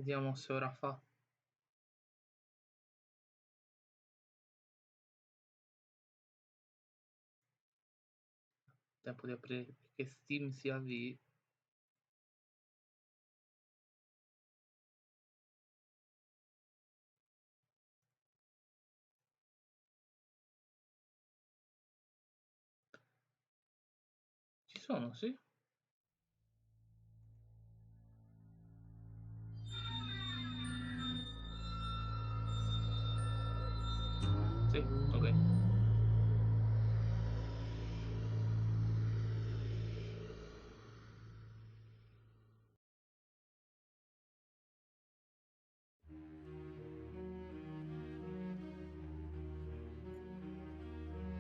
Vediamo se ora fa. Tempo di aprire che Steam si avvii. Ci sono, sì. Sì, ok.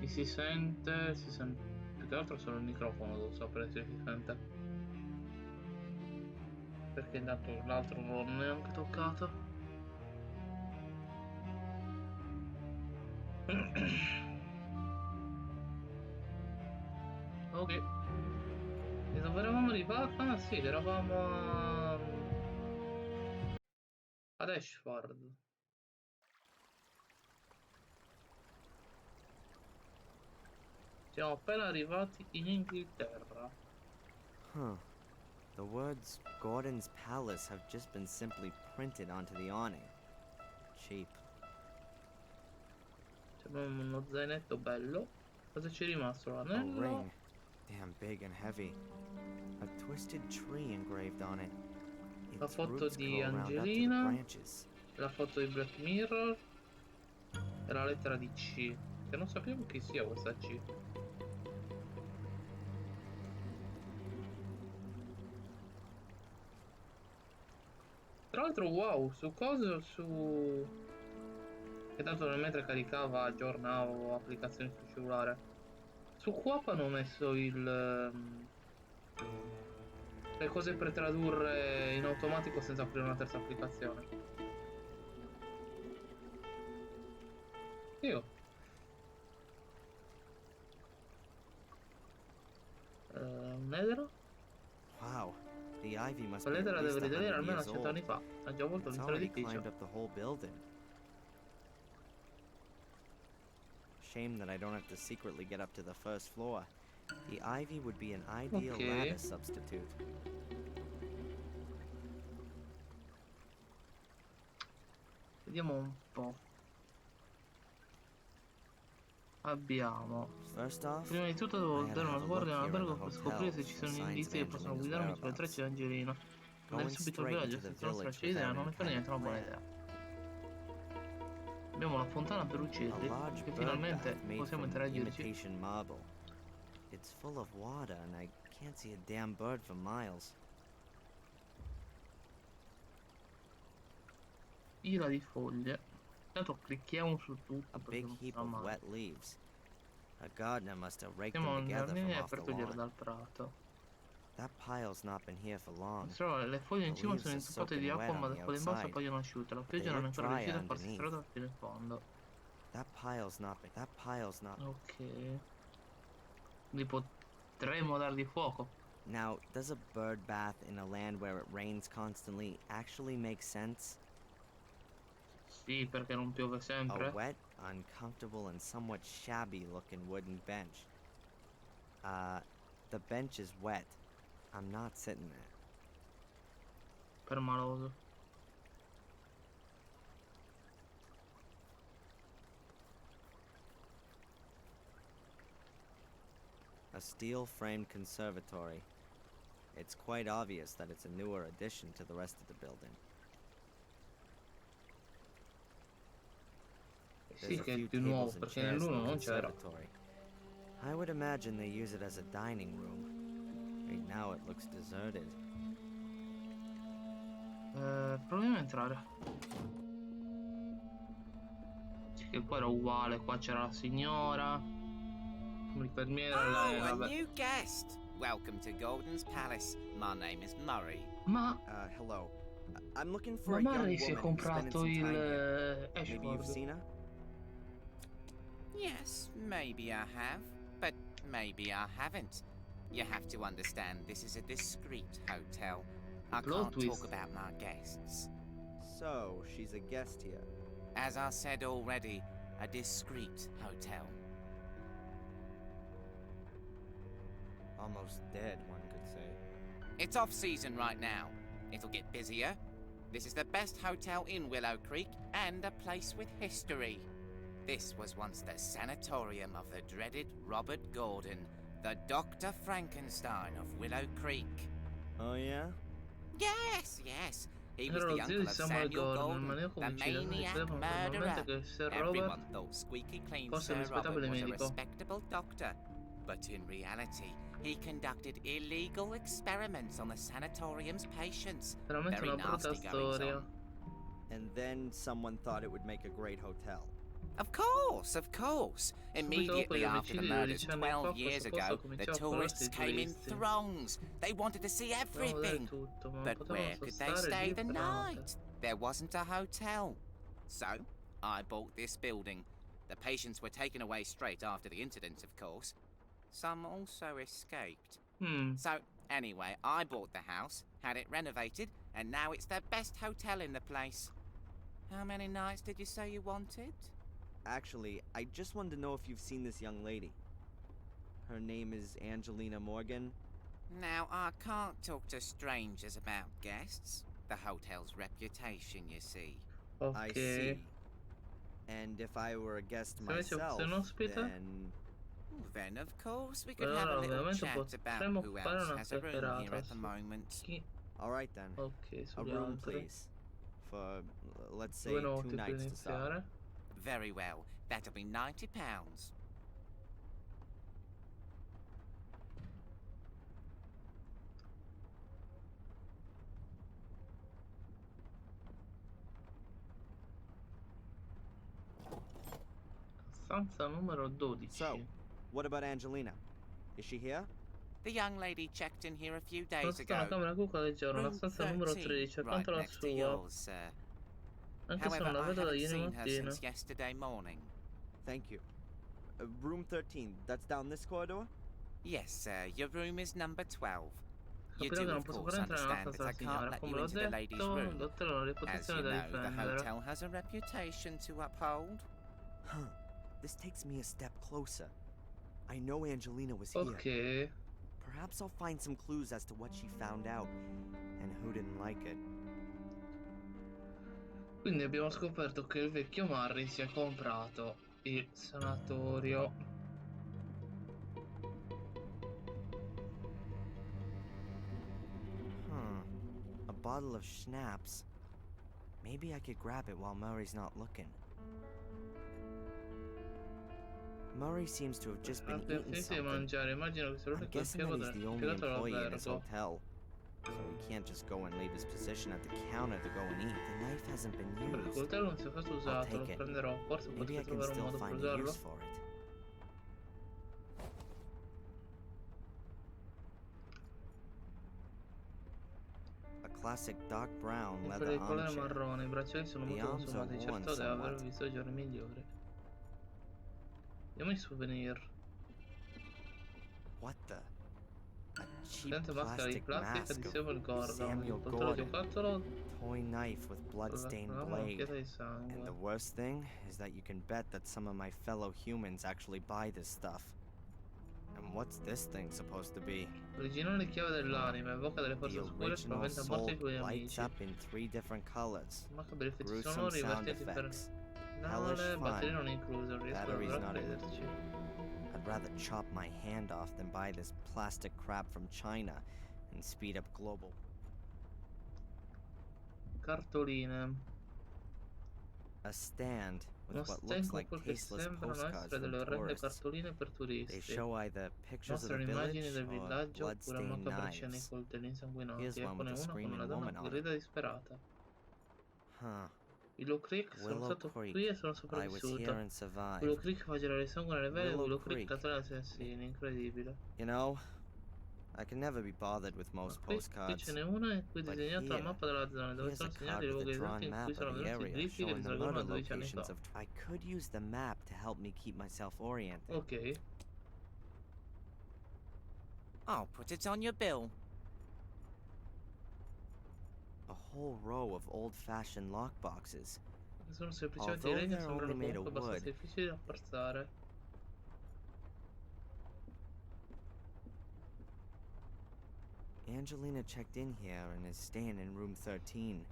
Si sente, più che altro solo il microfono, devo sapere se si sente. Perché intanto l'altro non l'ho neanche toccato. Ok. E dove eravamo arrivati? Ah sì, eravamo ad Ashford. Siamo appena arrivati in Inghilterra. Huh. The words Gordon's Palace have just been simply printed onto the awning. Cheap. Abbiamo uno zainetto bello. Cosa c'è rimasto? A L'anello. ring. Damn big and heavy. A twisted tree engraved on it. La Its foto roots di go around up to the Angelina. branches. La foto di Black Mirror. E la lettera di C. Che non sappiamo chi sia questa C. Tra l'altro, wow, su cosa? Su... Che tanto nel mentre caricava, aggiornavo applicazioni sul cellulare. Su Quap hanno messo le cose per tradurre in automatico senza aprire una terza applicazione. Io. Un edero? Wow. The ivy must be at Quell'edera deve least risalire 100 almeno a years 100 old. anni fa. Ha già avvolto It's l'intero already edificio. climbed up the whole building. Shame that I don't have to secretly get up to the first floor. The ivy would be an ideal ladder substitute. Vediamo un po'. Abbiamo. First off, Prima di tutto devo I had to dare una have a look sguardia here in the all'albergo per scoprire hotel se ci for sono signs of indizi che possono Angelina's guidarmi sulle whereabouts. tracce di Angelina. Andare Going subito al straight villaggio into the senza la nostra village idea without non è any per kind of niente una buona plan. idea. Abbiamo la fontana per A uccelli, large che bird finalmente bath made possiamo from interagirci. imitation marble. It's full of water and I can't see a damn bird for miles. Pila di foglie. Intanto clicchiamo su A tutto perché big non heap sta of male. wet leaves. A gardener must have raked them Siamo in together from giardini off per the togliere lawn. dal prato. That pile's not been here for long. Le foglie The in cima leaves sono are inzuppate di soaking wet acqua, on ma the quelle in basso outside, appaiono asciutte. La but they pioggia non è look ancora drier riuscita a farsi underneath. strada fino in fondo. That pile's not. Ok. Quindi potremmo dargli fuoco. Now, does a bird bath in a land where it rains constantly actually make sense? Sì, perché non piove A sempre. wet, uncomfortable, and somewhat shabby looking wooden bench. The bench is wet. I'm not sitting there. Permaloso. A steel-framed conservatory. It's quite obvious that it's a newer addition to the rest of the building. Sì There's a che è few più nuovo, tables and perché chairs in nell'uno the non c'era. conservatory. I would imagine they use it as a dining room. Right now it looks deserted. Proviamo a entrare. Sì che qua era uguale, qua c'era la signora. L'infermiera, Oh, a vabbè. new guest. Welcome to Golden's Palace. My name is Murray. Ma Hello. I'm looking for Ma a young Murray si è woman who's spending comprato some il time here. Maybe you've Ashford. seen her? Yes, maybe I have, but maybe I haven't. You have to understand this is a discreet hotel. I Plot can't talk twist. about my guests. So, she's a guest here. As I said already, a discreet hotel. Almost dead, one could say. It's off-season right now. It'll get busier. This is the best hotel in Willow Creek and a place with history. This was once the sanatorium of the dreaded Robert Gordon, the Dr. Frankenstein of Willow Creek. Oh, yeah? Yes, yes. He was Era the lo zio uncle di of Samuel Samuel Gordon, il Gordon, maniaco the omicida. Tutti maniac credevano murderer. normalmente che Sir Everyone Robert thought squeaky clean fosse Sir Robert rispettabile was a medico. respectable doctor. But in reality, he conducted illegal experiments on the sanatorium's patients. Veramente Very una brutta nasty goings storia. on. And then someone thought it would make a great hotel. Of course, of course. Subito dopo gli Immediately after the omicidi di murders 12 anni fa, 12 years questo ago, posto the cominciò a tourists affollarsi di came in turisti. throngs. They wanted to see Volevano vedere everything. tutto, ma non But potevano where could they sostare stay lì the per la notte. night? There wasn't a hotel. So, I bought this building. The patients were taken away straight after the incident, of course. Some also escaped. So, anyway, I bought the house, had it renovated, and now it's the best hotel in the place. How many nights did you say you wanted? Actually, I just wanted to know if you've seen this young lady. Her name is Angelina Morgan. Now, I can't talk to strangers about guests. The hotel's reputation, you see. I Ok. see. And if I were a guest Se avessi myself, un ospite? Then, of course, we could Allora, have a little ovviamente chat about potremmo who fare else una has a room here chiacchierata at the su moment. chi... Alright then. Ok, A sugli room, altri. please. For, let's say, 2 2 notti per nights to start. eh? iniziare. Very well. That'll be £90. Stanza numero 12. So, what about Angelina? Is she here? The young lady checked in here a few Sono days stata una ago. camera cucca del giorno, la Room stanza numero 13, 13, right accanto alla next to sua. yours, sir. Anche se However, non la I vedo da haven't ieri seen her mattina. since yesterday morning. Thank you. Room 13, that's down this corridor? Yes, sir. Your room is number 12. You Capirò che do, non of posso course, fare entrare nella understand stanza that I della can't signora. let Come you l'ho into the ladies' detto, room. il dottore ha una As reputazione you da know, the difendere. hotel has a reputation to uphold. Huh. This takes me a step closer. I know Angelina was here. Ok. Perhaps I'll find some clues as to what she found out and who didn't like it. Quindi abbiamo scoperto che il vecchio Murray si è comprato il sanatorio. A bottle of schnapps. Maybe I could grab it while Murray's not looking. Murray seems to have just been Appena eating finito di something. mangiare, immagino che sia I'm l'unico guessing that he's the only impiegato employee in this all'albergo. hotel. So he can't just go and leave his position at the counter to go and eat. The knife hasn't been Perché il used. coltello non si è affatto usato, lo take it. prenderò. Forse Maybe I potrei can trovare un still modo per find a usarlo. use for it. A classic dark brown Un leather di colore armchair. marrone, i braccialetti sono The molto arms are consumati, worn certo deve aver somewhat. visto giorni migliori. Vediamo i souvenir. What the? A cheap Potente maschera di plastic plastica mask di of Samuel Gordon, Samuel il coltello Gordon. giocattolo, Toy knife with blood-stained la blade. macchietta di And sangue. the worst thing is that you can bet that some of my fellow humans actually buy this stuff. And what's this thing supposed to be? L'originale chiave dell'anima, evoca delle The forze oscure e original spaventa a morte i soul tuoi lights amici. up in 3 different colors. Macabri effetti Gruesome sonori, sound divertenti per effects. finale, Hellish batterie fun. non incluse, non riesco Batteries davvero a not included. crederci. I'd rather chop my hand off than buy this plastic crap from China and speed up global. Cartoline. A stand with Uno what stand looks con like quel che tasteless sembrano postcards essere from delle orrende tourists. cartoline per They turisti. show either pictures of the Mostrano immagini village del or villaggio oppure blood-stained macabre scene di knives. coltelli insanguinati. Here's one Eccone with a una con screaming una donna woman che on it. grida disperata. Huh. Willow Creek, sono Willow stato Creek. qui e sono I was sopravvissuto. here and Willow survived. Creek fa girare il sangue nelle vene. Willow Willow Creek Creek. cattura gli assassini, incredibile. You know, I can never be bothered with most Qui postcards. ce n'è una in cui è But disegnata la here, mappa della zona dove here's a sono segnati card i with luoghi a esatti drawn in map cui of sono the venuti i area griffi che showing the risalgono a murder 12 anni locations fa. of... I could use the map to help me keep myself oriented. Ok. I'll put it on your bill. A whole row of old-fashioned lockboxes. Sono semplicemente in Although legno e they're sembrano only made comunque of abbastanza wood, difficili da forzare. Angelina checked in here and is staying in room 13.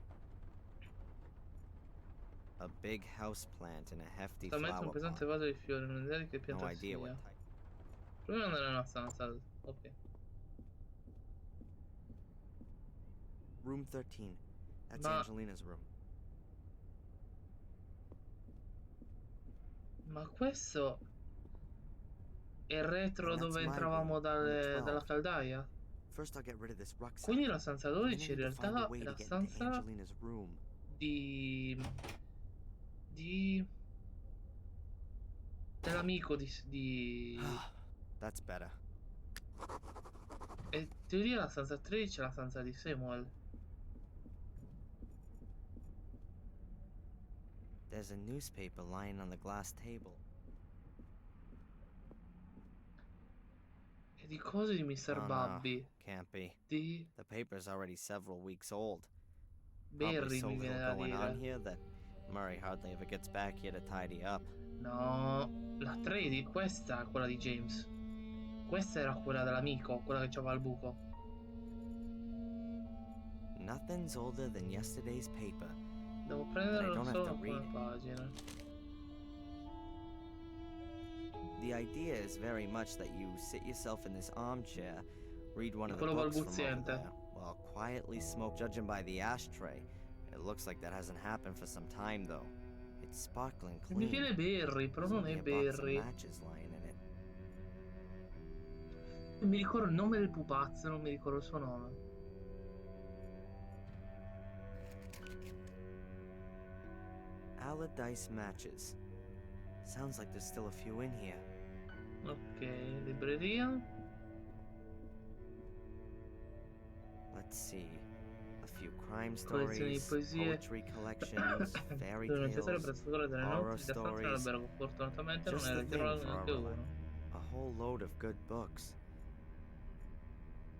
A big houseplant in a hefty Sta un flower pot. pesante vaso di fiori, non ho idea di che No pianta idea what sia. type. Proviamo ad andare nella stanza. Ok. Room 13. That's Ma, Angelina's room. ma questo è il retro And that's dove my room, entravamo room dalla 12. caldaia? First I'll get rid of this Quindi rucksack, la stanza and then I 12 in need to find a realtà way è to la get into stanza Angelina's room. di... di... dell'amico di... That's better. E in teoria la stanza 13 è la stanza di Samuel. There's a newspaper lying on the glass table. E di cose di Mr. Oh no, Bubby. can't be. Di The paper's already several weeks old. Probably Barry so mi little viene da going on dire. here that Murray hardly ever gets back here to tidy up. No, la 13, questa è quella di James. Questa era quella dell'amico, quella che c'aveva il buco. Nothing's older than yesterday's paper, Devo but I prendere don't have solo to alcune read it. pagine. The idea is very much that you sit yourself in this armchair, read one Di of the quello books from over balbuziente. there, while quietly smoke. Judging by the ashtray, it looks like that hasn't happened for some time, though. It's sparkling E mi clean. viene Barry, però There's non only è a box of Barry. matches lying in it. Non mi ricordo il nome del pupazzo, non mi ricordo il suo nome. Allardyce matches. Sounds like there's still a few in here. Ok, libreria. Let's see. A few crime Collezione di stories, poesie. poetry collections, fairy Sono necessario tales, prestatore delle horror notti da stanza stories. nell'albergo. Fortunatamente non Just ne the thing leggerò for neanche our uno. A whole load of good books.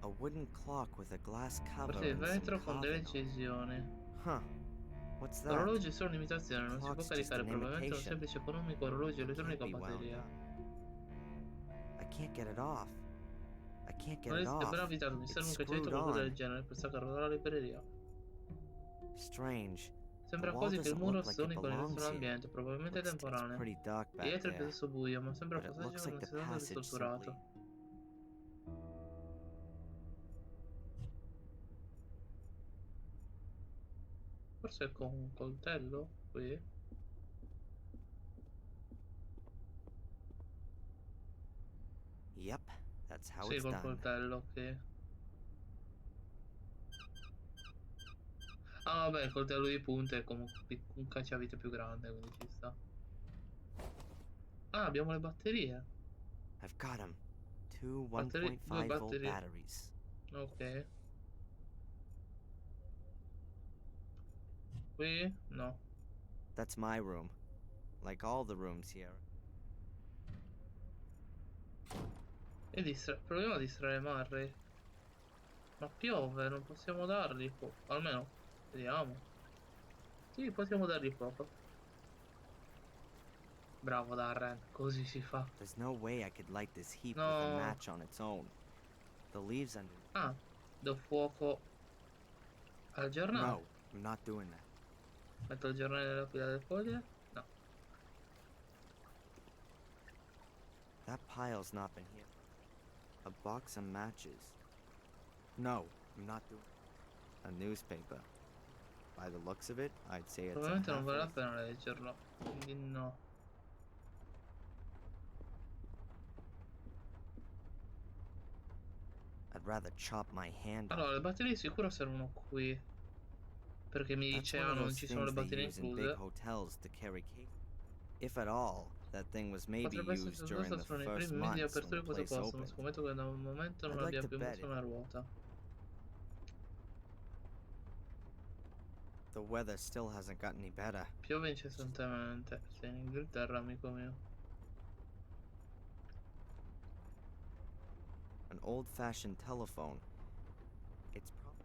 A wooden clock with a glass cover Parte di and some vetro con delle carving on it. incisioni. Huh. What's that? L'orologio è solo un'imitazione, non si può Clock's just caricare, an probabilmente è un imitation. semplice economico orologio elettronico a Can't be wound batteria. up. I can't get it off. I can't get Non it esiste off. ben avvitato, mi serve It's un caccetto o screwed qualcosa del on. genere per staccarlo dalla libreria. Strange. The Sembra wall quasi che il doesn't muro look like sia it unico nel belongs here. ambiente, probabilmente It's temporaneo. pretty dark E back dietro è there. piuttosto buio, ma sembra But it passaggio looks che like non the sia stato passage ristrutturato. simply... Forse è con un coltello qui. Yep, that's how Sì, it's col done. coltello, ok. Ah, vabbè, il coltello di punta è come un cacciavite più grande, quindi ci sta. Ah, abbiamo le batterie. I've got them. Two Due 1.5 volt batterie. batteries. Ok. Qui? No. That's my room. Like all the rooms here. E proviamo a distrarre Murray. Ma piove, non possiamo dargli almeno, vediamo. Sì, possiamo dargli poco. Bravo Darren, così si fa. There's no way I could light this heap with a No. match on its own. The leaves under... Ah, do fuoco al giornale. No, I'm not doing that. Metto il giornale nella pila delle foglie? No. That pile's not been here. A box of matches. No, I'm not doing a newspaper. By the looks of it, I'd say it's a Probabilmente non vale la half-worth. pena leggerlo. Quindi no. I'd rather chop my hand off. Allora, le batterie sicuro servono qui. Perché mi That's dice, one ah, of non those ci sono le things they batterie use in big incluse. hotels to carry cake. If at all, that thing was maybe Potrebbe essere used during the sono i first primi mesi di months when apertura the di questo place posto, ma opened. scommetto che da un momento non I'd like abbia to più bet messo it. una ruota. The weather still hasn't gotten any better. Piove incessantemente. Sei in Inghilterra, amico mio. An old-fashioned telephone. It's probably...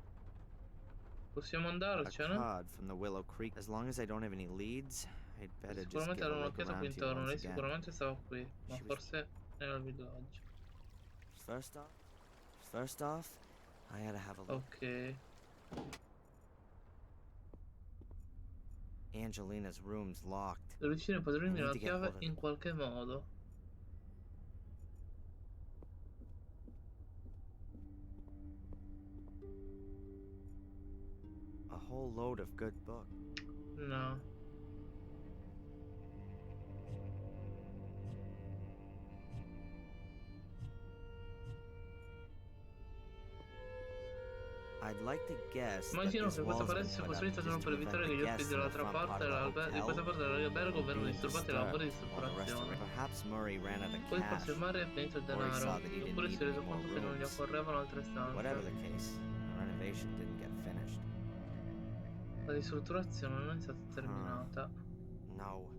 Possiamo A andarcene? cod from the Willow Creek. As long as I don't have any leads, I'd better just Sicuramente give a era look un'occhiata qui around here intorno. once Lei again. sicuramente stava qui, ma She was- forse era il villaggio. First off, I had to have a look. Ok. Angelina's room's locked. Devo riuscire a I padronire need la to get chiave hold of in it. qualche modo. A whole load of good books. No. I'd like to guess that Immagino this che questa wall's been parete sia put up costruita solo just to per evitare prevent che the gli ospiti guests in the dell'altra front parte part of the di questa hotel parte dell'albergo from vengano being disturbati dai lavori di disturbed while the rest of ristrutturazione. it. Perhaps Murray ran out of Poi cash, forse Murray ha finito il or he denaro, saw that he didn't oppure si need è any reso more conto che non gli rooms. occorrevano altre Whatever stanze. the case, the renovation didn't get finished. La ristrutturazione non è stata terminata. No.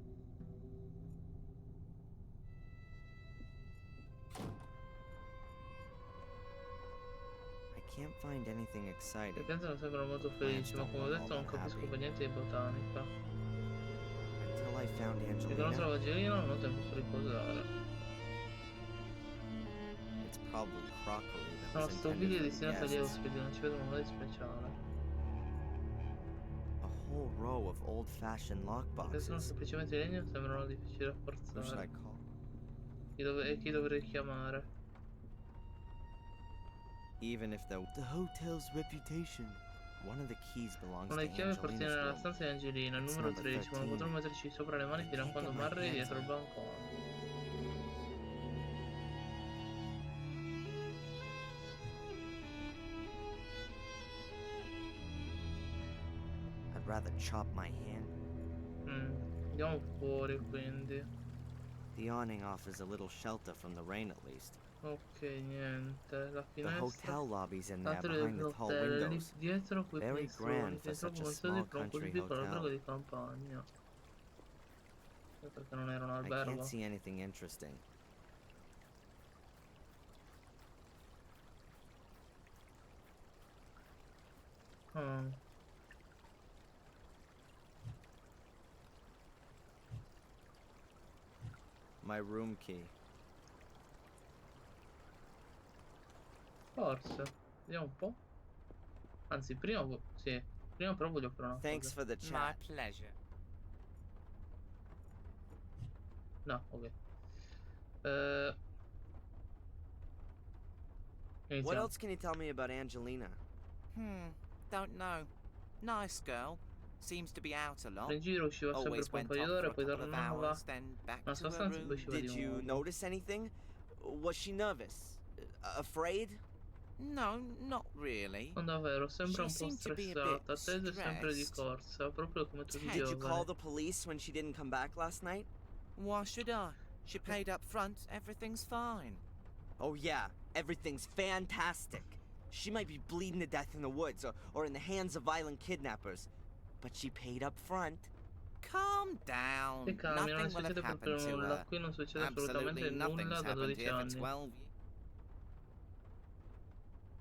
I can't find anything Le exciting. piante non sembrano molto felici, ma come ho detto non capisco per niente di botanica. Until I found Finché non Angelina, trovo Angelina non ho tempo per riposare. it's probably crockery that Sono was stoviglie intended for the destinate agli guests. ospiti, non ci vedo nulla di speciale. A whole row of old-fashioned Perché sono lockboxes. semplicemente di legno, sembrano difficili da Who should I forzare. call? Chi dovrei chiamare? Even if the hotel's reputation. One of the keys belongs Una to delle chiavi Angelina's appartiene alla room. stanza di Angelina, il It's numero number 13, ma non 13. potrò metterci sopra le mani I fino a can't quando get my Murray è hands dietro il on it. bancone. I'd rather chop my hand. Andiamo fuori quindi. The awning offers a little shelter from the rain at least. Ok, niente. La The finestra. hotel lobby's in there L'altro behind the tall dell'hotel, lì windows. dietro quei Very finestroni. grand for Sei troppo such a costosi small per un così country piccolo albergo hotel. di campagna. Perché non era un I albergo. can't see anything interesting. Ah. My room key. Forse. Vediamo un po'. Anzi, prima... Sì. Prima però voglio fare una Thanks cosa. for the My chat. pleasure. No, ok. What Iniziamo. else can you tell me about Angelina? Don't know. Nice girl. Seems to be out a lot. In giro usciva sempre Always per un went paio off d'ore, for a poi couple of tornava hours, then back nella to sua her stanza e poi room. usciva di Did you nuovo. notice anything? Was she nervous? Afraid? No, not really. Non davvero, sembra un She po' seemed to be a bit stressata, attesa e sempre di stressed. corsa, proprio come tutti i Did you call giovani. the police when she didn't come back last night? Why should I? She paid up front. Everything's fine. Oh yeah, everything's fantastic. She might be bleeding to death in the woods or in the hands of violent kidnappers. But she paid up front. Calm down. Ti calmi, non Nothing will have succede proprio happened to nulla. her. Qui non succede Absolutely assolutamente nothing's nulla da happened 12 here for anni. 12 years.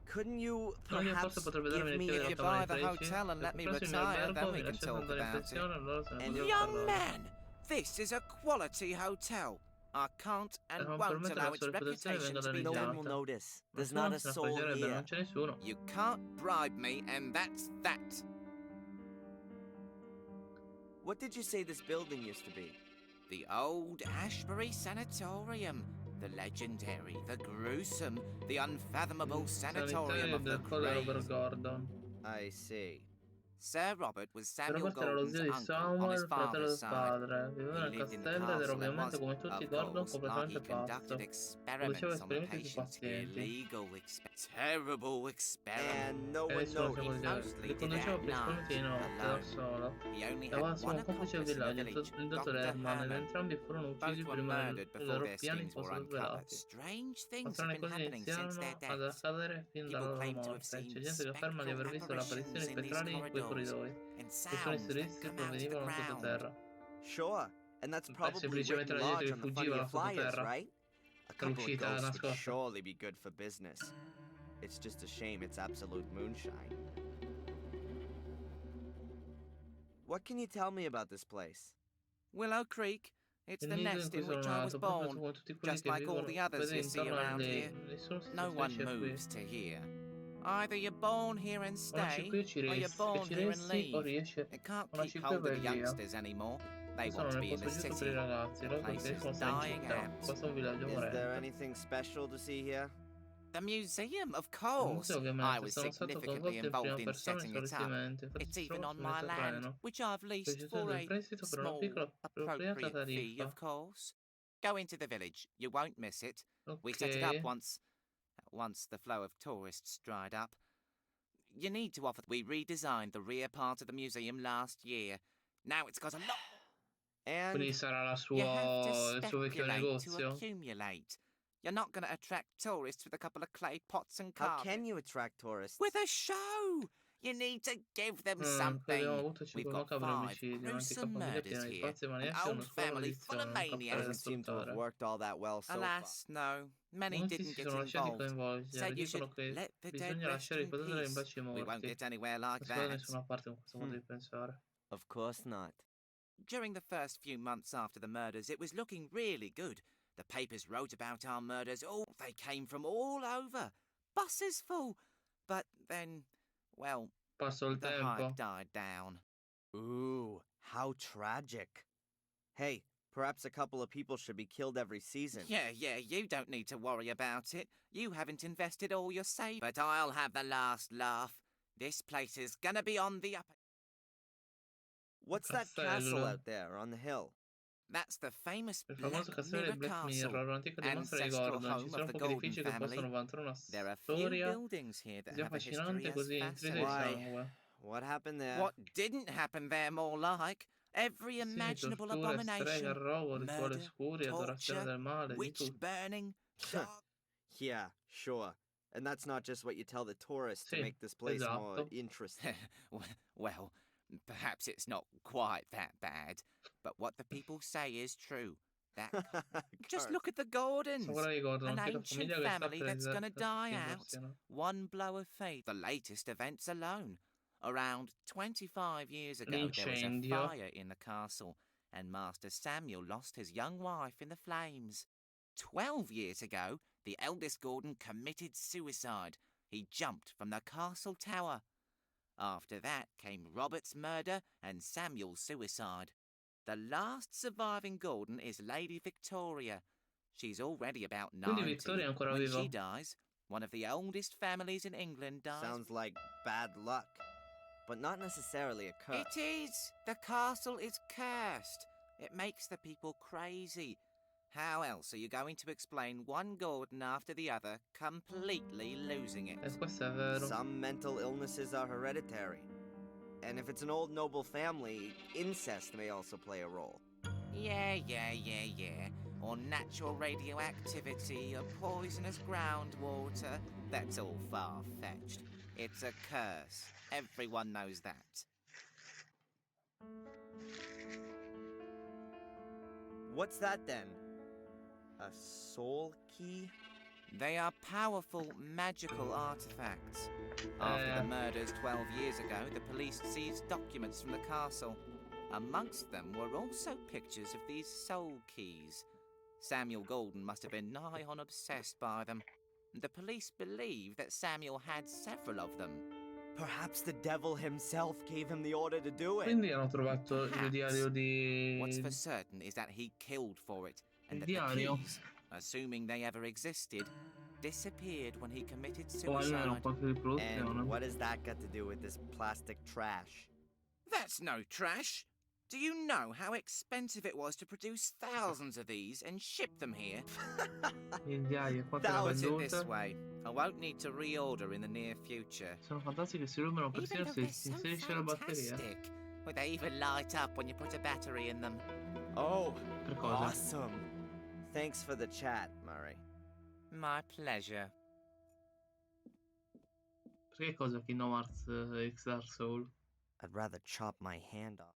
Couldn't you Non gli perhaps forse potrebbe give darmi le me chiavi If della you camera buy dei the 13? hotel and Se let me presso il mio retire, albergo then mi we can lasciate talk andare in about it. pensione, allora se ne And possiamo Young parlare. man, this is a quality hotel. I can't and non won't permettere allow la its sua reputazione reputation venga to be No one danneggiata. will damaged. notice. Ma There's se no not non a se ne soul accorgerebbe, here. non c'è nessuno. You can't bribe me, and that's that. What did you say this building used to be? The old Ashbury Sanatorium. The legendary, the gruesome, the unfathomable sanatorium Sanitario of the del Colle Robert crazy. Gordon. I see. Sir Robert was Samuel Robert era lo Gordon's zio di uncle on his Samuel, fratello father's del side. padre. Viveva He nel lived in the castello ed era castle and ovviamente, was, come tutti, of Gordon course, like completamente he conducted pazzo. experiments on the esperimenti su patients. pazienti. Illegal terrible experiments. And no E one nessuno noticed. sapeva Mostly Li did it conduceva at principalmente di night, notte, da alone. solo. He only Aveva had solo one un complice al accomplice in the villaggio, village, il dottor Dr. Herman, ed Herman. entrambi furono uccisi Both were prima che murdered i before loro their piani schemes were fossero uncovered. svelati. Strange Ma things have strane been cose happening since their iniziarono ad deaths. accadere fin dalla People loro claim to have morte. seen C'è gente che afferma di aver spectral visto le apparizioni apparitions in these spettrali in quei corridors corridoi. and I suoni sounds that sinistri come out of the provenivano ground. sottoterra. Sure. And that's probably semplicemente written la gente large che on the front of fuggiva your da flyers, sottoterra. right? A couple of L'uscita ghosts would nascosta. surely be good for business. It's just a shame it's absolute moonshine. What can you tell me about this place? Willow Creek. It's Il the nido in nest cui in sono which I was nato, proprio born, come tutti quelli just che like all the vivono, others vedi, you see intorno a around lei. here. Nessuno No si one trasferisce qui. moves to here. Either you're born here and O nasci stay, qui o ci or you're resti. Che born ci here and resti o leave. riesci, It can't o keep nasci qui e hold of vai the via. youngsters anymore. They Questo want to non è be in the posto giusto per i city. ragazzi. The Loro place preferiscono is stare in dying città. out. Questo è un villaggio Is there morente. anything special to see here? The museum, of Il course. museo I ovviamente was sono stato significantly coinvolto in prima involved in persona nei setting suoi it up. allestimenti. Infatti It's si even trova on sul mio my land, terreno. which I've Che leased ci sono for in a prestito per una small, piccola appropriata appropriate fee, of tariffa. course. Go into the village. You won't miss it. We set it up Ok. once the flow of tourists dried up. You need to offer. We redesigned the rear part of the museum last year. Now it's got a lot. Quindi And sarà You have to il suo vecchio speculate to negozio. accumulate. You're not going to attract tourists with a couple of clay pots and how carpet. can you attract tourists? With a show! You need to give them Prima something. avuto 5 We've got macabri 5 omicidi, un'antica gruesome famiglia murders piena di here, pazzi e an maniaci e una old scuola family full of maledizione, un cappello da Doesn't seem to have ascoltare. worked all that well so far. Alas, no. Many Molti didn't si get sono lasciati involved. coinvolgere, Said you should dicono che let the dead bisogna rest lasciare in riposare in peace. pace i We won't morti. get anywhere like Non si va da that. nessuna parte con questo modo di pensare. Of course not. During the first few months after the murders, it was looking really good. The papers wrote about our murders. Oh, they came from all over. Buses full. But then, well, Passò il the hype tempo. died down. Ooh, how tragic. Hey, perhaps a couple of people should be killed every season. Yeah, you don't need to worry about it. You haven't invested all your savings. But I'll have the last laugh. This place is gonna be on the up. What's that castle out there on the hill? That's the famous Il Black famoso castello di Mirror Black Castle, Mirror, l'antica dimostra di ancestral Gordon. Ci home sono of the pochi Golden edifici che family. possono vantare una There are few storia buildings here that così have a history affascinante, as così intrisa di fascinating. sangue. What happened there? What didn't happen there, more like? Every Sì, imaginable tortura, strega, abomination. robo, rituali Murder, oscuri, adorazione torture, del male, di witch tutto. burning, dark... Yeah, sure. And that's not just what you tell the tourists to Sì, make this place more esatto. interesting. Well, perhaps it's not quite that bad, but what the people say is true. That just look at the Gordons. So guarda di Gordon, An antica ancient famiglia che sta family per that's going to die out. estinguersi, no? One blow of fate. The latest events alone. Around 25 years ago, there was a L'incendio. fire in the castle, and Master Samuel lost his young wife in the flames. 12 years ago, the eldest Gordon committed suicide. He jumped from the castle tower. After that came Robert's murder and Samuel's suicide. The last surviving Gordon is Lady Victoria. She's already about Quindi 90. Vittoria è ancora When vivo. she dies, one of the oldest families in England dies. Sounds like bad luck, but not necessarily a curse. It is. The castle is cursed. It makes the people crazy. How else are you going to explain one Gordon after the other completely losing it? E questo è vero. Some mental illnesses are hereditary. And if it's an old noble family, incest may also play a role. Yeah. Or natural radioactivity, or poisonous groundwater. That's all far-fetched. It's a curse. Everyone knows that. What's that then? A soul key? They are powerful, magical artifacts. After the murders 12 years ago, the police seized documents from the castle. Amongst them were also pictures of these soul keys. Samuel Golden must have been nigh on obsessed by them. The police believe that Samuel had several of them. Perhaps the devil himself gave him the order to do it. Quindi hanno trovato il diario di... What's for certain is that he killed for it, and Il that the diario. keys, assuming they ever existed, disappeared when he committed O almeno suicide. qualche riproduzione. And what has that got to do with this plastic trash? That's no trash. Do you know how expensive it was to produce thousands of these and ship them here? Il diario, quanto l'ha Put it this venduta? way, I won't need to reorder in the near future. Sono fantastiche che si illuminano Even persino though se they're si so inserisce la batteria. fantastic. But they even light up when you put a battery in them. Oh, Per cosa? awesome. Thanks for the chat, Murray. My pleasure. Perché cosa Kingdom Hearts X Dark Soul? I'd rather chop my hand off.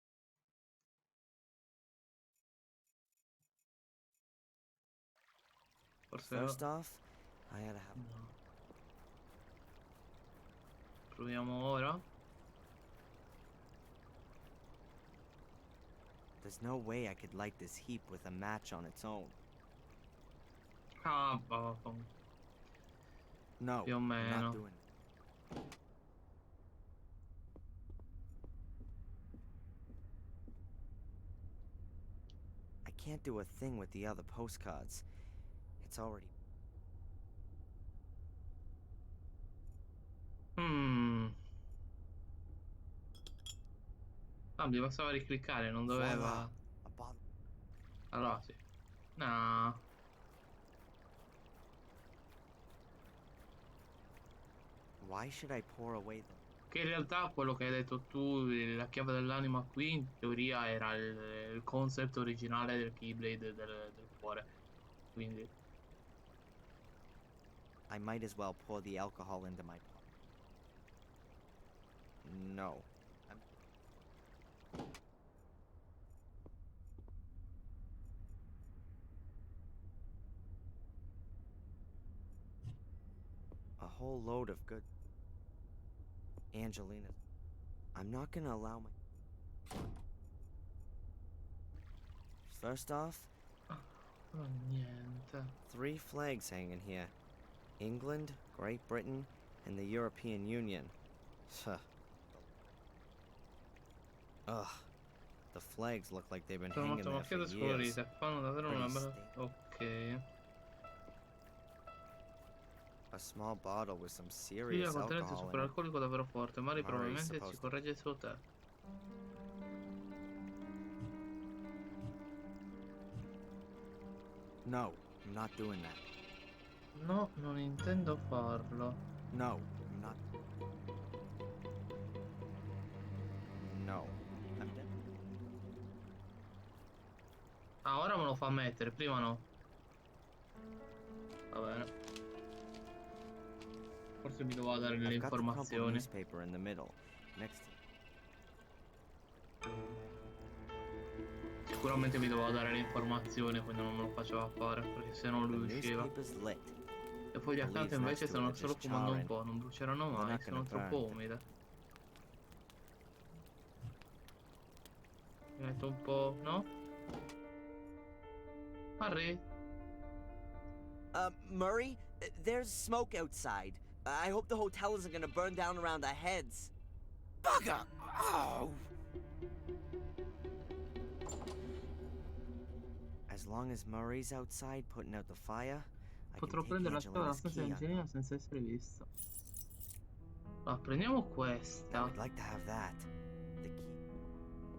Forse First off, I gotta have... no. Proviamo ora. There's no way I could light this heap with a match on its own. Ah, No, più o I'm meno. not doing it. I can't do a thing with the other postcards. It's already... Ah, mi bastava ricliccare, non Voila! doveva... A bottle. Allora sì. No. Why should I pour away the... Che in realtà quello che hai detto tu, la chiave dell'anima qui, in teoria era il concept originale del Keyblade del cuore. Quindi... I might as well pour the alcohol into my... No. A whole load of good... Angelina. I'm not gonna allow my... First off, Oh, niente. 3 flags hanging here. England, Great Britain, and the European Union. Huh. Ugh. The flags look like they've been Sono hanging molto there for macchiate e years. scolorite. Fanno davvero una Pretty bella... state. Ok. A small bottle with some Figlia serious contenente alcohol in it. superalcolico davvero forte. Mari Murray's probabilmente ci supposed to... corregge il suo tè. No, I'm not doing that. No, non intendo farlo. No, I'm not... No. I'm dead. Ah, ora me lo fa mettere, prima no. Va bene. Forse mi doveva dare delle I've got the crumpled informazioni. newspaper in the middle, next to... Sicuramente mi doveva dare le informazioni, quindi non me lo faceva fare, perché se no The lui usciva. newspaper's lit. Le foglie accanto invece stanno solo fumando un po', non bruceranno They're mai, not sono gonna troppo burn. umide. Mi metto un po', no? Harry? Murray, there's smoke outside. I hope the hotel isn't gonna burn down around our heads. Bugger! Oh! As long as Murray's outside putting out the fire, I can Potrò take prendere la chiave dalla Angelina's stanza key di on. Angelina senza essere visto. Allora, prendiamo Now questa. I'd like to have that. The key.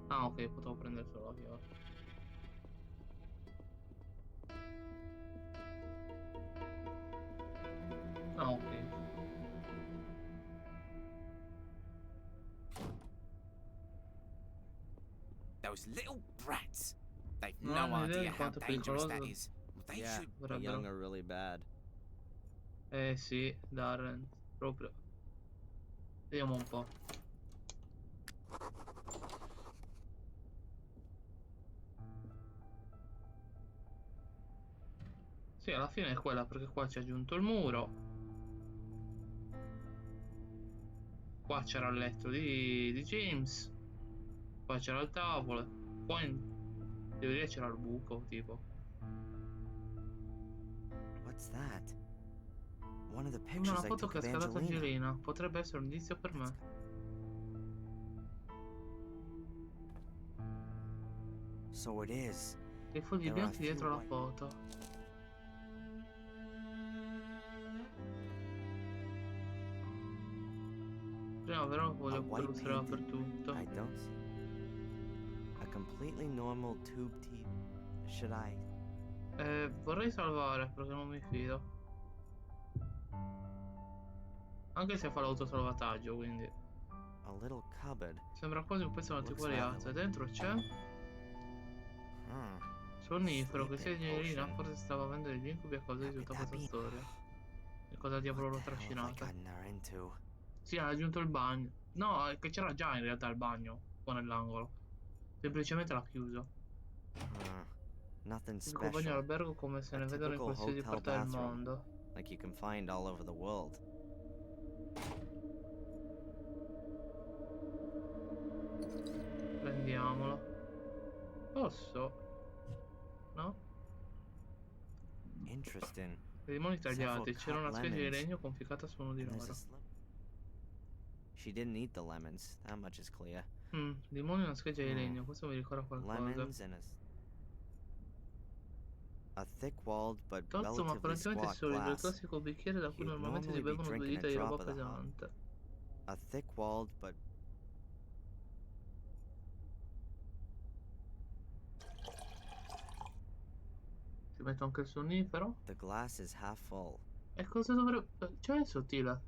Ah, ok, potevo prendere solo la chiave. Ah, ok. Those little brats. They've Non no hanno idea idea di how quanto è dangerous that pericoloso. is. They Yeah, should... the young are really bad. Eh sì, Darren, proprio. Vediamo un po'. Sì, alla fine è quella, perché qua ci ha aggiunto il muro. Qua c'era il letto di James. Qua c'era il tavolo. Qua in teoria c'era il buco, tipo. What's that? One of the Sembra pictures una I foto took che ha of scattato Angelina. Angelina. Potrebbe essere un indizio per me. So it is. I fogli There are a bianchi dietro few la white- foto. Prima però voglio A white illustrare painted. dappertutto. I don't see. A completely normal tube TV. Should I? Vorrei salvare perché non mi fido. Anche se fa l'autosalvataggio, quindi. A little cupboard. Sembra quasi un pezzo di Looks antiquariato. E rather- dentro c'è Hmm. sonnifero che sia Sleeping Angelina potion. forse stava avendo degli incubi a causa di Could tutta that questa be- storia. E cosa diavolo l'ho What the hell have I trascinata? gotten her into? Sì, ha aggiunto il bagno. No, è che c'era già in realtà il bagno qua nell'angolo. Semplicemente l'ha chiuso. Nothing Il bagno special. all'albergo come se A ne vedono in typical qualsiasi hotel parte del bathroom. mondo. Like you can find all over the world. Prendiamolo. nascosto? No? Interesting. I limoni Several tagliati. C'era cut una specie di lemons. legno conficcata su uno di And there's loro. a slip. She didn't eat the lemons. That much is clear. Limoni e una scheggia di legno. Questo mi ricorda qualcosa. Lemons and a thick-walled but Tozzo ma relatively apparentemente squat solido. Il glass. classico bicchiere da cui You'd normalmente si normally be bevono due drinking a dita di roba drop of the hot. pesante. A thick-walled but Ci metto anche il sonnifero. the glass is half full. E cosa dovrebbe... Cioè è sottile.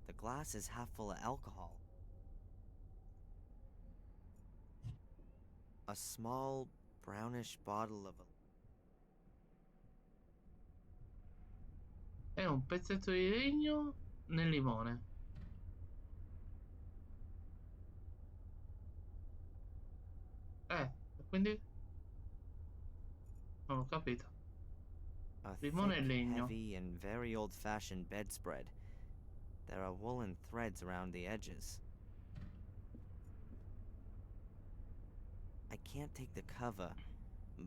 The glass is half full of alcohol. A small brownish bottle of È un pezzetto di legno nel limone. E quindi... Non ho capito. a Limone e thick, legno. heavy, and very old-fashioned bedspread. There are woolen threads around the edges. I can't take the cover,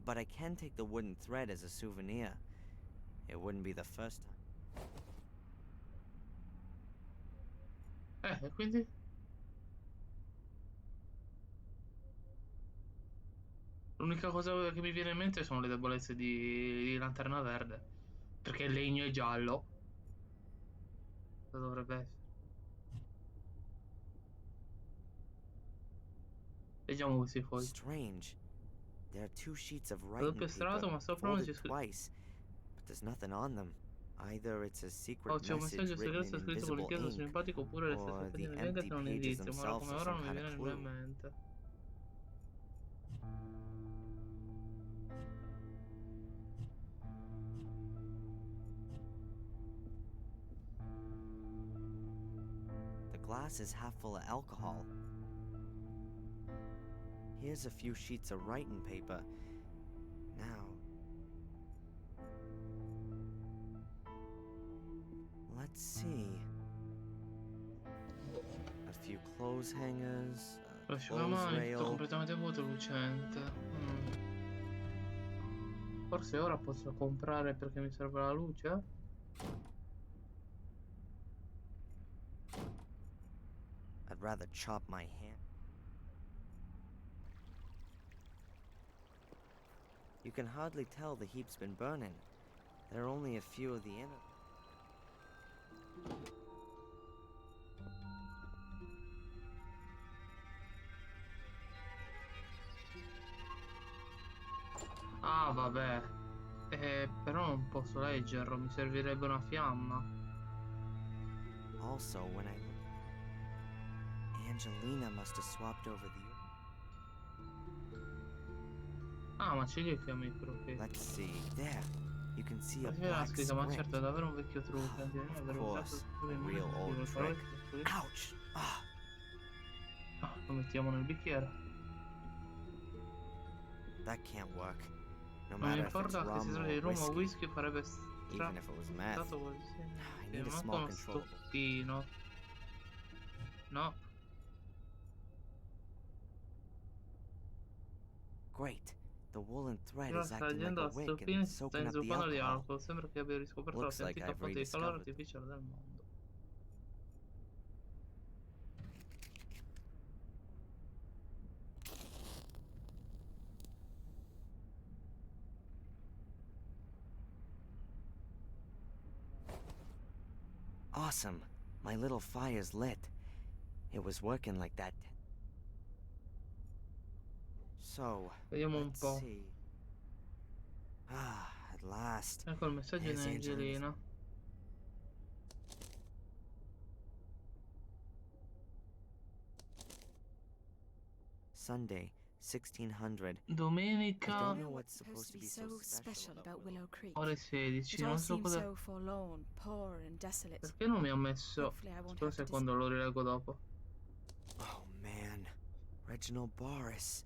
but I can take the wooden thread as a souvenir. It wouldn't be the first time. E quindi? L'unica cosa che mi viene in mente sono le debolezze di Lanterna Verde. Perché il legno è giallo. Cosa dovrebbe essere? Leggiamo questi fogli. Strange. There are two sheets of È doppio writing strato, paper ma sopra non c'è folded scritto. twice, but there's nothing on them. Either it's a secret Oh, c'è un message messaggio written segreto in scritto con invisible inchiostro ink, simpatico oppure le stesse or pagine the bianche empty sono un pages indizio, ma ora themselves come are ora some non mi kind of viene nulla in clue. mente. The glass is half full of alcohol. Here's a few sheets of writing paper. Now, let's see. A few clothes hangers, a clothes L'asciugamani, tutto rail. completamente vuoto e lucente. Forse ora posso comprare perché mi serve la luce? I'd rather chop my hand. You can hardly tell the heap's been burning. There are only a few of the inner. Ah, vabbè. Però non posso leggerlo, mi servirebbe una fiamma. Also, when I look, Angelina must have swapped over the. Ah, ma c'è il fiammifero qui. Let's see. There. You can see a C'è la black scritta, ma certo, è script. davvero un vecchio trucco. Angelina Of avrebbe usato course, il a real old trick. Ouch! Ah, Lo mettiamo nel bicchiere. that can't work. No Non mi matter if it's importa che si rum tratti di or rum o whiskey, whisky, farebbe even if it was meth. stato così. I Mi need a manca small uno controllable. stoppino. No. Great. The woolen thread Ora is sta acting like leggendo a la wick stoppina and e si sta soaking up the inzuppando di alcohol. alcol. Sembra che abbia riscoperto la Looks più like antica I've fonte di calore rediscovered. artificiale del mondo. Awesome. My little fire's lit. It was working like that. So, Vediamo un let's po'. see. Ah, at last. Ecco il messaggio di There's Angelina's. Angelina. Sunday, 1600. I Domenica don't know what's supposed to be so special about Willow Creek. ore 16. It all Non so seems cosa. so forlorn, poor and desolate. Perché non mi ha messo. Hopefully I won't Scusa have to quando lo rileggo dopo. Oh man, Reginald Boris,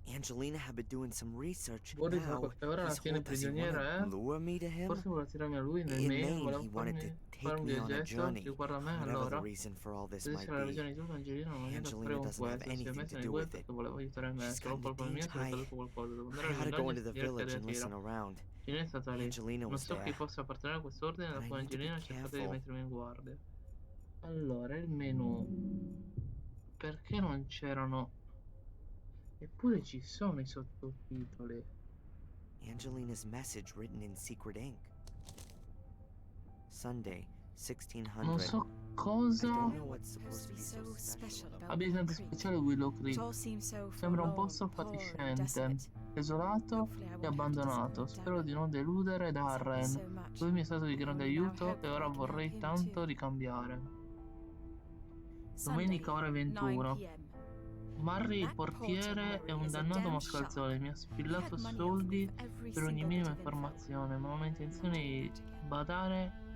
Angelina had been doing some research. Boris sa Now, qualche ora la he's tiene does he prigioniera, wanna lure me to him? Forse vuole tirarmi a lui nel In mail, Maine, voleva he wanted to fare take un me on a viaggetto, journey. riguarda me Whatever the allora. reason for all this Se might la be, ragione di tutto, Angelina non ha niente a che fare Angelina con doesn't have questo, si è anything messa to di do with questo it. che voleva aiutare me, She's solo gotten colpa mia se è accaduto qualcosa, devo andare I al ought to go villaggio into e the dire che village and ritira. listen around. Fine è stata lì. Angelina Non was so chi there. possa appartenere a quest'ordine, da But I cui need to be Angelina ha cercato di careful. mettermi in guardia. Allora, il menu. Perché non c'erano... Eppure ci sono i sottotitoli. Angelina's message written in secret ink. Sunday, 1600. Non so I cosa don't know what's supposed to be so so special about about abbia tanto speciale Willow Creek. It all seems so Sembra un forlorn, posto poor and fatiscente, desolate. desolato Hopefully I e won't have to abbandonato. disappoint Spero di non deludere Darren. Lui mi è stato di grande aiuto e ora vorrei tanto ricambiare. Domenica ore 21. Marry il portiere è un dannato mascalzone, mi ha spillato soldi per ogni minima informazione, ma non ho intenzione di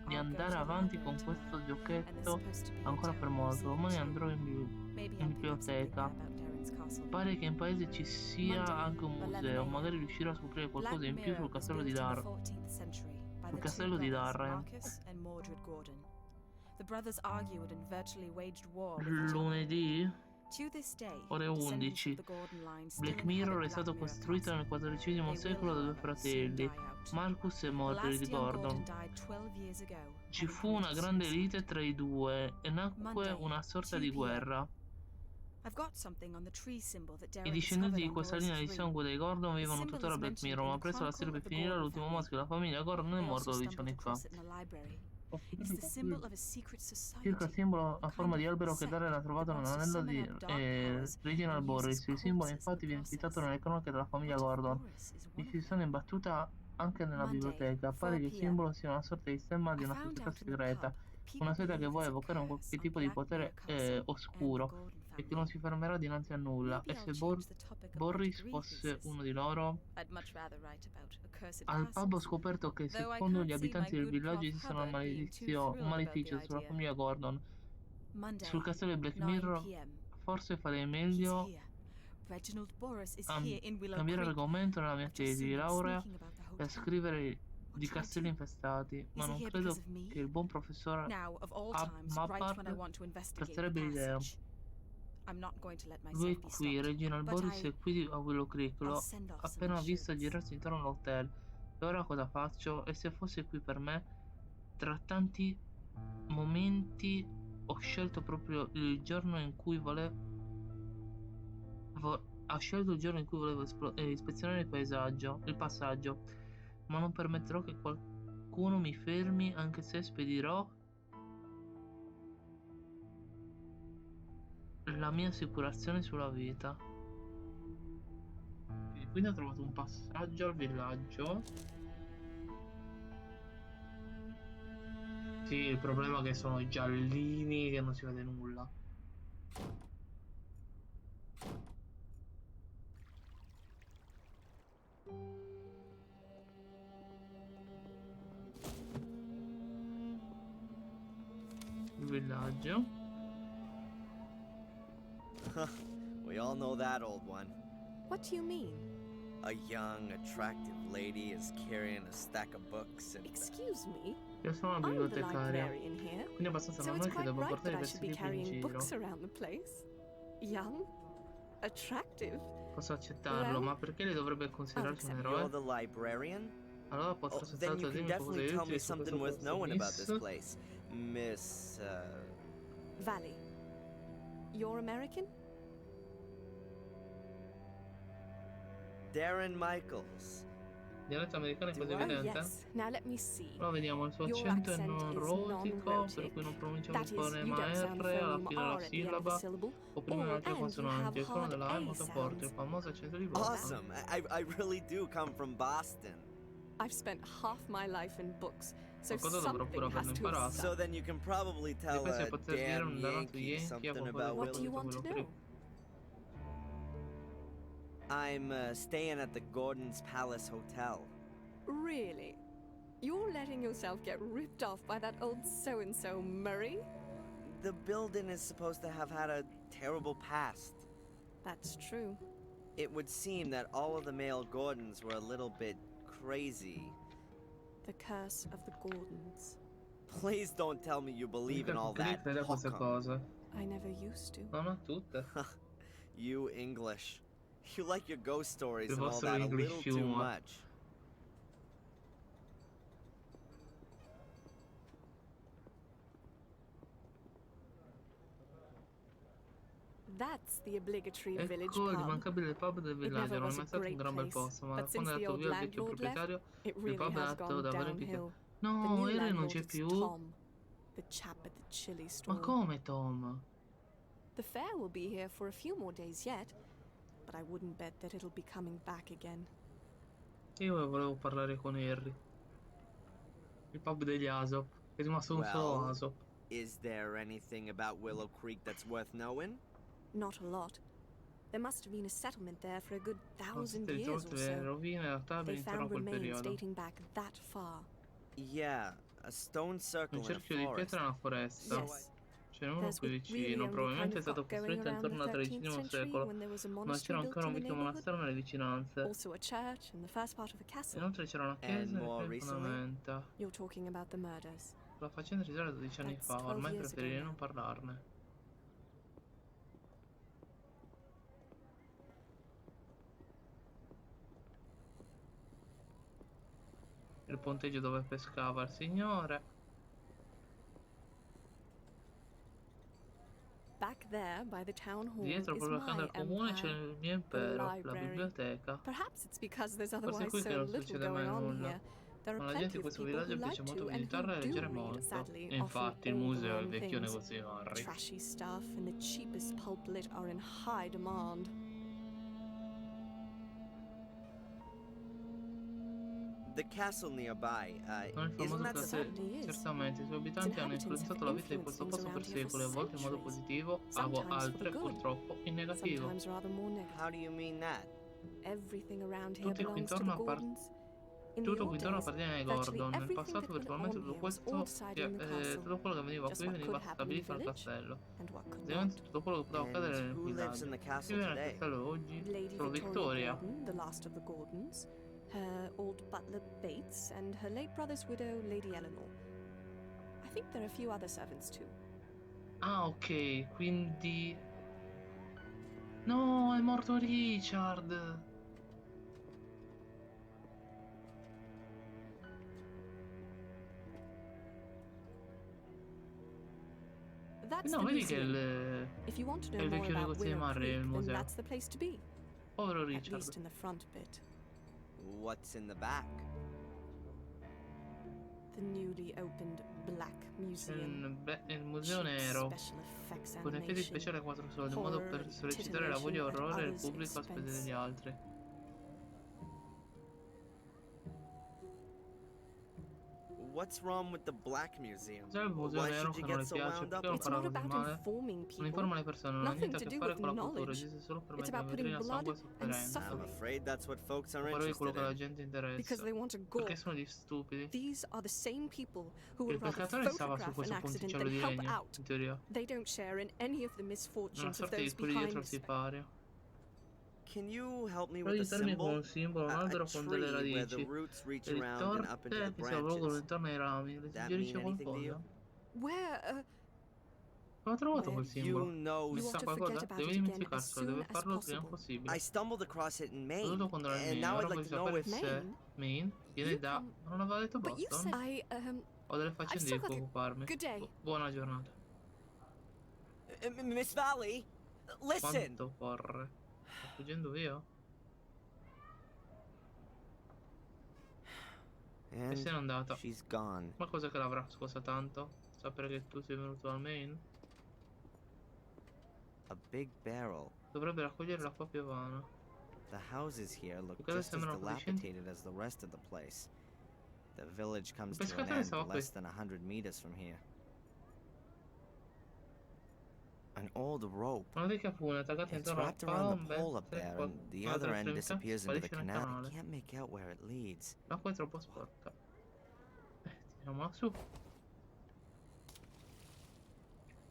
di andare avanti con questo giochetto ancora per molto. Domani andrò in biblioteca. Pare che in paese ci sia anche un museo, magari riuscirò a scoprire qualcosa in più sul castello di Darren. Sul castello di Darren. Lunedì? Ore 11. Black Mirror è stato costruito nel XIV secolo da due fratelli, Marcus e Mordred Gordon. Ci fu una grande lite tra i due e nacque una sorta di guerra. I discendenti di questa linea di sangue dei Gordon vivono tuttora a Black Mirror, ma presto la serie finirà, l'ultimo maschio della famiglia Gordon è morto 12 anni fa. Circa il simbolo a forma di albero che Darren ha trovato nell'anello di Reginald Boris. Il simbolo infatti viene citato nelle cronache della famiglia Gordon. Decisione imbattuta anche nella biblioteca. Pare che il simbolo sia una sorta di stemma di una società segreta, una seta che vuole evocare un qualche tipo di potere oscuro e che non si fermerà dinanzi a nulla. E se Boris fosse uno di loro? Al pub ho scoperto che secondo gli abitanti del villaggio esistono un maleficio sulla famiglia Gordon. Sul castello di Black Mirror forse farei meglio a cambiare argomento nella mia tesi di laurea per scrivere di castelli infestati, ma non credo che il buon professore Mappard apprezzerebbe l'idea. Lui è qui, Reginald Boris è qui a Willow Creek, l'ho appena visto girarsi intorno all'hotel. E ora cosa faccio? E se fosse qui per me? Tra tanti momenti ho scelto proprio il giorno in cui ha scelto il giorno in cui volevo ispezionare il passaggio, ma non permetterò che qualcuno mi fermi, anche se spedirò la mia assicurazione sulla vita. Quindi ho trovato un passaggio al villaggio. Sì, il problema è che sono giallini, che non si vede nulla. Il villaggio. We all know that old one. What do you mean? A young, attractive lady is carrying a stack of books and... Excuse me? Io sono una I'm the bibliotecaria, librarian here, quindi è abbastanza so it's normale che quite devo right portare that I diversi should be libri in carrying giro. books around the place. Young, attractive. Posso accettarlo, Well, ma perché lei dovrebbe considerarsi un eroe? You're the librarian? Allora potrò Oh, then senz'altro you can dirmi cosa definitely tell utili me su something questo worth posto, knowing about Miss. this place. Miss, Valley. You're American? Darren Michaels. Dialetto americano è così Oh, evidente? yes. Now let me see. Allora vediamo, il suo Your accento è accent non is rotico, non-rhotic. per cui non pronunciamo That il is, fonema you don't sound R alla phoneme fine della R at the end of a sillaba syllable. o prima Oh, dell'altra and you consonante. have Il suono hard della A è A molto forte, il sounds. famoso accento di Boston. Awesome. I really do come from Boston. I've spent half my life in books, so Qualcosa dovrò pure something has averlo to have imparato. So stuck. then you can probably Di tell questo a è poter dire damn un dannato Yankee Yankee a something qualcosa about di What do you Willow. want to Willow know? Creek. I'm staying at the Gordon's Palace Hotel. Really? You're letting yourself get ripped off by that old so-and-so Murray? The building is supposed to have had a terrible past. That's true. It would seem that all of the male Gordons were a little bit crazy. The curse of the Gordons. Please don't tell me you believe in all Perché lei that crede a queste hokum. cose. I never used to. Non a tutte. You English. You like your ghost stories Il and all vostro that a English little too humor. much. That's the obligatory village Ecco il pub. immancabile pub del It villaggio. never Non è was a mai stato un great gran bel place, posto, ma da but since quando è the andato old via il vecchio landlord left, proprietario, it il really pub è has andato gone davvero in picchio. downhill. The No, new Harry non landlord c'è is più. Tom, the chap at the chili Ma stall. come Tom? The fair will be here for a few more days yet, but I wouldn't bet that it'll be coming back again. Io volevo parlare con Harry. Il pub degli Asop. È rimasto un solo Well, Asop. is there anything about Willow Creek that's worth knowing? Not a lot. There must have been a settlement there for a good Sono 1,000 state years risolte or le so. rovine e la tabella They intorno a found quel remains periodo. dating back that far. Yeah, a stone circle Un in a cerchio di forest. pietra è una foresta. Yes. C'è uno There's qui really vicino. only Probabilmente kind è of stato rock going costruito around the intorno al 13th XIII century secolo, when there was a ma monastery c'era built ancora in un the vecchio neighborhood. monastero nelle vicinanze. Also a church and the first part of a castle. Inoltre c'era una chiesa And e more le recently? fondamenta. You're talking about the murders. La faccenda risale da 12 anni That's fa, 12 ormai years ago preferirei now. non parlarne. Il ponteggio dove pescava il signore. Back there by the town hall Dietro, is proprio accanto my al comune, c'è empire. il mio The impero, la library. biblioteca. Perhaps it's because there's Forse è otherwise qui so che non little succede going mai on nulla. here. There are Ma la gente plenty in of questo people who villaggio piace like molto to and who visitare e do leggere read, molto. sadly, E infatti il often all the museo, il wrong vecchio things. negozio di Harry. Trashy stuff and the cheapest pulp lit are in high demand. The castle nearby, Non il isn't famoso that the... certainly is. certamente i suoi abitanti hanno inhabitants influenzato have la vita di questo influenced posto per things around here for secoli, a volte in modo centuries. positivo, Sometimes for altre the good, purtroppo in negativo. sometimes rather more negative. How do you mean that? Everything around here Tutti qui belongs to the intorno Gordons. In the Tutto qui old intorno days, appartiene ai virtually Gordon. Nel everything passato that went virtualmente on tutto here was all questo, decided in the castle. tutto quello che avveniva Just qui what veniva could happen in the stabilito al village castello. and what could Praticamente not. tutto quello che poteva And accadere nel who lives in villaggio. the Chi castle vive nel today? castello oggi? Lady Solo Victoria Victoria. Gordon, the last of the Gordons, her old butler Bates, and her late brother's widow, Lady Eleanor. I think there are a few other servants too. Ah, ok, quindi... No, è morto Richard! That's No, the vedi che museum. If you want to è know il more vecchio about negozio di Willow Murray, il Creek, then museo. that's the place to be. Povero At Richard. least in the front bit. What's in the back? The newly opened Black Museum. Il museo Cheap nero, special effects con effetti animation, speciali a 4 soldi, in modo horror per and sollecitare la voglia titillation at orrore del others' pubblico a spese expense. degli altri. What's wrong with the Black Museum? Già il museo Why nero should che you non get le so piace, wound perché up? non It's not parla così about male? informing Non people. informa le persone, non ha Nothing niente a to che do fare with con la cultura, knowledge. esiste solo per It's mettere in about putting vetrina blood sangue e and sofferenza. I'm suffering. afraid that's what folks are Quello è quello interested che la in. gente Because interessa. they want to Perché go. sono gli stupidi. These are the same people who Il would rather peccatore stava su photograph an questo accident ponticello than di help legno, out. in teoria. They don't share in any of the Una misfortunes of sorta di those quelli dietro behind il us. sipario. Can you help me Puoi with the aiutarmi con symbol? un simbolo, un A albero con delle tree where the radici. roots reach E le around and up into the torte che si avvolgono branches. intorno ai rami. Le That suggerisce mean anything to you? qualcosa? Where, L'ho trovato Where quel simbolo. You know, You Mi want sa to qualcosa? forget about Devi it again dimenticarselo, as deve soon as farlo il prima possible. possibile. I stumbled across it in Ho Maine, dovuto quando era il and Maine, now ora I'd like voglio to know sapere if... se Maine? Maine viene You da... come- Ma non aveva detto But you Boston? said Ho delle I've faccende still di cui got a occuparmi. good day. Buona giornata. Miss Valley, listen! Quanto corre? Sta fuggendo via? E And se n'è andata. she's gone. Ma cosa che l'avrà scossa tanto? Sapere che tu sei venuto al Maine? A big barrel. Dovrebbe raccogliere la coppia vana. The houses here look Le case just as sembrano efficienti. dilapidated as the rest of the place. The village comes Il to an pescatore end stava qui. less than 100 meters from here. An old rope. Una dei capone attaccata It's intorno a wrapped around the palombe. pole up there, and the other end disappears into the canal. I can't make out where it leads. L'acqua è troppo sporca. Tiriamola su.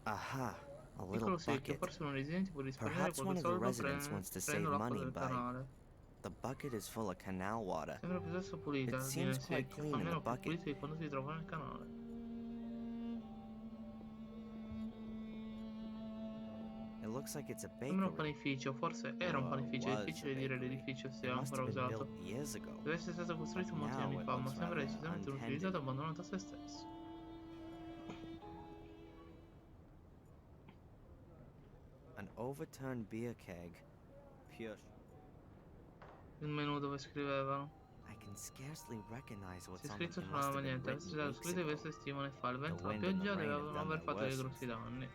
Aha! A little Piccolo secchio, bucket. forse uno dei residenti può risparmiare Perhaps qualche one of the soldo residents wants to save prendo l'acqua money del by... canale. The bucket is full of canal water. Sembra piuttosto pulita, It dire seems il quite secchio, clean in the almeno più bucket. pulita di quando si trova nel canale. It looks like it's a Sembra un bakery. panificio, forse era un panificio, è Was a difficile dire bakery. l'edificio sia It must ancora have been usato. built years ago. Deve essere stato costruito But molti now anni it fa, ma looks sembra rather decisamente untended. inutilizzato e abbandonato a se stesso. An overturned beer keg. Pure. Il menu dove scrivevano. I can scarcely recognize C'è what's on it. scritto It sulla must have been niente, deve essere written stato weeks scritto ago. diverse settimane fa. Il vento e la wind and the pioggia rain have devono done aver their fatto dei worst. grossi danni.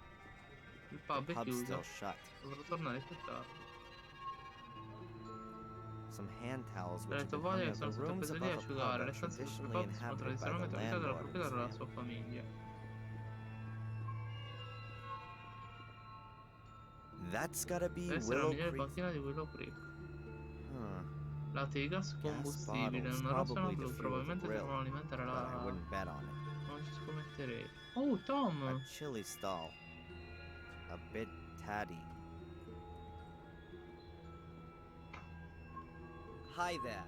Il The pub è pub's chiuso, still shut. dovrò tornare più tardi. Some hand towels Le which have been hung tovaglie che out. sono The state rooms appese lì a above a pub asciugare, are le stanze sotto il traditionally pub sono inhabited by the tradizionalmente abitate dalla landlord and his proprietaria e dalla family. sua famiglia. That's gotta be Deve essere la Willow migliore Creek. banchina di Willow Creek. Huh. Lati di gas combustibile, bottles, una rossa e una probably to blu, fuel the probabilmente grill, servono ad alimentare But I la... wouldn't bet on it. Non ci scommetterei. Oh, Tom! A chili stall. A bit tatty. Hi there.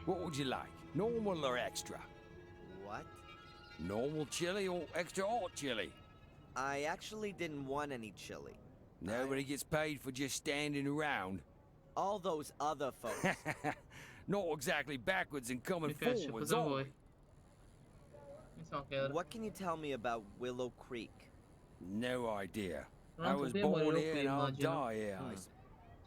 What would you like? Normal or extra? What? Normal chili or extra hot chili? I actually didn't want any chili. Nobody gets paid for just standing around. All those other folks. Not exactly backwards and coming Mi piace, forwards, cosa are vuoi? we? Iniziamo a chiedere. What can you tell me about Willow Creek? No idea. Non I was capiamo born Willow here Creek, and I'll immagino. die here.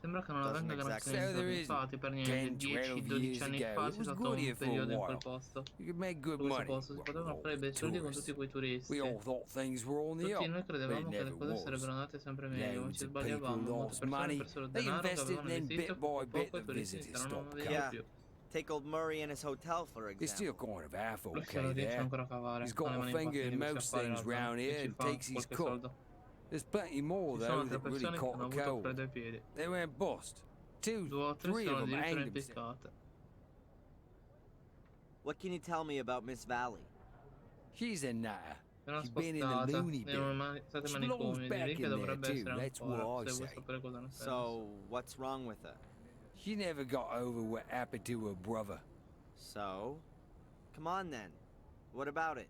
Sembra che non Doesn't avvenga exactly- granché So there nei is infatti, per 10, niente, 12 10-12 years anni ago, fa it c'è was stato good un here for a periodo in quel while. posto. You could make good Su questo money. posto si potevano Well, fare bei soldi con tutti tourists. quei turisti. We all thought things were on the Tutti up, noi but it credevamo che le never cose sarebbero was. andate sempre meglio, ma Loads ci of people sbagliavamo. Molte lost persone money. persero They denaro che invested, avevano and then investito, bit by poco bit poco i the turisti visitors iniziarono a non stopped venire Yeah. più. Take old Murray and his hotel, for It's still example. kind of half Lo se okay lo riesce there. ancora a cavare. He's Ha got le a mani in finger pasta, in riesce a most fare things la zona round e here ci and fa takes his qualche cut. soldo. There's plenty more, Ci sono though, altre that really persone che caught hanno the avuto cold. freddo ai piedi. They went bust. 2, 2 o 3 3 sono of them addirittura hanged themselves. impiccate. What can you tell me about Miss Valley? She's a nutter. Era She's been in the spostata, loony bin. state She belongs manicomi, back direi che in there dovrebbe too, essere that's ancora, what I se vuoi say. sapere cosa ne penso. So, what's wrong with her? She never got over what happened to her brother. So? Come on then. What about it?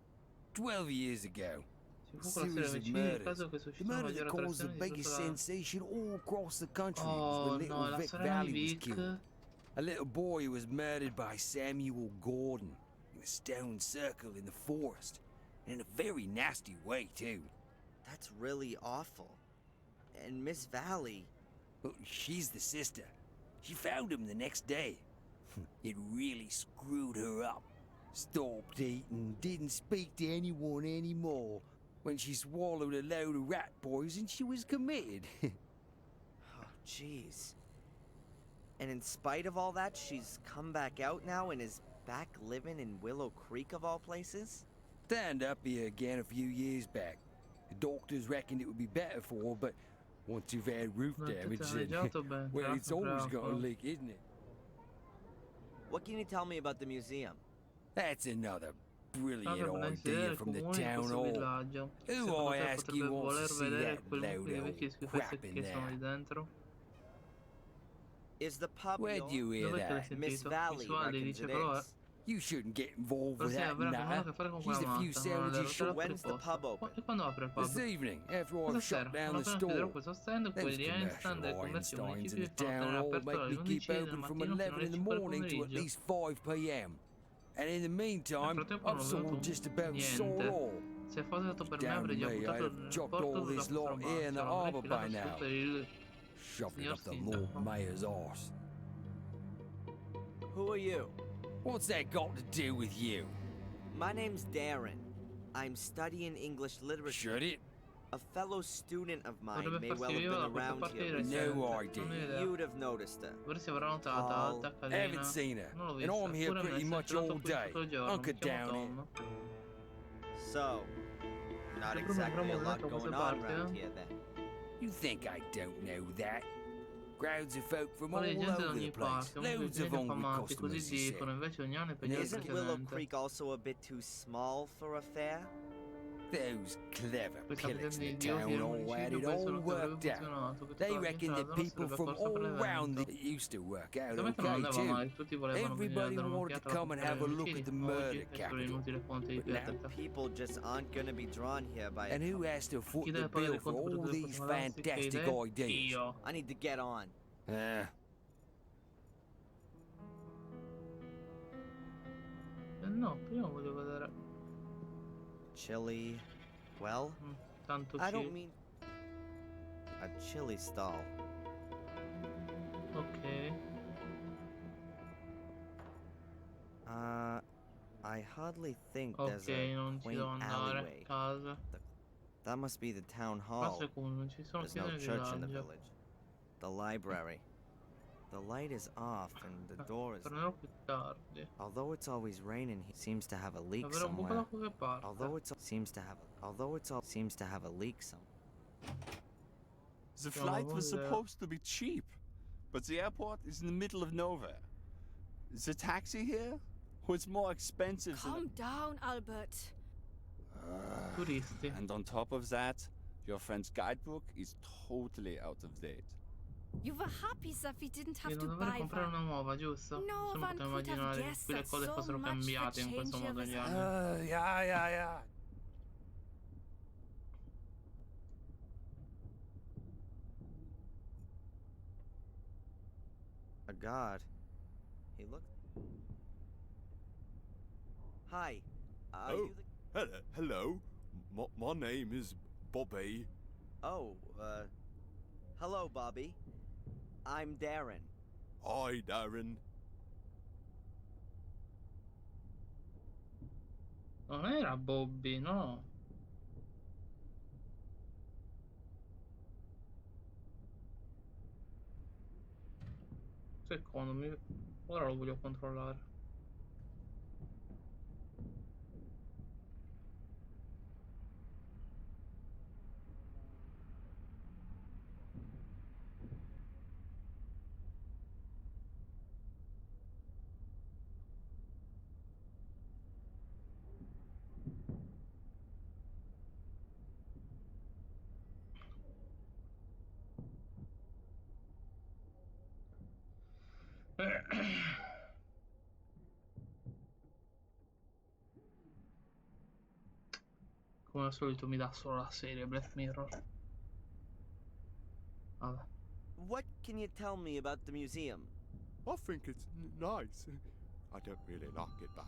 12 years ago. Si fu con la Series serie of omicidi, il murders. caso che The suscitò murder maggiore that caused the attrazione di biggest tutta la... sensation all across the country was Oh when little no, la Vic storia di Valley was Vic. killed. A little boy who was murdered by Samuel Gordon in a stone circle in the forest. In a very nasty way, too. That's really awful. And Miss Valley... Well, she's the sister. She found him the next day. It really screwed her up. Stopped eating, didn't speak to anyone anymore. When she swallowed a load of rat poison, she was committed. Oh, jeez. And in spite of all that, she's come back out now and is back living in Willow Creek of all places? Turned up here again a few years back. The doctors reckoned it would be better for her, but once you've had roof Non damage, tutto then, danneggiato, beh, well, it's always bravo. gonna leak, isn't it? What can you tell me about the museum? That's another brilliant Tanto per idea vedere from the comuni di town questo hall. villaggio. Who, Secondo I te ask potrebbe you, wants voler to see vedere that quel mucchio di load vecchie of schifezze crap in che sono lì there? dentro? Is the pub Where'd yours? you hear Dove che l'hai that? Miss sentito? Valley Visuali reckons dice it che lo è. is. You shouldn't get involved Però with sì, that avrà nulla a nutter. che fare con She's quella a few matta, non sandwiches deve short. When's the pub open? E quando apre il This pub? evening, after Questa I've shut sera, down non the appena chiuderò store. questo stand, quelli Those di Einstein e commercial commerci Einsteins municipi in the fanno town tenere hall aperto make dalle me keep 11 del open from mattino fino 11 alle in the 5 del morning to at pomeriggio. least 5 p.m. And in the Nel meantime, frattempo I've non ho sold veduto just about sold niente. all. Se fosse stato per me Damn avrei già me, I'd buttato have nel chucked porto all tutta this questa lot here in the roba, l'avrei harbour by filato su now. per il Shoved it signor up the sindaco. Lord Mayor's arse. Who are you? What's that got to do with you? My name's Darren. I'm studying English literature. Should it? A fellow student of mine Potrebbe may farsi well have viva da been questa around parte di here. recente. No Non ho idea. idea. You'd have noticed her. Vorresti avrà notata, Paul. alta, carina. Haven't seen her. Non l'ho And vista, I'm here eppure me pretty l'hai much sempre all qui day. tutto il giorno. Mi Hunkered chiamo down Tom. So, not Sembra un exactly a uomo lot dentro queste going on parti, around eh? here then. You think I don't know that? Crowds of folk from all Poi gente da over the ogni place. parte, comunque Loads of gente hungry affamati, customers, così he dicono, said. invece ogni anno è peggio del Isn't Willow precedente. Creek also a bit too small for a fair? Those clever Poi sta pillocks in the pretendendo di town dire all had omicidio, it penso all non che avrebbe worked out. funzionato, che They tutta la gente reckon della that zona people sarebbe from corsa per all round l'evento. it used to work out Ovviamente non okay andava too. male, tutti volevano venire a Everybody dare wanted to un'occhiata alla come and festa have a degli look at omicidi. the Oggi murder è solo capital. inutile fonte di But now, perdita. People just aren't gonna be drawn here by a And who couple. has to Chi foot deve the pagare bill il for conto per all tutte these queste fantastiche fantastic idee? ideas? Io. I need to get on. No, prima voglio vedere. Chili. Well, Tanto I don't ci... mean a chili stall. Ok. I hardly think there's Ok, a non ci devo quaint andare. alleyway. Casa. That must be the town Un hall. secondo, non ci sono There's no piedi di church in the laggia. village. The library. The light is off and the door is... Tornerò più tardi. Although it's always raining, he seems to have a leak Avrò un buco da somewhere. qualche parte. Although it seems to have a leak somewhere. The Yeah, flight well, was supposed to be cheap, but the airport is in the middle of nowhere. The taxi here was more expensive Calm down, Albert. Turisti. And on top of that, your friend's guidebook is totally out of date. You were happy that we didn't have Io to non dovrei buy comprare one. una nuova, giusto? No Se non one potevo could have immaginare che guessed qui le that cose so fossero much cambiate in would questo change modo negli here. anni. Yeah. A god. He looked... Hi. Are Oh. you the... Hello. My name is Bobby. Oh, hello, Bobby. I'm Darren. Hi, Darren. Non era Bobby, no. Secondo me. Ora lo voglio controllare. Come al solito mi dà solo la serie Black Mirror. Vabbè. What can you tell me about the museum? I think it's nice. I don't really like it back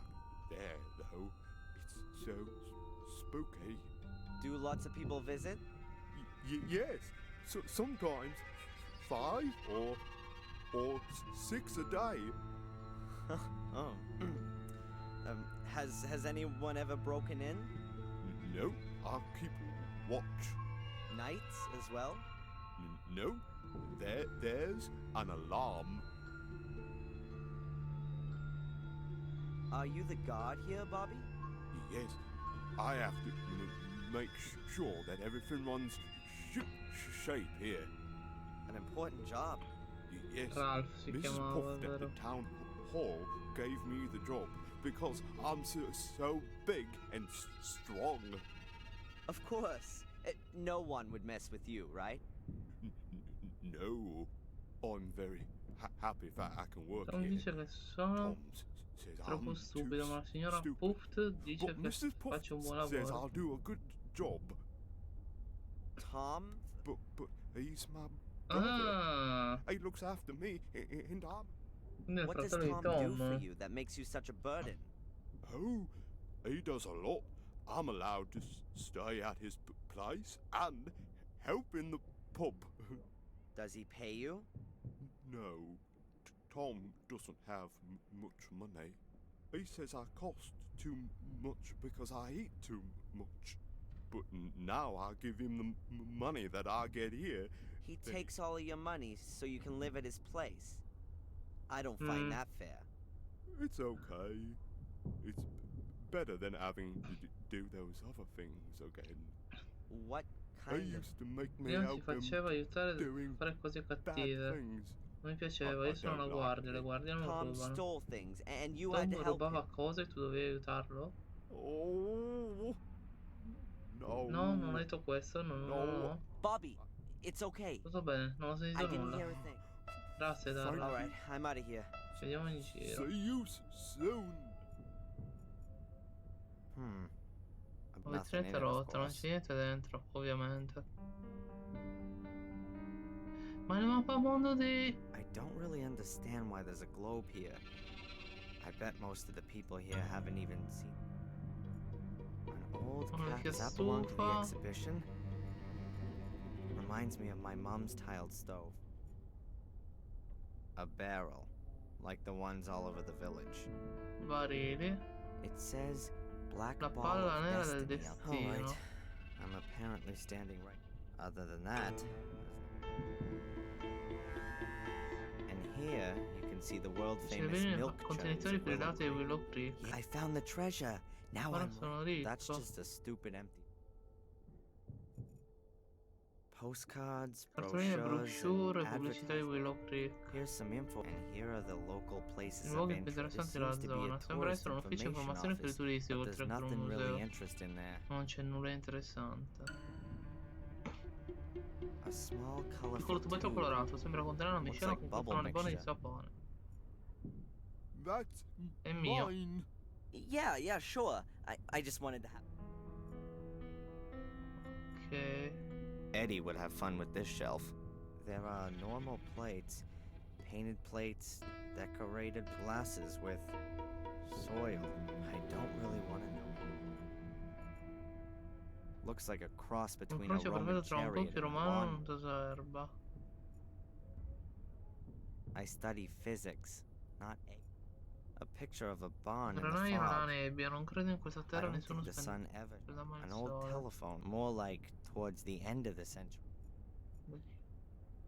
there, though. It's so spooky. Do lots of people visit? Yes. Sometimes 5 or 6 a day. Oh. Has anyone ever broken in? No, I'll keep watch. Nights as well? No, there's an alarm. Are you the guard here, Bobby? Yes, I have to make sure that everything runs shape here. An important job. Yes, Ralph si Mrs. chiamava, Puff at vero? the town hall gave me the job because I'm so big and strong. Of course. No one would mess with you, right? No, I'm very happy that I can work Tom here. dice che sono Tom says troppo I'm stupido, too ma la signora stupid. Puft dice But che Mrs. Puff faccio un buon says I'll lavoro. do a good job. Tom? But he's my brother. Ah, He looks after me, and I'm... quindi è il What does fratello di Tom do for Tom. you that makes you such a burden? Oh, he does a lot. I'm allowed to stay at his place and help in the pub. Does he pay you? No, Tom doesn't have much money. He says I cost too much because I eat too much. But now I give him the money that I get here. He Then- takes all of your money so you can live at his place. I don't find that fair. It's okay. It's better than having to do those other things again. What He kind of... used to make me Prima si help him faceva aiutare a doing fare cose bad cattive. things. Non mi piaceva, io sono la guardia, le guardie non lo Tom rubano. stole things and you had Tom to help rubava him. cose e tu dovevi aiutarlo? Oh, No. No, non ho detto questo, no. Bobby, it's okay. Tutto bene, non ho I sentito didn't nulla. hear a thing. Grazie, Darla. Alright, I'm out of here. Ci vediamo in giro. See you soon. La Nothing in vetretta it, of rotta, non course. c'è niente dentro, ovviamente. Ma il mappamondo di... I don't really understand why there's a globe here. I bet most of the people here haven't even seen. An old Una cat. vecchia Does that belong to the stufa. exhibition? Reminds me of my mom's tiled stove. A barrel, like the ones all over the village. Barili. It says Black La Ball palla of nera del Destiny. All destino. right. I'm apparently standing right. Other than that. And here you can see the world Ci famous vedi milk churns contenitori of Willow prelati di Willow Creek. I found the treasure. Now Ora I'm. sono ricco. That's just a stupid empty. Postcards, Cartoline, brochures, brochure, and pubblicità di advertisements. Willow Creek. Here's some info, and here are the local places I of luoghi più interest. This interessanti della seems to be a zona. Sembra tourist essere un ufficio information informazione per i office, turisti, but oltre there's che un nothing museo. really interesting there. Non c'è nulla interessante. A small, Piccolo colorful tubetto tube. colorato, sembra contenere una Looks miscela like con bubble un buone di mixture. sapone. That's È mio. mine. Yeah, sure. I just wanted to have. Ok. Eddie would have fun with this shelf. There are normal plates, painted plates, decorated glasses with soil. I don't really want to know. Looks like a cross Un between a croce Roman perfetto tra un chariot doppio and a romano e lawn. un toserba. I study physics, not a. A picture of a barn in the Granai nella fog. nebbia, non credo in questa I terra don't nessuno think the sun ever. spenda mai An il old sole. telephone, more like towards the end of the century.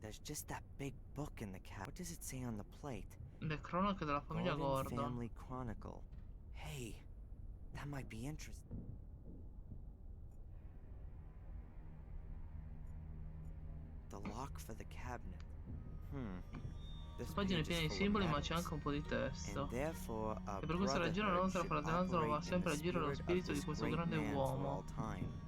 There's just that big book in the cap. What does it say on the plate? Le cronache della famiglia Gordon Gordon. Family Chronicle. Hey, that might be interesting. The lock for the cabinet. This Pagine page piene is di full of simboli, ma maps, c'è anche un po' di testo. and therefore a E per questa ragione la brotherhood nostra should fratellanza va operate in sempre the a giro lo spirit of spirito di this questo great grande man for uomo. all time.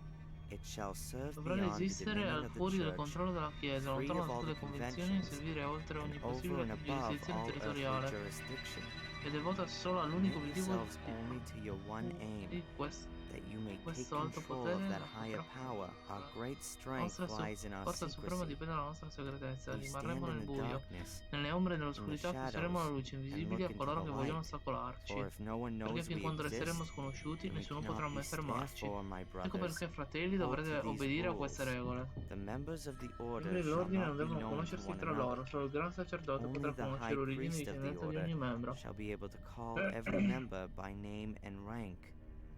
It shall serve Dovrà beyond the resistere dominion al of the fuori del church, controllo della Chiesa, free lontano of da all tutte le the convenzioni e conventions, servire oltre ogni and over possibile and above giurisdizione all earthly territoriale. jurisdiction. È devota solo all'unico Commit obiettivo yourselves only to your one aim, di questo. that you may take Questo alto control potere of that la higher potrà- power. Our great La strength nostra lies in our forza suprema secrecy. dipende dalla nostra segretezza. We Rimarremo stand nel in the buio. darkness, Nelle ombre e in the nell'oscurità fisseremo la shadows, luce and invisibile look a into coloro the che vogliono light. ostacolarci. For if no one Perché knows fin we quando resteremo exist, sconosciuti, then we nessuno cannot potrà be mai fermarci. therefore, my Ecco brothers, perché, fratelli, hold dovrete to these obbedire a rules. queste regole. The members of the I order membri shall dell'ordine not non be devono known to conoscersi one tra loro, another. solo il gran sacerdote Only potrà the conoscere high l'origine e priest of the discendenza di order ogni membro. shall be able to call every member by name and rank.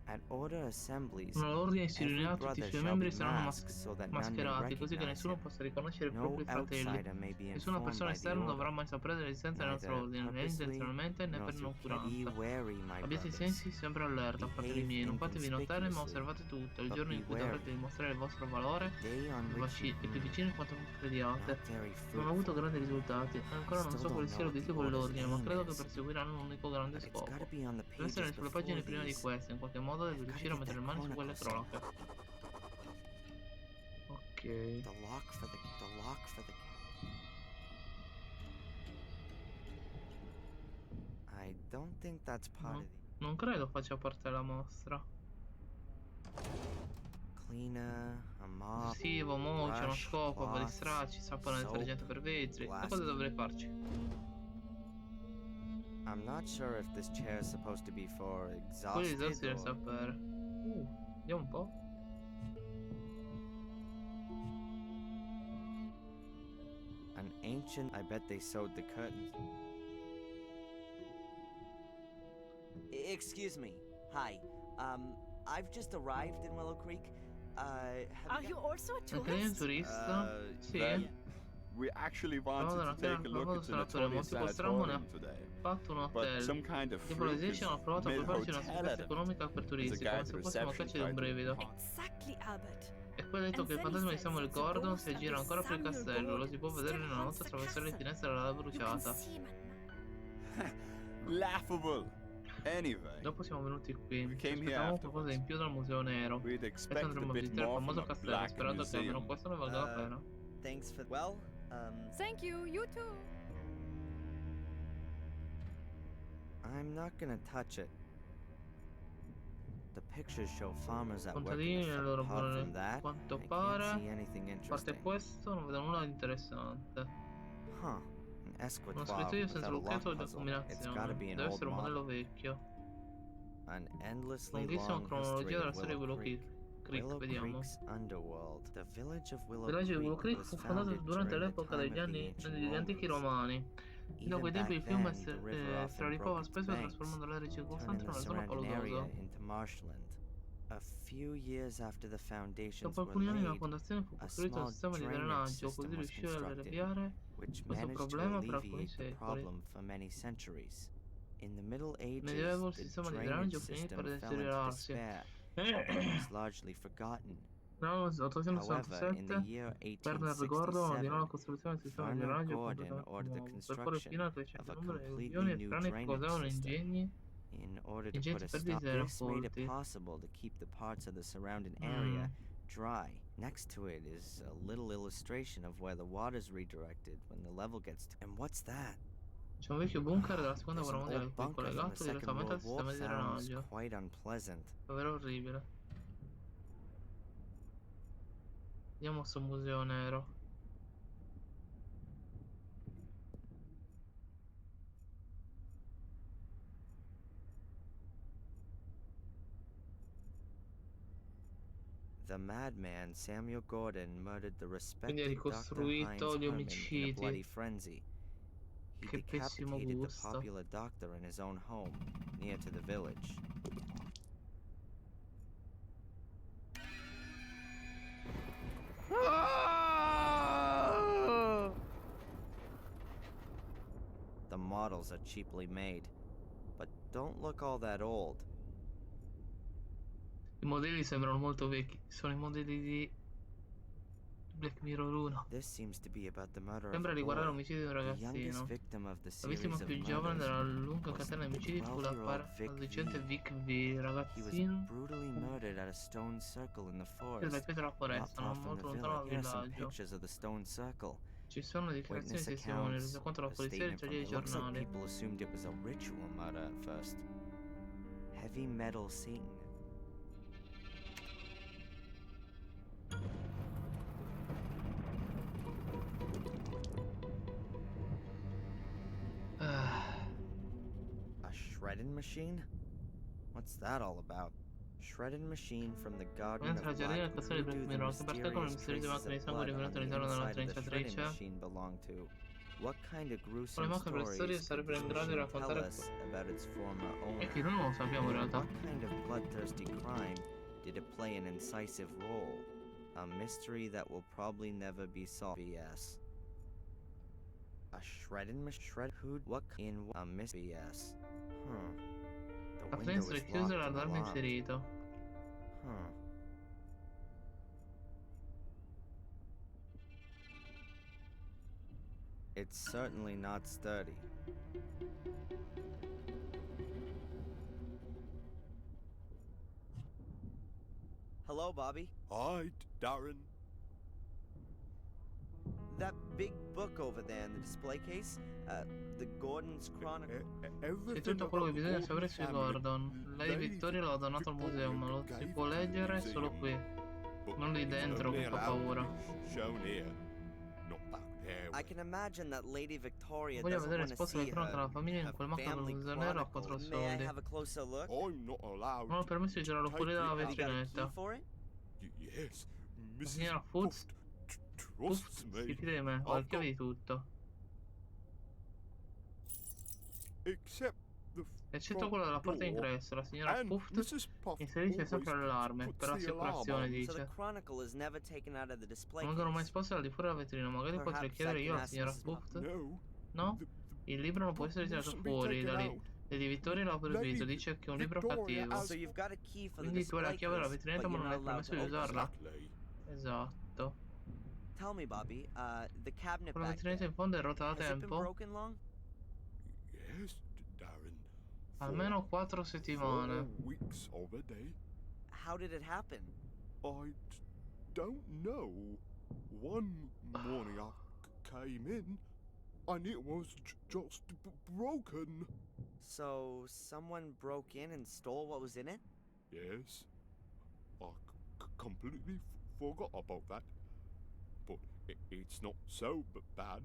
At order assemblies, Nell'ordine si every riunirà, tutti i brother suoi shall membri be saranno masked so that none may mascherati, così che recognize nessuno him. possa riconoscere i No propri fratelli. outsider may be Nessuna informed persona by the esterna dovrà order, mai sapere dell'esistenza del nostro neither ordine, né purposely intenzionalmente né nor per through noncuranza. petty wary, my Abbiate i brothers. sensi sempre allerta, fratelli miei, non fatevi notare ma osservate tutto, il but giorno in cui be wary. dovrete dimostrare il vostro valore Day on which you è più vicino di quanto crediate. not very Non ho fruitful. avuto grandi risultati, ancora non so Still quale don't sia know what the l'obiettivo order's dell'ordine, ma aim credo che is. perseguiranno un unico grande But it's scopo. gotta be on the Deve essere pages sulle before pagine prima di these. queste, in qualche modo devo I've gotta riuscire a get mettere le that mani su quelle chronicle cronache. Ok. The lock for the cabinet. I don't think that's part No, of non credo faccia parte della mostra. the cleaner, a mop. Adesivo, moce, uno brush, scopo, cloths, stracci, sapone soap, detergente per vetri. E cosa plastic. dovrei farci? I'm not sure if this chair is supposed to be for Quelli exhausted disastri da or... sapere. Vediamo un po'. An ancient... I bet they sewed the curtains. Excuse me. Hi. I've just arrived in Willow Creek. Have Are you also a Anche lei è un tourist? turista? Sì. Well, we actually wanted to take a look at the Notorious Sanatorium today. Fatto un But hotel. some kind of Che freak poliziesci hanno provato a made a prepararci una hotel sicurezza out of it. economica per turisti, come se fosse una caccia di un brivido. Exactly, Albert. E poi ha detto che il fantasma di Samuel Gordon si aggira ancora per il castello, lo si può vedere nella notte attraverso le finestre della lava bruciata. Laughable. Anyway, Dopo siamo venuti qui. we Ci came here aspettavamo qualcosa afterwards. in più dal museo nero. We'd E expect a andremo a bit visitare il more from famoso a castello, black sperando che almeno museum. questo ne valga la pena. Thanks for. Well, Thank you, you too. I'm not gonna touch it. The pictures show farmers at work in Contadini the nelle field. loro Apart buone. from that, Quanto I can't pare, see anything a parte interesting. questo, non vedo nulla di interessante. Huh. An Uno escritoire scrittoio senza without a lock lucchetto da puzzle. It's gotta combinazione. be an Deve old essere un modello model. vecchio. An endlessly Lunghissima long cronologia history della of storia di Willow Willow Creek. Creek, Willow vediamo. Creek's underworld. The village of Il Willow villaggio di Willow Creek Creek fu was fondato founded durante during the l'epoca time degli of the ancient degli antichi Romans. romani. Fin da Even quei tempi back il fiume then, the river often straripava broke its spesso banks, trasformando l'area circostante turning in the una zona surrounding area paludosa. into marshland. A few years after the foundations Dopo were alcuni anni la laid, fondazione fu a costruito un small sistema di drainage drenaggio, così system was riuscì a constructed, alleviare which questo managed to problema per alcuni alleviate the secoli. problem for many centuries. In the Middle Nel Ages, Medioevo il the sistema di drainage drenaggio finì system per fell into deteriorarsi. despair and was largely forgotten. Nel However, in the 1867 year Bernard Gordon ordinò la 1867, costruzione del sistema di Werner drenaggio Gordon completamente ordered the nuovo, per porre fine construction al crescente of a numero di completely alluvioni e new frane che drainage causavano system. In order to put ingenti a perdite stop, dei this made it raccolti. possible to keep the parts of the surrounding area dry. Next to it is a little illustration of where the water's redirected when the level gets to. And what's that? C'è un vecchio bunker della seconda There's guerra an mondiale old qui bunker from the collegato Second direttamente al World War. sistema di Sounds drenaggio. quite unpleasant. Davvero orribile. Andiamo a sto museo nero. The madman Samuel Gordon murdered the Quindi ha respected Dr. Heinz ricostruito gli Herman in a omicidi. bloody frenzy. He Che pessimo decapitated the gusto. popular doctor in his own home, near to the village. The models are cheaply made, but don't look all that old. I modelli sembrano molto vecchi. Sono i modelli di Black Mirror 1. This seems to be about the murder of Sembra a riguardare boy, l'omicidio di un the youngest ragazzino. victim of the La series vittima of più giovane murders. della lunga was catena di the omicidi fu la 12-year-old Vic adolescente V. Vic V, He was ragazzino brutally murdered at a stone circle in the della forest, pietra not foresta, far non from the molto lontano dal village. Here are some villaggio. pictures of the stone circle. Ci sono dichiarazioni Witness di testimoni, accounts, resoconto alla a polizia e statement from dettagli it dei looks like giornali. people assumed it was a ritual murder at first. Heavy metal Satan. A shredding machine? What's that all about? Shredding machine from the Garden Mentre la of giardina Light. del castello di Who Black do the Mirror, che perseguono le mysterious misteriose traces macchine di of sangue blood on rinvenute the all'interno della inside of the shredding trinciatrice. machine belong to? What kind of Quale gruesome macabre storie stories could sarebbero this in grado di machine tell raccontare? us about its former E owner? che noi non lo sappiamo in realtà. What kind of bloodthirsty crime did it play an incisive role? A mystery that will probably never be solved. BS. A shredding machine? What in a mystery? BS. The La window finestra is è chiusa e locked and l'allarme alarmed. inserito. It's certainly not sturdy. Hello, Bobby. Hi, Darren. That big book over there in the display case, the Gordon's Chronicle. C'è tutto quello che bisogna sapere su Gordon. Lei Vittoria l'ha donato al museo, ma lo si può leggere solo qui. Non lì dentro, che fa paura. I can imagine that Lady Victoria Voglio doesn't vedere want to esposta see la cronaca della famiglia in quel macabro family museo nero a quattro chronicle. May I soldi. have a closer look? I'm not allowed. Non ho permesso di girarlo fuori dalla You got a key vetrinetta. for it? Yes, La Mrs. signora Foots trusts me. si fida di me, ho le chiavi di tutto. Except the Eccetto quella della porta d'ingresso, la signora and Puft Mrs. Puff inserisce sempre always l'allarme, puts per the l'assicurazione alarm on. So the dice. chronicle is never taken out of the display Non vengono mai case. esposte al di fuori della vetrina, magari potrei Perhaps chiedere I io can alla ask signora Mrs. Puft? No, No? the Il libro non può essere tirato mustn't be fuori da taken lì. out. Lady Vittoria l'ha proibito, Lady dice che è un libro Victoria cattivo. has- So you've got a key for the Quindi tu hai la display chiave della case, vetrinetta but ma you're non hai not allowed permesso to di open it. usarla. Exactly. Esatto. Tell me, Bobby, the cabinet Quella back vetrinetta there, in fondo è rotta da has it been tempo? broken long? Yes, Darren. Almeno 4 settimane. 4 weeks of a day. How did it happen? Don't know. One morning I came in and it was just broken. So, someone broke in and stole what was in it? Yes. I completely forgot about that. But it's not so bad.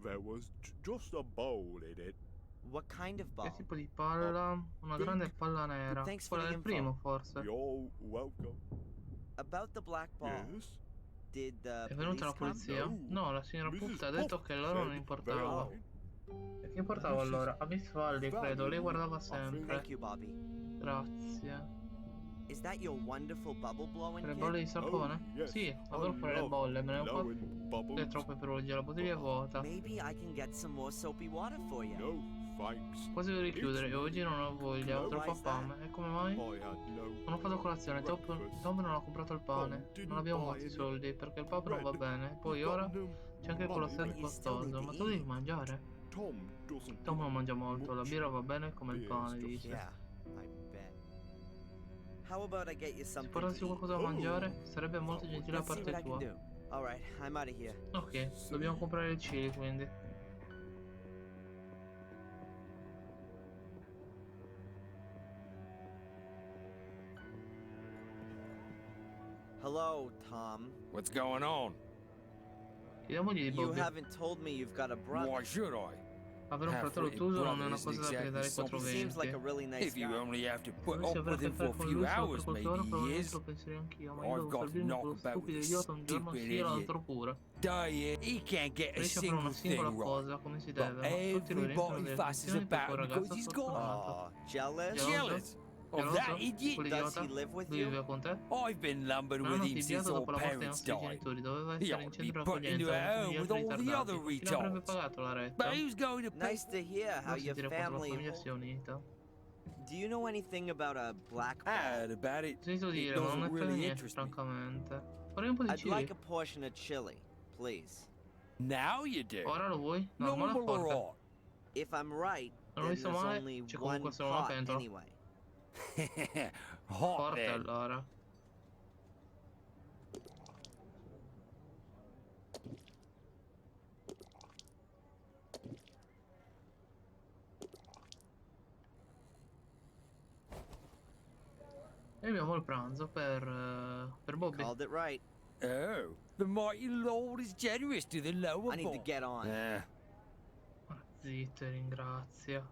There was just a bowl in it. What kind of Che ball? tipo di palla? Una grande palla nera. Thanks for Quella the del info. primo, forse. You're welcome. About the black ball. Yes. Did the È venuta la police come? polizia? No. No, la signora Mrs. Puff ha detto Puff che loro non said importava. they're E chi importava allora? A Miss Valley, credo. Lei guardava sempre. Thank you, Bobby. Grazie. Is that your wonderful bubble blowing Le kit? bolle di sapone? Oh, yes. Sì, adoro fare le bolle. Me ne ho fatto blowing bubbles. troppe per oggi. La bottiglia è vuota. Maybe I can get some more soapy water for you. No, thanks. Quasi devo richiudere e oggi non ho voglia. Ho No, troppa why is that? fame. E come mai? I had no Non ho fatto colazione. Tom non ha comprato il pane. Non abbiamo molti soldi perché il papa non va bene. Poi ora c'è anche quello stesso costoso. Ma tu devi mangiare. Tom non mangia molto. La birra va bene come il pane, dice. Yeah, I bet. How about I get you Se something portassi to eat? qualcosa da mangiare, sarebbe molto gentile a Let's see parte what I can tua. do. All right, I'm out of here. Ok, dobbiamo comprare il chili quindi. Hello, Tom. What's going on? Chiediamogli di You Bobby. haven't told me you've got a brother. Why should I? Avere un fratello Half-witted tuso non è brother una isn't cosa da exactly gridare something. He seems like a 420. really nice If you guy. only have to put Se up avrei with a che him for fare a con few lui solo per hours, qualche maybe ora, he probabilmente is. lo penserei anch'io, ma io I've devo got servirmi knock quello about stupido this idiota un giorno stupid sì e idiot. l'altro pure. Diet, he can't get a Riesce a fare una single thing singola right. cosa come si But deve, ma tutti lo riempiono everybody delle fusses attenzioni per about quel him because ragazzo he's gone. sfortunato. Aw, jealous? Geloso? Jealous of that Geloso? idiot. Quell'idiota? Does he live with Lui you? vive con te? I've been lumbered Non with hanno him since arrabbiato our dopo la morte dei parents nostri died. genitori, doveva He essere in ought to be centro put into d'accoglienza a con home gli with altri all the other ritardati. Chi l'avrebbe retards. pagato la But retta? who's going to pay? Nice to hear how Non your sentire quanto la family famiglia holds. sia unita. Do you know anything about a black I ball? heard about it. Ho sentito It dire, ma non doesn't ne frega really niente, interest me. francamente. Vorrei un po' di I'd chili. like a portion of chili, please. Now you do. Ora lo vuoi? Normale o Normal or forte? If I'm right, Non ho then visto there's male, only c'è one comunque solo una pot pentola. anyway. Hot Forte then. allora. E abbiamo il pranzo per Bobby. Called it right. Oh, the mighty Lord is generous to the lower I need to born. get on. Ma zitto, ringrazia.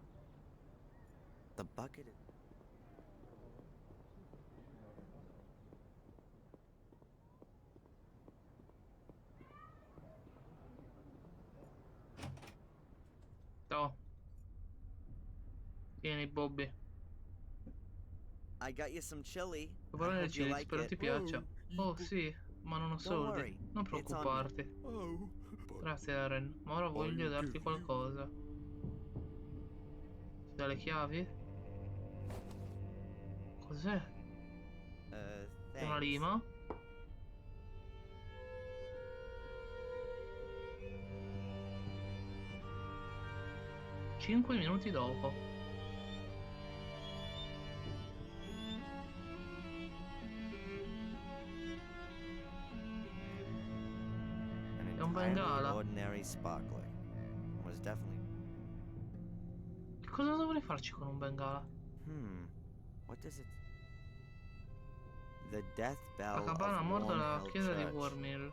The bucket is... Oh. Tieni Bobby. I got you some chili. Puoi I parlare del hope you chili, like spero it. ti piaccia. Oh sì, ma non ho soldi. worry, Non it's on me. preoccuparti. Oh, but Grazie Aren, ma ora voglio darti qualcosa. Ti dà le chiavi? Cos'è? È una Thanks. lima? Cinque minuti dopo. An È un entirely bengala. ordinary sparkler. Was definitely... Che cosa dovrei farci con un bengala? What does it... The death La bell campana a of morte della Warnhill chiesa di Church. Warmill.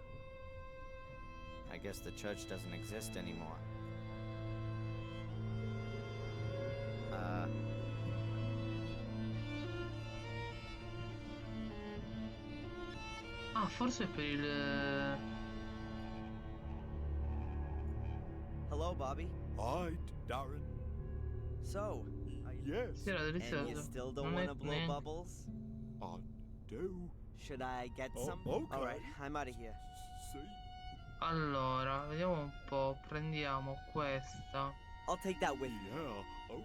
I guess the church doesn't exist anymore. Ah, forse è per il... Hello, Bobby. hi, Darren. So, Yes, Sì, era and you delizioso. still don't Non want è to blow niente. bubbles? I do. Should I get Oh, some? okay. All right, I'm out of here. See? Allora, vediamo un po'. Prendiamo questa. I'll take that with me. Yeah, okay.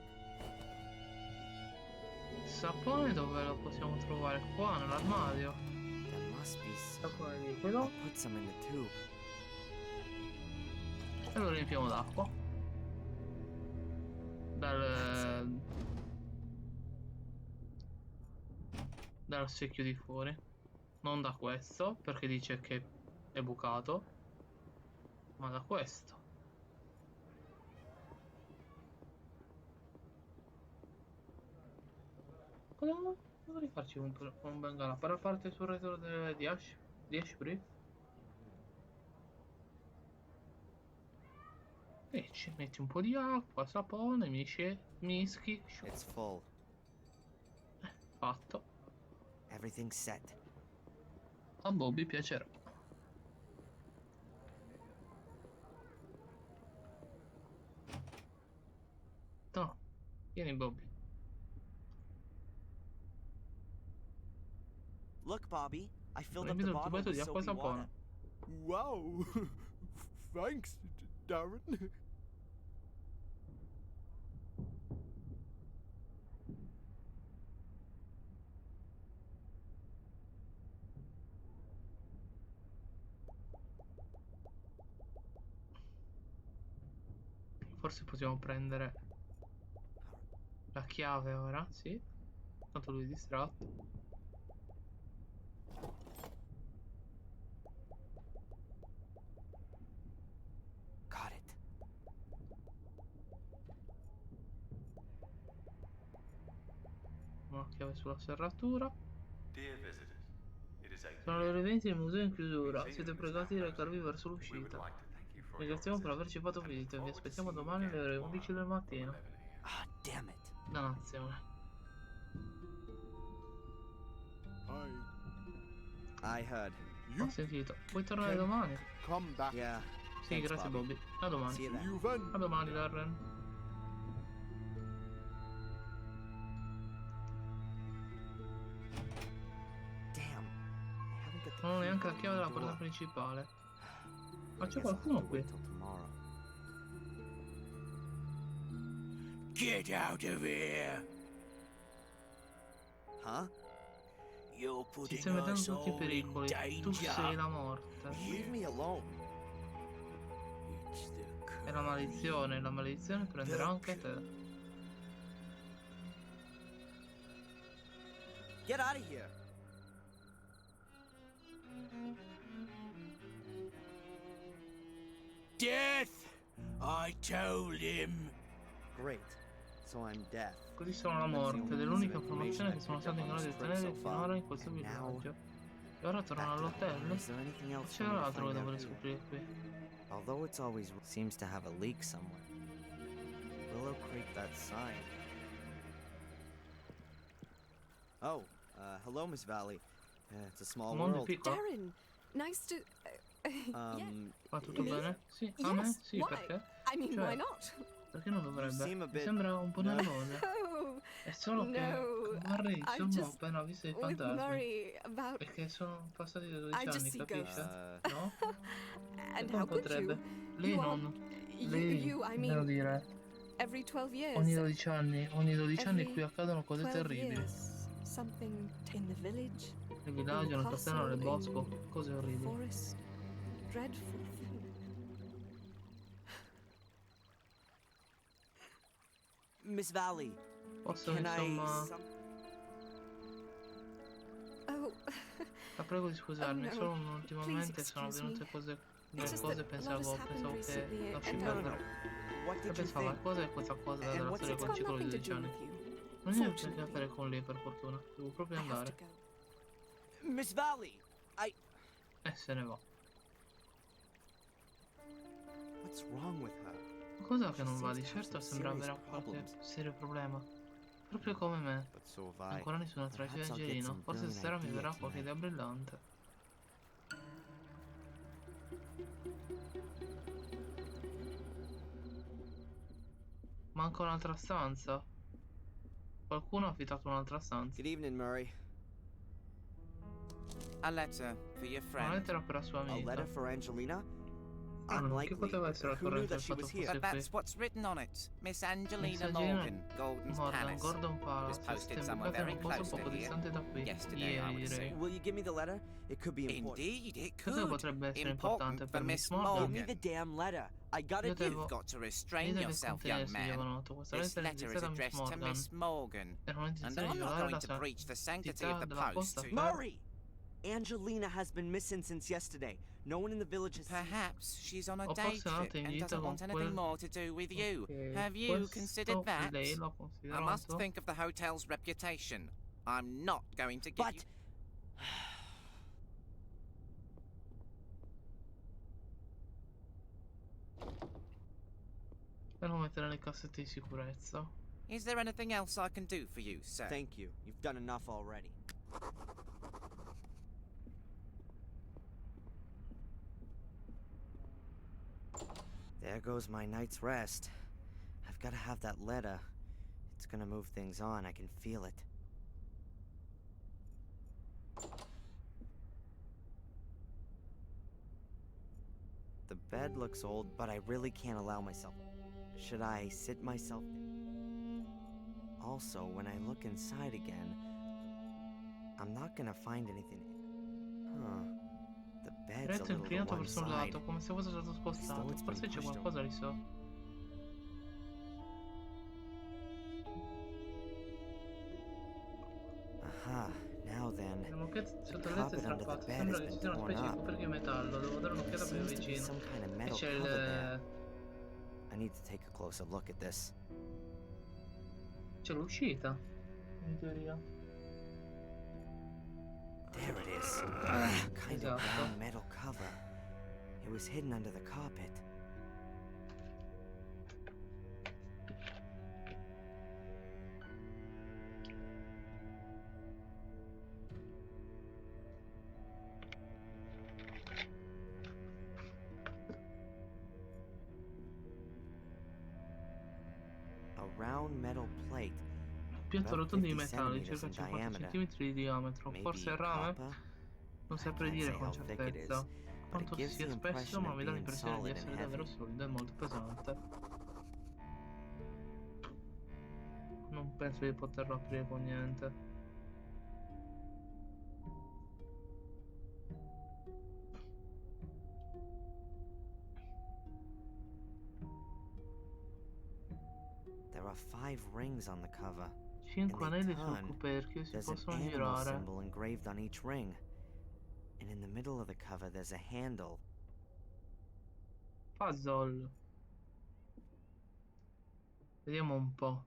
Il sapone dove lo possiamo trovare? Qua, nell'armadio. There must be some. Sapone I'll liquido. put some in the tube. E lo riempiamo d'acqua. dallo specchio di fuori. Non da questo, perché dice che è bucato, ma da questo. Cosa rifarci un bengala? Per la parte sul retro di Ashbury? E ci metti un po' di acqua, sapone, mischi. It's full. Fatto. Everything's set. A Bobby piacerà. No, vieni Bobby. Look, Bobby, I filled up Riempito the il bottle tubetto with di acqua e soapy water. sapone. Wow! Thanks, Darren. Forse possiamo prendere la chiave ora, sì. Tanto lui è distratto. Got it. Una chiave sulla serratura. Dear visitors, it is 8 Sono le p.m. ore 20 e il museo è in chiusura. Museum Siete is pregati now di recarvi closed. verso We would l'uscita. like to thank you for your Ringraziamo per visit averci fatto and look visita e vi forward to aspettiamo seeing you domani alle again ore tomorrow 11 del from mattino. 11 a.m. Ah, damn it. Dannazione. I heard. Ho sentito. Puoi tornare can domani? Come back. Yeah. Sì, Thanks, grazie Bobby. Bobby. A domani. See you then. You then. A domani, Darren. Damn. I haven't got the Non ho key neanche la for the chiave della door. porta principale. Ma I c'è guess I'll have qualcuno to qui? wait till tomorrow. Get out of here! Huh? You're Ci putting stai mettendo us tutti i all in pericoli. Tu sei danger. la morte. Leave me alone. It's the È la maledizione prenderà anche te. Get out of here. death! I told him. Great. So I'm deaf. Così sono la morte, ed è l'unica informazione che sono stato in grado di ottenere finora in questo villaggio. E ora tornano all'hotel? Is there anything else C'è for me to altro che find out dovrei here? scoprire qui. Although it's always seems to have a leak somewhere. Willow Creek, that sign. Oh, hello, Miss Valley. It's a small Un mondo world. piccolo. Darren, nice to. Va tutto Me? bene? Sì, a me? Yes, Sì, why? perché? I mean, Cioè, why not? Perché non dovrebbe? seem a Mi bit sembra un po' nervosa. Oh, È solo che no. con Maurizio I'm ho just appena visto i with fantasmi. Murray about. Perché sono passati da I 12 just anni, see capisce? ghosts. No? And E how come could potrebbe? you? Lei You are- non. You, Lei, you, I devo mean, dire, every 12 years. ogni 12 anni Every qui accadono cose 12 terribili. years, something in the village, Nel villaggio, nel castello, nel bosco, cose the orribili. forest, dreadful thing. Miss Valley, Posso can insomma. Oh, La prego di scusarmi, Oh, no. solo ultimamente Please sono excuse avvenute me. cose. It's Delle just cose that a lot pensavo, has happened che recently, lasci and perdere. what E did you pensavo, ma think? cosa è questa cosa And della what's storia it's col got ciclo di nothing to 12 do anni? with you. Non niente a che Fortunately. fare con lei, per fortuna. Devo proprio I have to andare. go. Miss Valley, E se ne va. What's wrong with her? Ma cosa che She non va? seems Di to have certo some sembra serious avere qualche problems. serio problema. Proprio come me. But so have I. Ancora nessuna traccia di Perhaps I'll get Angelino. some Forse brilliant stasera mi idea verrà qualche tonight. idea brillante. Manca un'altra stanza. Qualcuno ha affittato un'altra stanza. Good evening, Murray. A letter for your Una friend. lettera per la sua A letter amica. for Angelina? Chi poteva essere al Who knew corrente del that she fatto was here? fosse But qui? that's what's written on it. Miss Angelina Angelina Morgan, Gordon's Morgan, Palace. Gordon It was Palace, posted settembre, somewhere dato in very un posto close to poco here. distante da qui. Yesterday, I would direi. assume. Will you give me the letter? It could be important. Indeed, it Credo che could. potrebbe essere Important importante for per Miss Miss Morgan. Give me the Morgan. damn letter. I gotta Io give. devo... You've got to restrain Dite che yourself, young contenersi, man. giovanotto. Questa This lettera è letter is indirizzata a Miss addressed to Morgan. Miss Morgan. Era And un'intenzione di I'm not violare going la to breach the sanctity santità of the della post posta to... per... Murray! Angelina has been missing since yesterday. No one in the village has seen. Perhaps she's on a O day forse è trip andata in and gita doesn't con want anything more to do with you. Ok, Have you considered questo that? lei lo ha I must considerato? think of the hotel's reputation. I'm not going to give But you... E lo mettere nelle cassette di sicurezza. Is there anything else I can do for you, sir? thank you. You've done enough already. There goes my night's rest. I've got to have that letter. It's gonna move things on, I can feel it. The bed looks old, but I really can't allow myself. Should I sit myself? Also, when I look inside again, I'm not gonna find anything. Huh. The bed's a Retto little to inclinato one verso un side. lato, come se fosse stato spostato. it's been Forse c'è pushed qualcosa lì sotto. Aha, now then. Le moquette The sotto il letto è carpet under the strappato. bed Sembra has che ci been sia una torn specie di up. coperchio di metallo. Devo dare There un'occhiata più seems to be vicino. some kind of E metal c'è cover there. il... I need to take a closer look at this. c'è l'uscita. In teoria. There it is. Kind of Esatto. round metal cover. It was hidden under the carpet. A round metal plate. Piatto About rotondo di 50 metallo di centimeters circa in 50 diameter. cm di diametro. Maybe Forse è rame? copper? Non I saprei can't dire say con how thick it is, certezza but it quanto gives sia the spesso, impression ma of mi dà being l'impressione di solid and essere davvero heavy. solido e molto pesante. Non penso di poterlo aprire con niente. There are 5 rings on the cover. 5 And they anelli sul turn. coperchio si There's an possono animal girare. symbol engraved on each ring. And in the middle of the cover there's a handle. Puzzle. Vediamo un po'.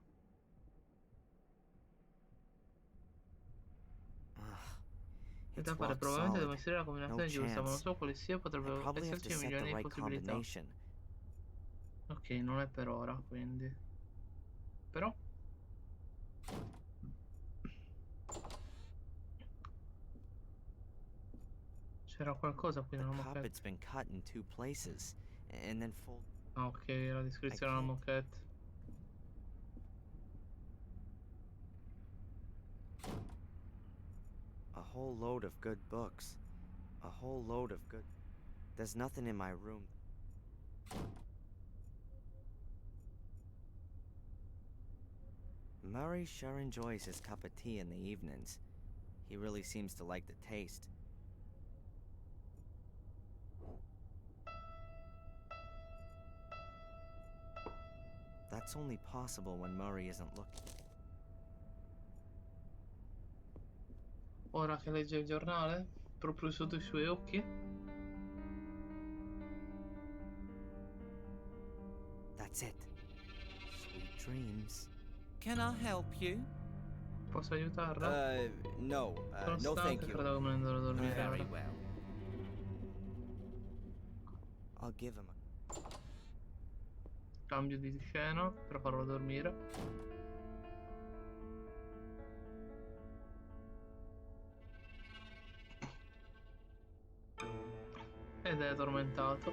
Ugh. È It's da fare, rock probabilmente devo solid. inserire la combinazione No giusta, ma non chance. so quale sia, I potrebbero probably have to esserci set the milioni di right possibilità. combination. Ok, non è per ora, quindi. Però c'era qualcosa qui The nella carpet's moquette. been cut in 2 places and then folded. Ah, ok, la descrizione della moquette. A whole load of good books. A whole load of good. There's nothing in my room. Murray sure enjoys his cup of tea in the evenings. He really seems to like the taste. That's only possible when Murray isn't looking. Ora che legge il giornale, proprio sotto i suoi occhi. That's it. Sweet dreams. Can I help you? Posso aiutarla? No. Sono No, thank stanca, you. credo che me ne andrò a dormire Very ora. well. I'll give him a. Cambio di scena per farlo dormire. Ed è addormentato.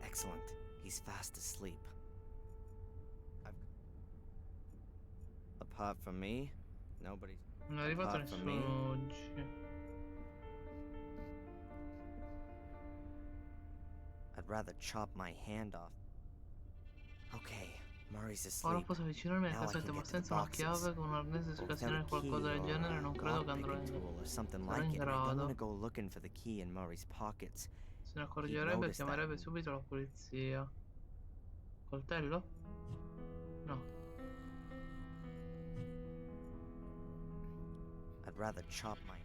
Excellent. He's fast asleep. Apart from me, Nobody. Non è arrivato Apart from nessuno oggi. I'd rather chop my hand off. Okay, Murray's Ora asleep. posso avvicinarmi alle Now I casette, can ma get to the senza una boxes. chiave con un arnese Without a scassinare key qualcosa del or genere non a credo che andrò lockpicking in... tool or something sarò like in it. I don't want grado. to go looking for the key in Murray's pockets. Se ne He'd accorgerebbe e notice that. chiamerebbe subito la polizia. Coltello? No. I'd rather chop my.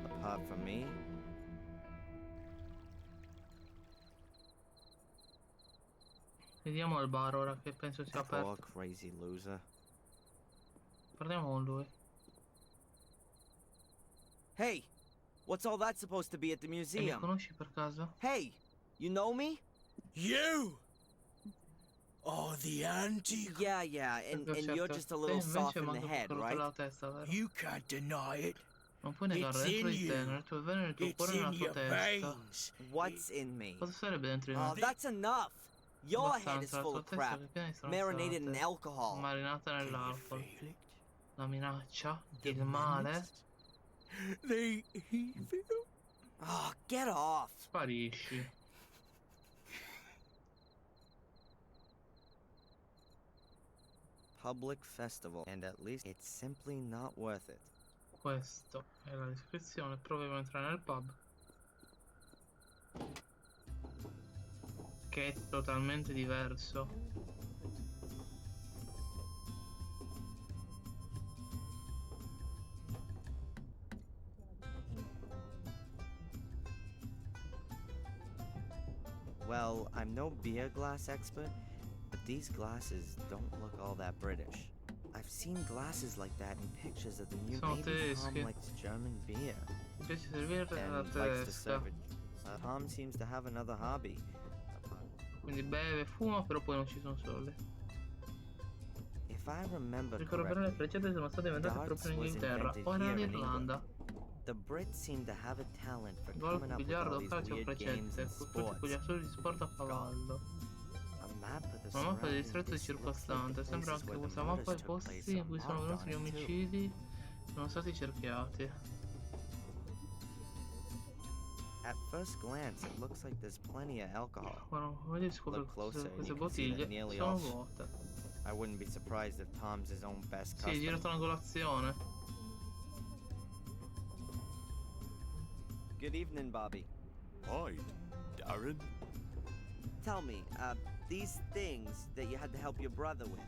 Apart from me, Vediamo al bar ora che penso sia that poor aperto. crazy loser. Parliamo con lui. Hey, what's all that supposed to be at the E li museum? conosci per caso? Hey, you know me? You! Oh, the antique. Yeah, and you're Certo. just a Te little invece soft in the manca head, più right? la testa, vero? You can't deny it. Non puoi negarlo, It's dentro in di te, you. nel tuo veleno, nel tuo It's cuore e nella in tua your testa. veins. What's in me? Cosa sarebbe dentro di Oh, me? that's enough. Your head is Abbastanza, la full tua of testa crap, che è piena di marinated in stronzate, alcohol. marinata Can you nell'alcol. feel it? La minaccia, The il male, menace? The evil? Oh, get off. sparisci. Public festival, and at least it's simply not worth it. Questo è la descrizione, proviamo a entrare nel pub. Che è totalmente diverso. Well, I'm no beer glass expert, but these glasses don't look all that British. I've seen glasses like that in pictures of the new Sono maybe Tom tedeschi. likes German beer Mi piace servire la and likes to tedesca. serve it. Tom seems to have another hobby. Quindi beve, fuma, però poi non ci sono soldi. If I remember Ricordo bene, le correctly, freccette sono state inventate darts proprio in was Inghilterra, invented ora in here in Irlanda. the Brits seem to have a talent for Golf, coming up with all biliardo, these calcio, weird games freccette, and tutti sports. quegli assoli di sport a cavallo. A map of the Una mappa del surrounding distretto this looks like circostante, the sembra places anche where the questa mappa i murders took posti place in are cui sono marked avvenuti gli on it, too. omicidi sono stati cerchiati. At first glance, it looks like there's plenty of alcohol. Ora, vedi scopro Look closer and queste you can see that bottiglie nearly sono all. vuote. I wouldn't be surprised if Tom's his own best Sì, è customer. girato una colazione. Good evening, Bobby. Hi, Darren. Tell me, these things that you had to help your brother with.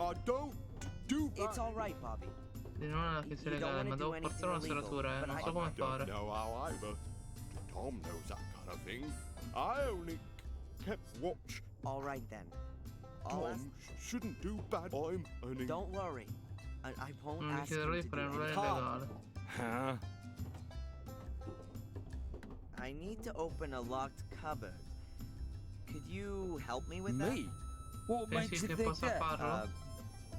I don't do that. It's all right, Bobby. Di non è una chiesa You don't legale, wanna ma do devo anything forzare una illegal, serratura, but non I- so come I don't fare. know how either. Tom knows that kind of thing. I only kept watch. All right then. I'll ask- Tom shouldn't do bad. I'm an Don't worry. I won't Non gli ask chiederò him di to fare do nulla di anything. illegale. Huh? I need to open a locked cupboard. Could you help me with that? Me? What makes Pensi you che think possa that? farlo?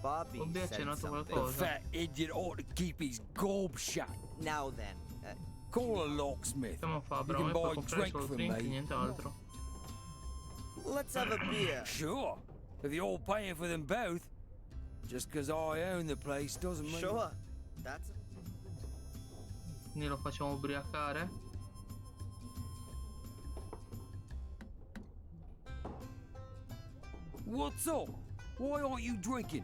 Bobby Bobby ha said accennato something. The qualcosa. fat idiot ought to keep his gob shut. Now then, Call a locksmith. Siamo a You Fabbro, can ma puoi buy comprare drink solo from drink e me. nient'altro. let's have a beer. Sure. If you're paying for them both. Just 'cause I own the place doesn't mean... Sure. That's Quindi lo facciamo ubriacare. What's up? Why aren't you drinking?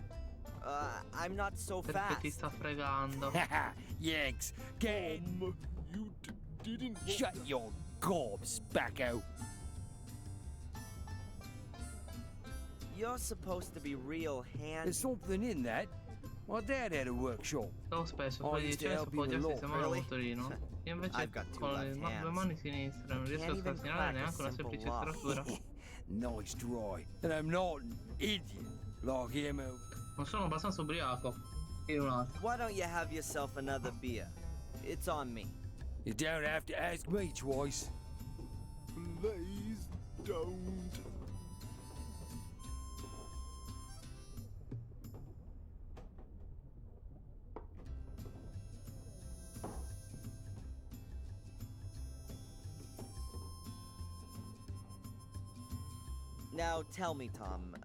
I'm not so Perché ti fast. sta fregando. Yanks, get in. You didn't. Shut your gob, spacko. You're supposed to be real handy. There's something in that. My dad had a workshop. Lo spesso, Oh, poi used to dice help you appoggiarsi with se law, male a really? motorino. Io invece I've got two con le left due hands. mani sinistre non riesco a Can't even scassinare crack a neanche una simple semplice lock. serratura. Nice try. And I'm not an idiot like him. Non sono abbastanza ubriaco. E un altro. Why don't you have yourself another beer? It's on me. You don't have to ask me twice. Please don't. Now tell me, Tom,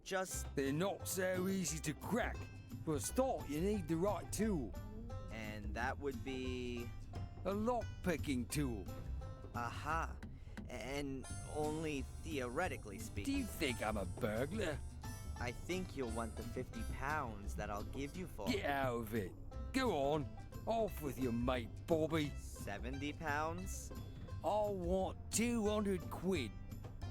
just... They're not so easy to crack. For a start, you need the right tool. And that would be... A lock-picking tool. Aha. And only theoretically Do speaking. you think I'm a burglar? I think you'll want the 50 pounds that I'll give you for Get out of it. Go on. Off with your mate, Bobby. 70 pounds? I want 200 quid.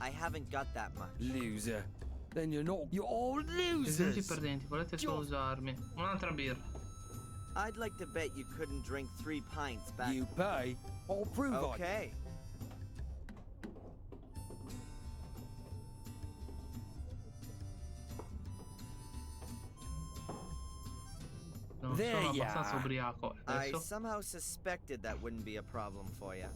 I haven't got that much. Loser. Then you're not. You're all Detenuti losers. perdenti, volete solo usarmi. Un'altra birra. I'd like to bet you couldn't drink 3 pints back. You pay, I'll prove I Okay. Non There sono you abbastanza are. ubriaco. I Adesso somehow suspected that wouldn't be a problem for you.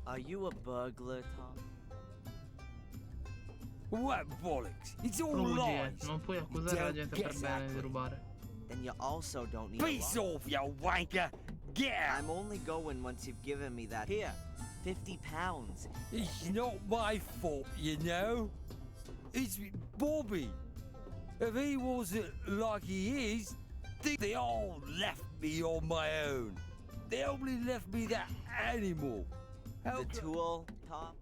Are you a burglar, Tom? What bollocks? It's all bugie. lies. Non puoi accusare la gente per bene di rubare. Then you also don't need Peace a lot. off, you wanker. Get out. I'm only going once you've given me that. Here, 50 pounds. It's not my fault, you know. It's Bobby. If he wasn't like he is, they all left me on my own. They only left me that animal. How The co- tool, Tom?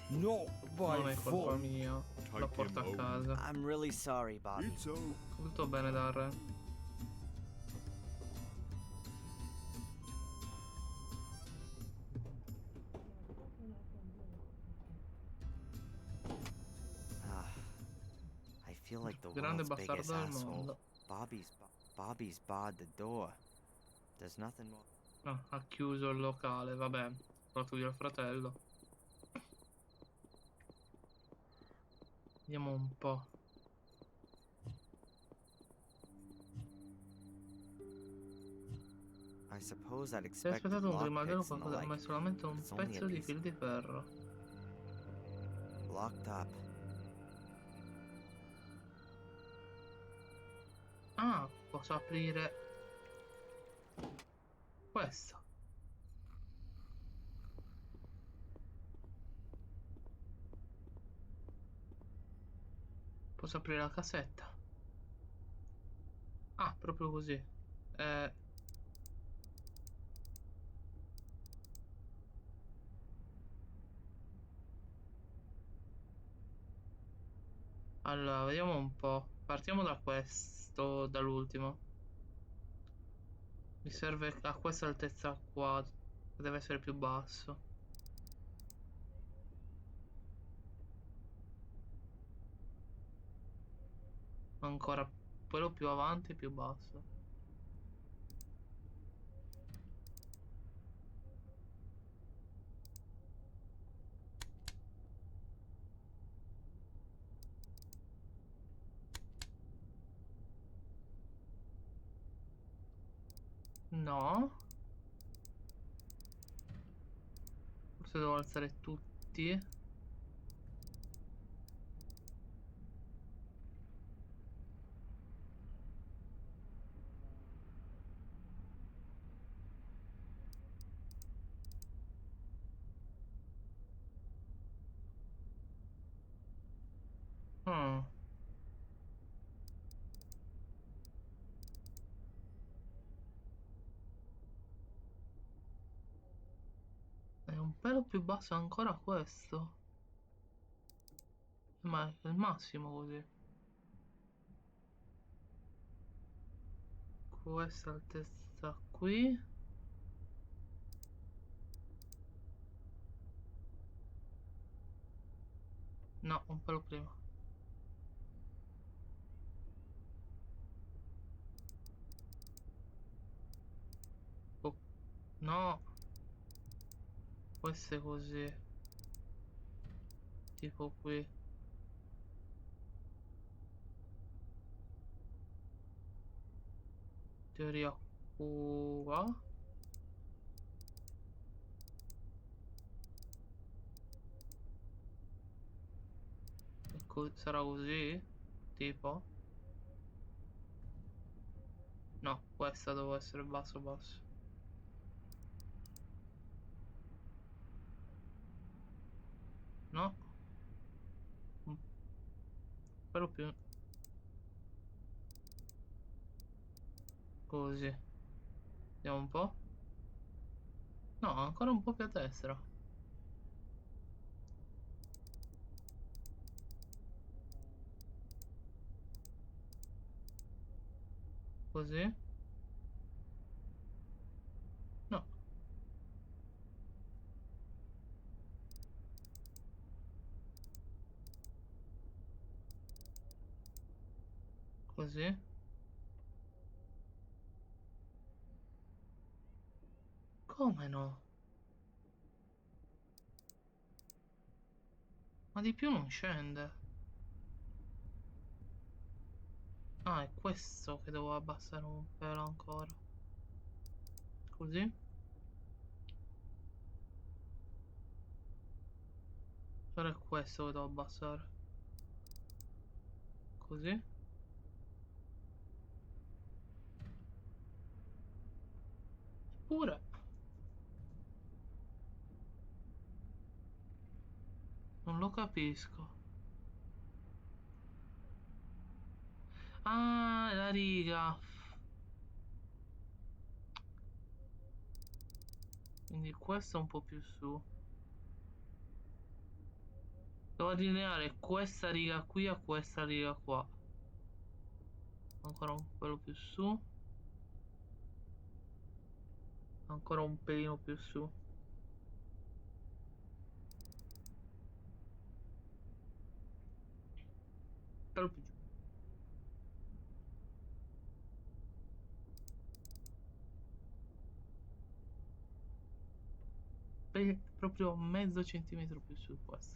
Not Non my è colpa fault. mia. Lo porto a casa. I'm really sorry, Bobby. It's okay. Tutto bene, Darren. Ah, I feel like the Grande world's biggest bastardo del asshole. mondo. Bobby's barred the door. There's nothing more. Ah, ha chiuso il locale, vabbè. Porto via il fratello. Vediamo un po'. I suppose I'd Se expect aspettate un grimaldello lockpicks and the qualcosa, ma è like. solamente un It's only a pezzo di piece. fil di ferro. Locked up. Ah, posso aprire questo. Posso aprire la cassetta. Ah, proprio così. Allora, vediamo un po'. Partiamo da questo, dall'ultimo. Mi serve a questa altezza qua. Deve essere più basso. Ancora quello più avanti e più basso. No. Forse devo alzare tutti. Hmm. È un pelo più basso ancora questo. Ma è il massimo così. Questa altezza qui. No, un pelo prima. Oh, no. Questo è così. Tipo qui. Teoria qua. E sarà così? Tipo? No, questa deve essere basso basso. No. Però più così. Vediamo un po'. No, ancora un po' più a destra. Così. No. Così. Come no? Ma di più non scende. Ah, è questo che devo abbassare un pelo ancora. Così. Ora è questo che devo abbassare. Così. Eppure. Non lo capisco. Ah, la riga. Quindi questo è un po' più su. Devo allineare questa riga qui a questa riga qua. Ancora un pelo più su. Ancora un pelino più su. Pelo più giù. Proprio mezzo centimetro più su questo.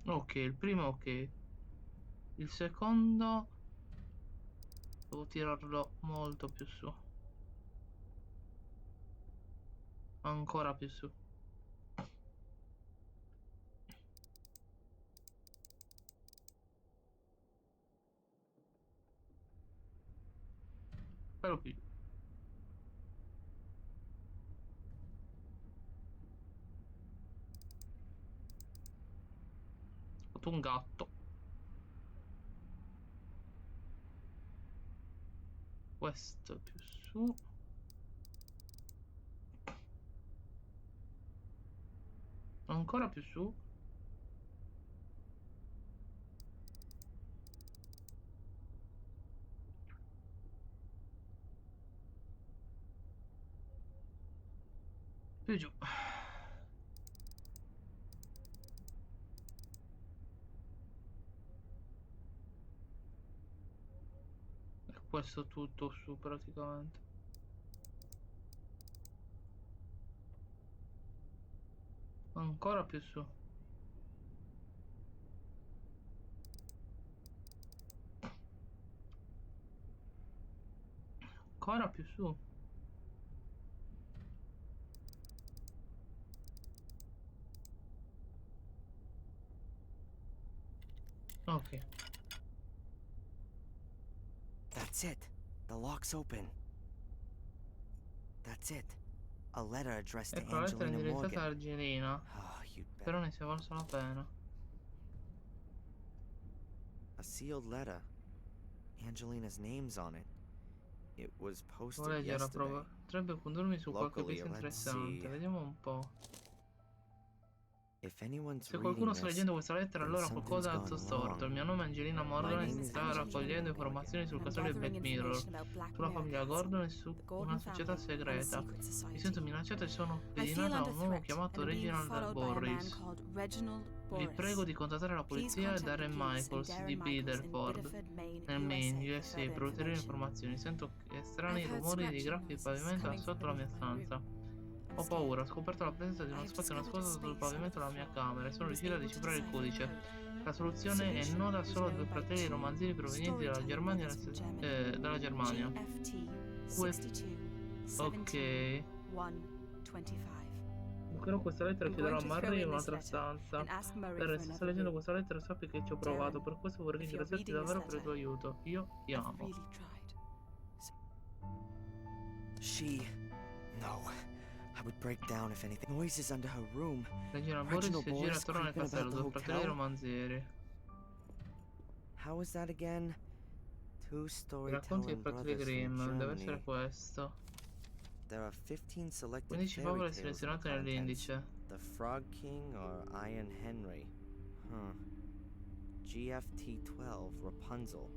Ok, il primo è ok. Il secondo devo tirarlo molto più su. Ancora più su. Però più giù. Ho fatto un gatto. Questo più su. Ancora più su. Più giù. E questo tutto su praticamente. Ancora più su. Ancora più su. Ok. That's it. The lock's open. That's it. A letter addressed to Ecco la lettera Angelina indirizzata Morgan. a Angelina. Oh, you'd Però better. ne sia valsa la pena. A sealed letter. Angelina's name's on it. It was Devo posted leggere la yesterday. prova. Potrebbe condurmi su qualche Locally, pista let's interessante. see. Vediamo un po'. If anyone's Se qualcuno reading sta this, leggendo questa lettera, then allora something's qualcosa è gone andato storto. Il wrong. mio nome è Angelina Morgan e name is sta Angelina raccogliendo Morgan, informazioni sul and I'm caso di gathering Black Mirror, information about Black sulla Mirror famiglia Council, Gordon e su the una Gordon società family, and a segreta. secret Mi society. sento minacciato e sono I feel pedinata da under un uomo threat chiamato and am being Reginald followed by a man Borris. called Reginald Vi Boris. prego di contattare la Please polizia e contact the Darren police and Michaels Darren di Michaels in Biddeford, Biddeford, Maine, nel Maine, USA, USA, for further per ulteriori information. informazioni. Sento strani I've heard rumori di scratching graffi di noises pavimento coming from sotto la mia beneath my room. stanza. I'm Ho scared. paura, ho scoperto la presenza di uno I've spazio discovered a nascosto sul space pavimento under della the mia floor camera e sono and was riuscito a able to decifrare il decipher the codice. code. La soluzione è Solution nota was solo a due known by fratelli two romanzieri provenienti dalla storytelling Germania, brothers from Germany. dalla Germania. GFT Que- 62 ok, 17 125. Scriverò questa lettera e I'm chiuderò a going to throw Murray in in un'altra this letter stanza. and ask Murray Per for se stai another leggendo room. questa lettera sappi che ci ho provato. Darren, Per questo vorrei if you're ringraziarti reading this davvero per il tuo letter, aiuto. Io ti I've amo. really tried. She. No. I would break down if anything. Noises under her room. Regina Boris si gira Boris attorno nel creeping castello, about the due fratelli hotel? romanzieri. How is that again? Two I story racconti dei telling fratelli brothers Grimm, from deve essere Germany. questo. There are 15 selected 15 fairy favole tales in the selezionate contents. nell'indice. The Frog King or Iron Henry? Huh. GFT 12 Rapunzel.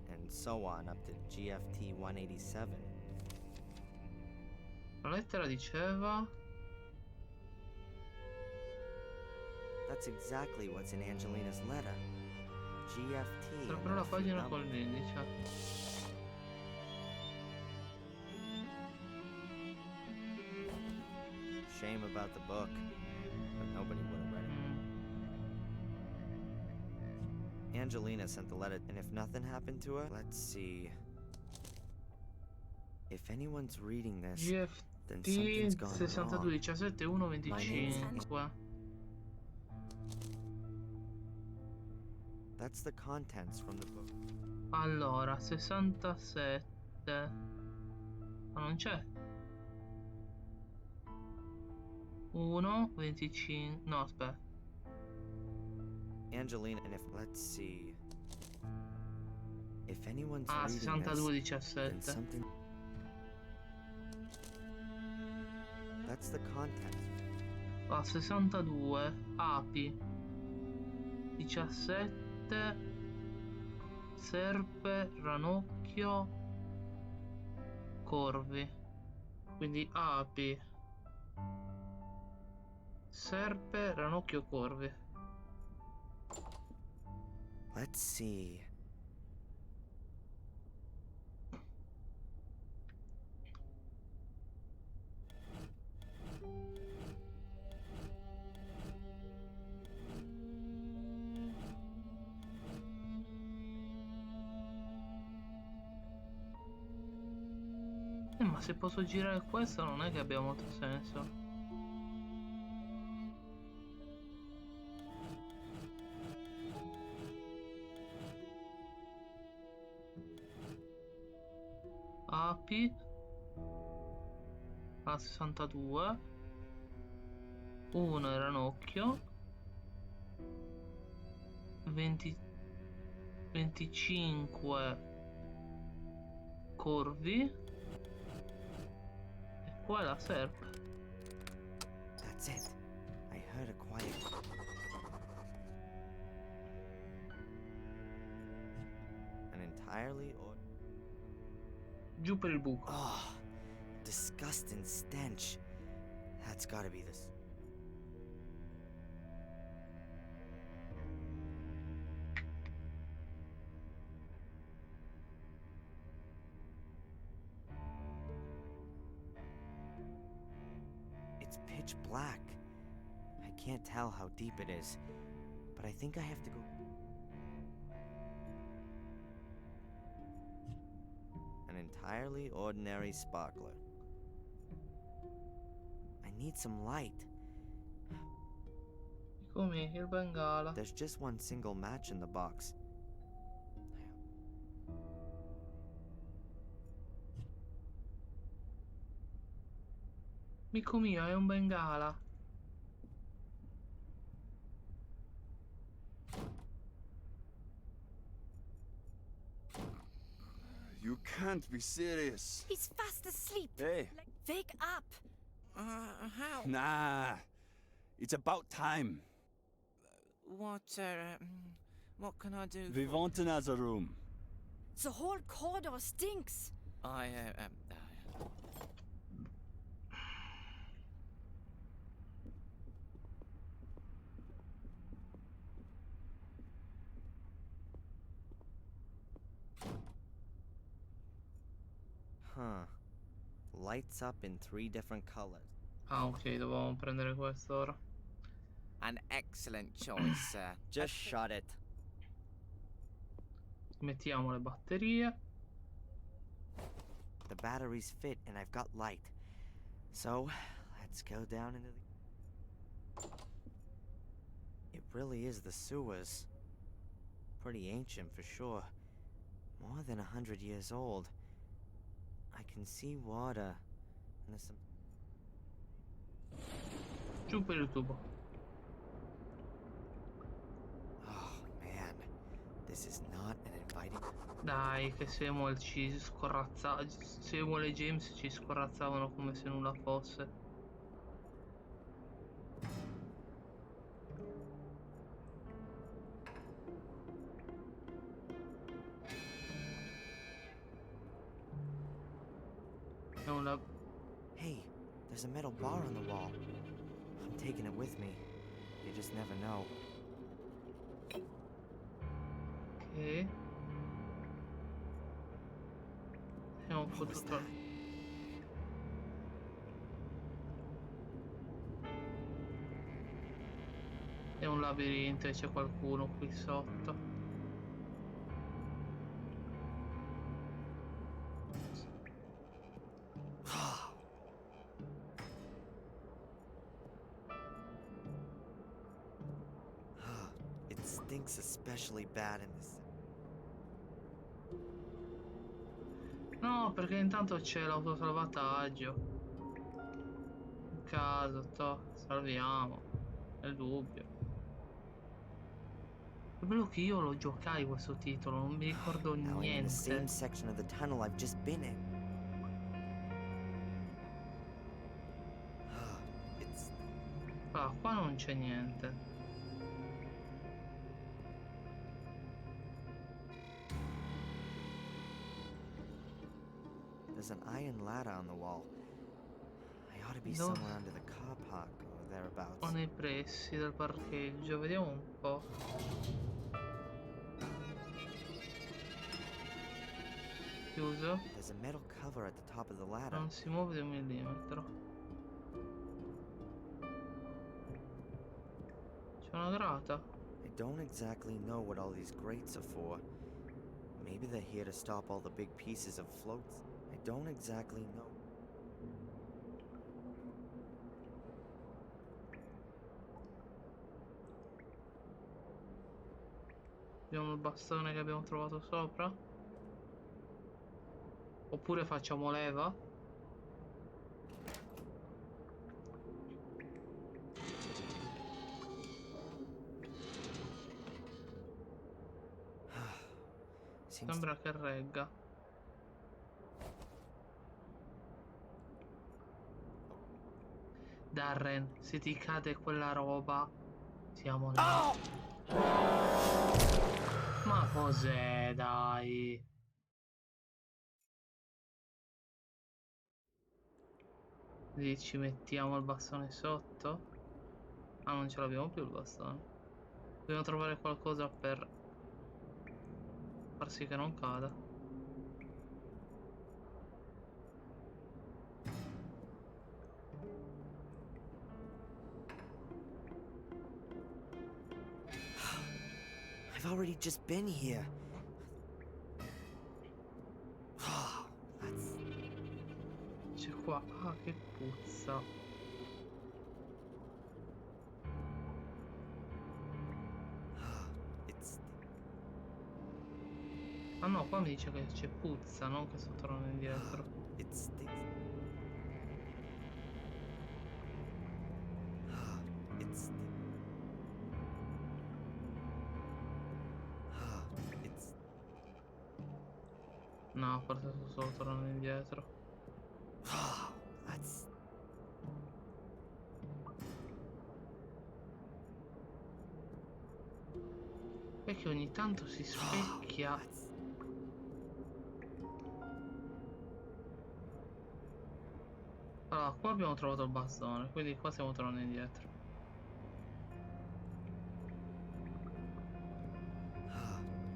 And so on up to GFT 187. La lettera diceva... That's exactly what's in Angelina's letter. GFT. Tra and però la a few pagina numbers. con l'indice. Shame about the book, but nobody would have read it. Angelina sent the letter, and if nothing happened to her, let's see. If anyone's reading this, then GFT something's gone 62 wrong. 17 1 25. That's the contents from the book. Allora, 67. Ma non c'è. 1 25. No, aspetta. Angelina, and if let's see. If anyone's Ah, reading 62 this, then 17. something. That's the contents. Ah, 62. Api. 17. Serpe, ranocchio, corvi. Quindi api, serpe, ranocchio, corvi. Let's see. Ma se posso girare questo non è che abbia molto senso. Api a 62. 1 è ranocchio. 25 corvi. E qua è la serpe. That's it. I heard a quiet. An entirely or. Giù per il buco. Oh, disgusting stench. That's gotta be this. It's pitch black. I can't tell how deep it is, but I think I have to go. An entirely ordinary sparkler. I need some light. Come il bengala. There's just one single match in the box. Amico mio, è un bengala. You can't be serious. He's fast asleep. Hey. Wake up. How? Nah. It's about time. What can I do? We want another room. The whole corridor stinks. Huh. Lights up in 3 different colors. Ah, ok, dovevamo prendere questo ora. An excellent choice, sir. Just shut it. Mettiamo le batterie. The batteries fit and I've got light. So, let's go down into the. It really is the sewers. Pretty ancient for sure. More than 100 years old. I can see water. And there's some... Giù per il tubo. Oh man, this is not an inviting... Dai, che Samuel ci scorrazza. Samuel e James ci scorrazzavano come se nulla fosse. È una... Hey, there's a metal bar on the wall. I'm taking it with me. You just never know. Ok. Abbiamo What was potuto... that? È un labirinto e c'è qualcuno qui sotto. It stinks especially bad in this... No, perché intanto c'è l'autosalvataggio. In caso, salviamo. Nel dubbio. È bello che io lo giocai questo titolo, non mi ricordo Now I'm in the same niente. section of the tunnel I've just been in. It's... Ah, qua non c'è niente. There's an iron ladder on the wall. I ought to be Dove? somewhere under the car park or thereabouts. O nei pressi del parcheggio, vediamo un po'. Chiuso. There's a metal cover at the top of the ladder. Non si muove di un millimetro. C'è una grata. I don't exactly know what all these grates are for. Maybe they're here to stop all the big pieces of floats. I don't exactly know. Abbiamo il bastone che abbiamo trovato sopra. Oppure facciamo leva. Sembra che regga. Darren, se ti cade quella roba, siamo là. Ma cos'è, dai? Lì ci mettiamo il bastone sotto. Ah, non ce l'abbiamo più il bastone. Dobbiamo trovare qualcosa per far sì che non cada. I've already just been here. That's... C'è qua. Ah, che puzza. It's... Ah no, qua mi dice che c'è puzza, non che sto tornando indietro. It stinks. It's... It's... No, forse sto solo tornando indietro. That's... È che ogni tanto si specchia. That's... Allora, qua abbiamo trovato il bastone, quindi qua stiamo tornando indietro.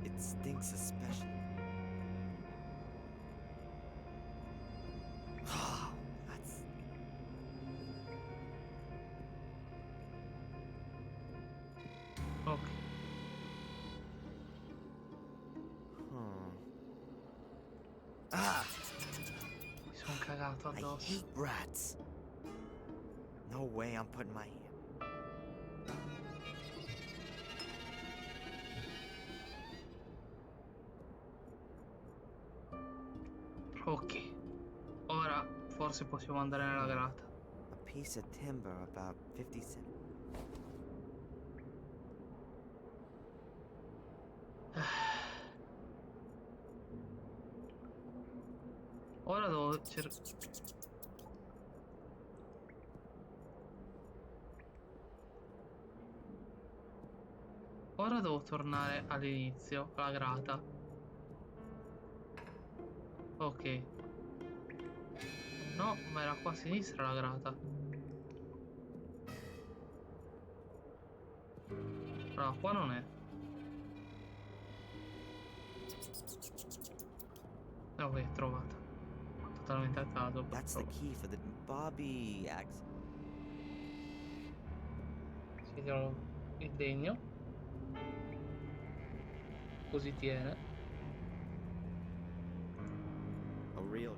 It stinks especially. That's... Ok. Ah! Mi sono cagato I addosso. hate rats. No way I'm putting my hand. forse possiamo andare nella grata. A piece of timber about 50 cents. Ora devo Ora devo tornare all'inizio, alla grata. Ok. No, ma era qua a sinistra la grata. No, qua non è. Ok, trovata. Totalmente a caso. That's the key for the Bobby axe. Ci diamo il legno. Così tiene. A real.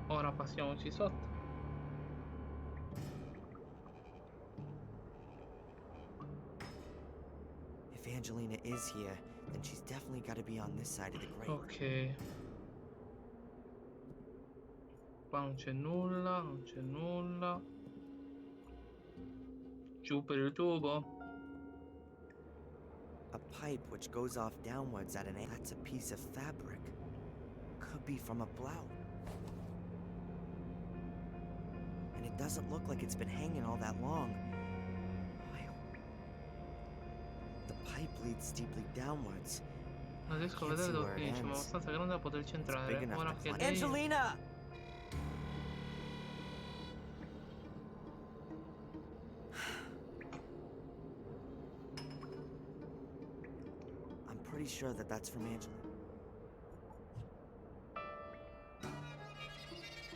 Ora passiamoci sotto. If Angelina is here, then she's definitely got to be on this side of the grate. Ok. Qua non c'è nulla, non c'è nulla. Giù per il tubo. A pipe which goes off downwards at an angle. That's a piece of fabric. Could be from a blouse. And it doesn't look like it's been hanging all that long. The pipe leads steeply downwards. Non riesco a vedere dove finisce, ma è abbastanza grande da poter centrare. Ora che lei... Angelina! I'm pretty sure that that's from Angelina.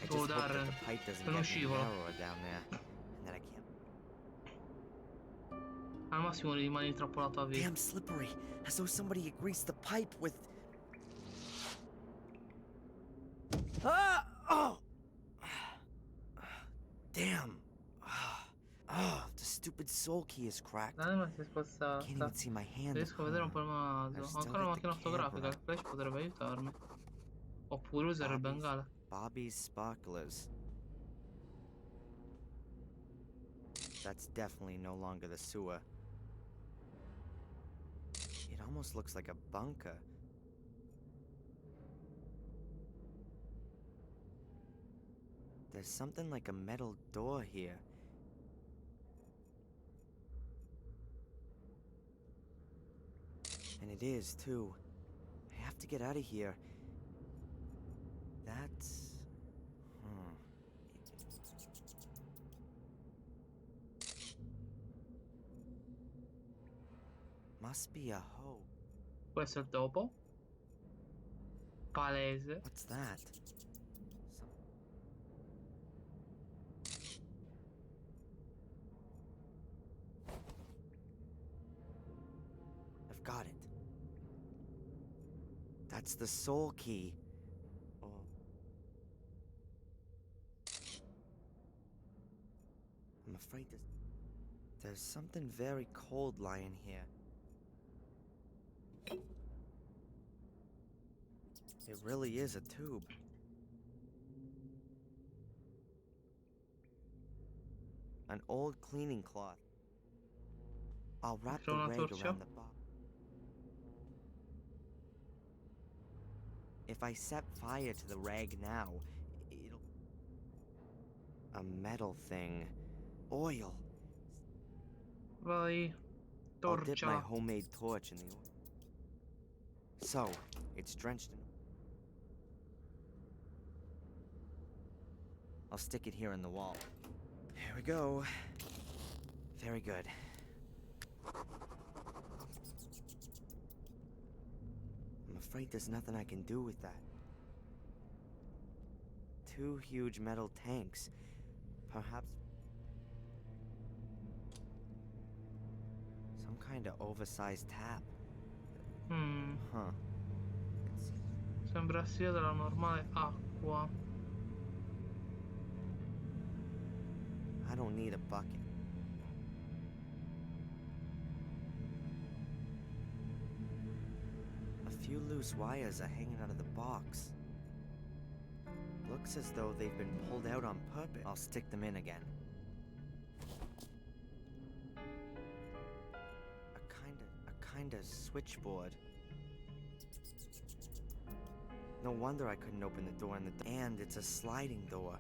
I just hope that the pipe doesn't get any narrower down there, and that I can't. Al massimo rimani intrappolato a vita. Damn slippery, as though somebody had greased the pipe with. Ah! Oh! Damn. The stupid soul key is cracked. L'anima si è spostata. Can't even see my hand. Riesco a vedere un po' il naso. Ho ancora una macchina fotografica. Il flash potrebbe aiutarmi. Oppure usare il bengala. Bobby's sparklers. That's definitely no longer the sewer. It almost looks like a bunker. There's something like a metal door here. And it is, too. I have to get out of here. That's... Must be a hoe. Questo è il topo. Palese. What's that? I've got it. That's the soul key. Oh. I'm afraid there's something very cold lying here. It really is a tube. An old cleaning cloth. I'll wrap the rag around the bottom. If I set fire to the rag now, it'll... A metal thing. Oil. Vai. I'll dip my Torcia. homemade torch in the oil. So, it's drenched in... I'll stick it here in the wall. Here we go. Very good. I'm afraid there's nothing I can do with that. 2 huge metal tanks. Perhaps... some kind of oversized tap. Huh. Sembra sia della normale acqua. I don't need a bucket. A few loose wires are hanging out of the box. looks as though they've been pulled out on purpose. I'll stick them in again. A kinda switchboard. No wonder I couldn't open the door and it's a sliding door.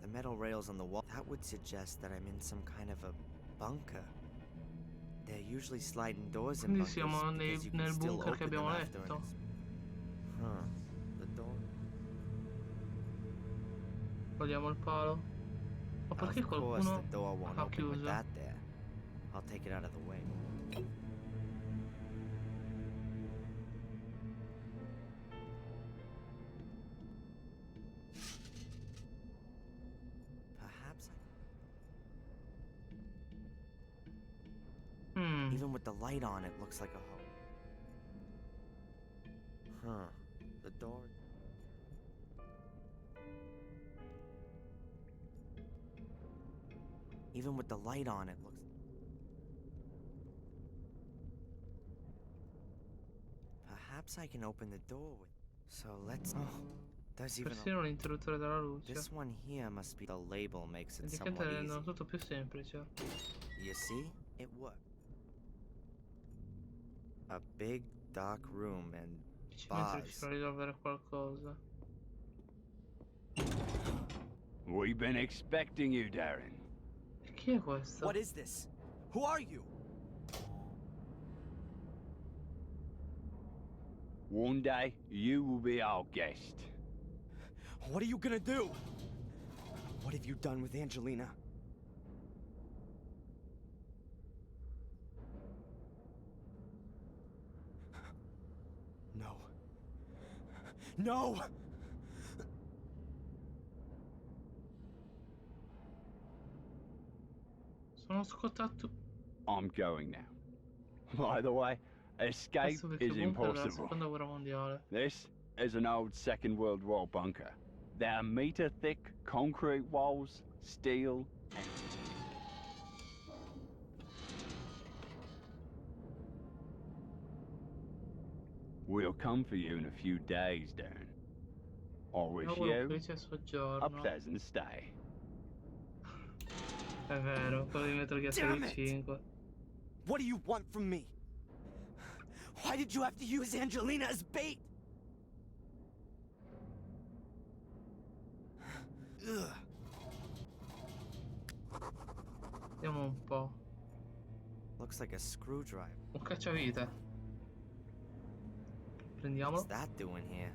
The metal rails on the wall, that would suggest that I'm in some kind of a bunker. They're usually sliding doors in Quindi bunkers siamo because you can nel still bunker che open them abbiamo after letto. Huh. The door. Togliamo il palo. Ma perché Of course, qualcuno the door won't ha open with chiuso? that there. I'll take it out of the way. Perhaps even with the light on, it looks like a hole. Huh. The door. Even with the light on, it looks. Perhaps I can open the door with. So let's. Oh, there's even. Persino l'interruttore della luce. This one here must be. The label makes Le it etichette somewhat rendono easy. tutto più semplice. You see? It worked. A big dark room and Difficilmente bars. riuscirò a risolvere qualcosa. We've been expecting you, Darren. E chi è questo? What is this? Who are you? One day, you will be our guest. What are you gonna do? What have you done with Angelina? No. No! Sono scottato. I'm going now. By the way, escape Questo vecchio is bunker della impossible. seconda guerra mondiale. This is an old Second World War bunker. There are meter-thick concrete walls, steel, and... We'll come for you in a few days, Darren. I wish Auguro un you felice a soggiorno. pleasant stay. È vero, quello di Metal Gear Damn Solid it! 5. What do you want from me? Why did you have to use Angelina as bait? Ugh. Vediamo un po'. Looks like a screwdriver. Un cacciavite. Prendiamolo. What's that doing here?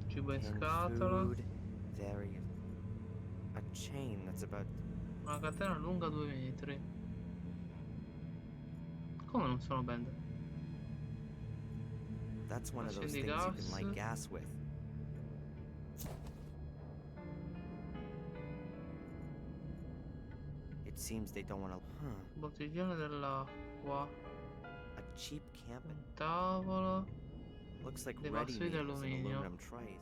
Cibo in Canned scatola. food, various. A chain that's about. Una catena lunga 2 metri. Come non sono bende? That's one of those Accendi things you can gas. light gas with. It seems they don't want to. Huh. Bottiglione dell'acqua. A cheap camping. Un tavolo. Looks like Dei ready vassoi meals in d'alluminio. aluminum trays.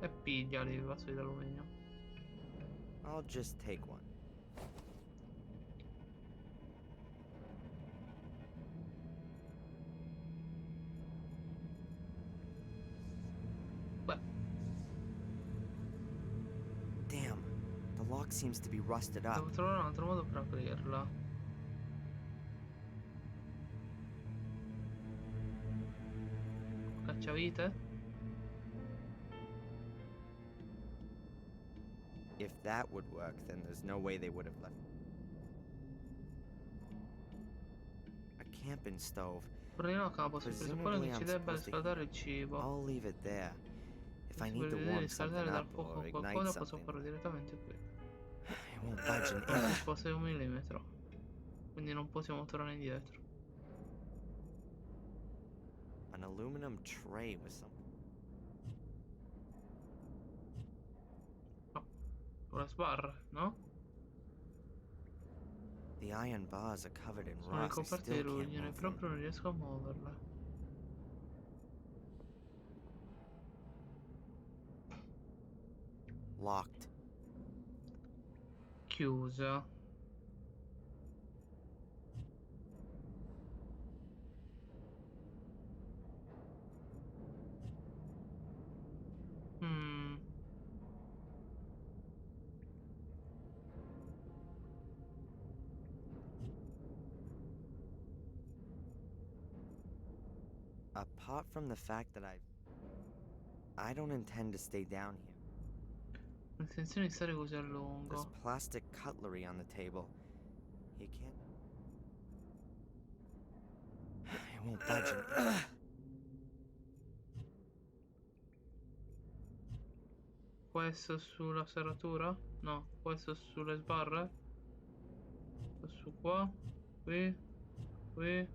E pigliali i vassoi d'alluminio. I'll just take one. Beh, Damn, the lock seems to be rusted up. devo trovare un altro modo per aprirla. Cacciavite? If that would work, then there's no way they would have left. A camping stove. Fornino a capo, si presuppone che ci debba riscaldare il cibo. I'll leave it there. If Se I si need to prevede warm riscaldare something dal up fuoco or ignite qualcosa, posso something, farlo direttamente qui. it won't budge an Non inch. si sposta di 1 millimetro. Quindi non possiamo tornare indietro. An aluminum tray with some. No. Una sbarra, no? The iron bars are covered in Sono rust. I ricoperte still di can't ruggine, move them. proprio non riesco a muoverla. Locked. Chiusa. Apart from the fact that I don't intend to stay down here. Non ho intenzione di stare così a There's lungo. plastic cutlery on the table. You can't. It won't budge. Questo sulla serratura? No, questo sulle sbarre? Questo qua? Qui? Qui?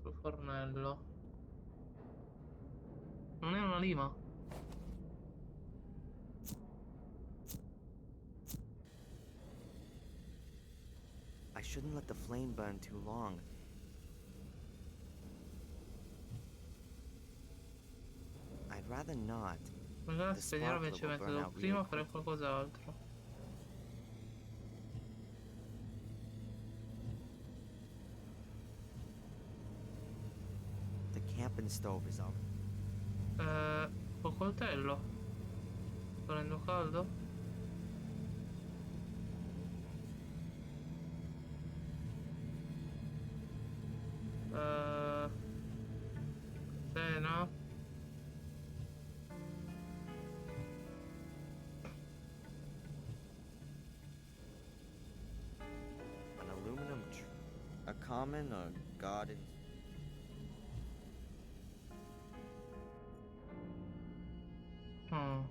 Sul fornello. Non è una lima? I shouldn't let the flame burn too long. I'd rather not. Magari The spegnerò sparkler invece will burn devo out prima really fare quickly. qualcos'altro. The camping stove is out. Col coltello? Sto venendo caldo? Catena? An aluminum a common or garden. Hmm.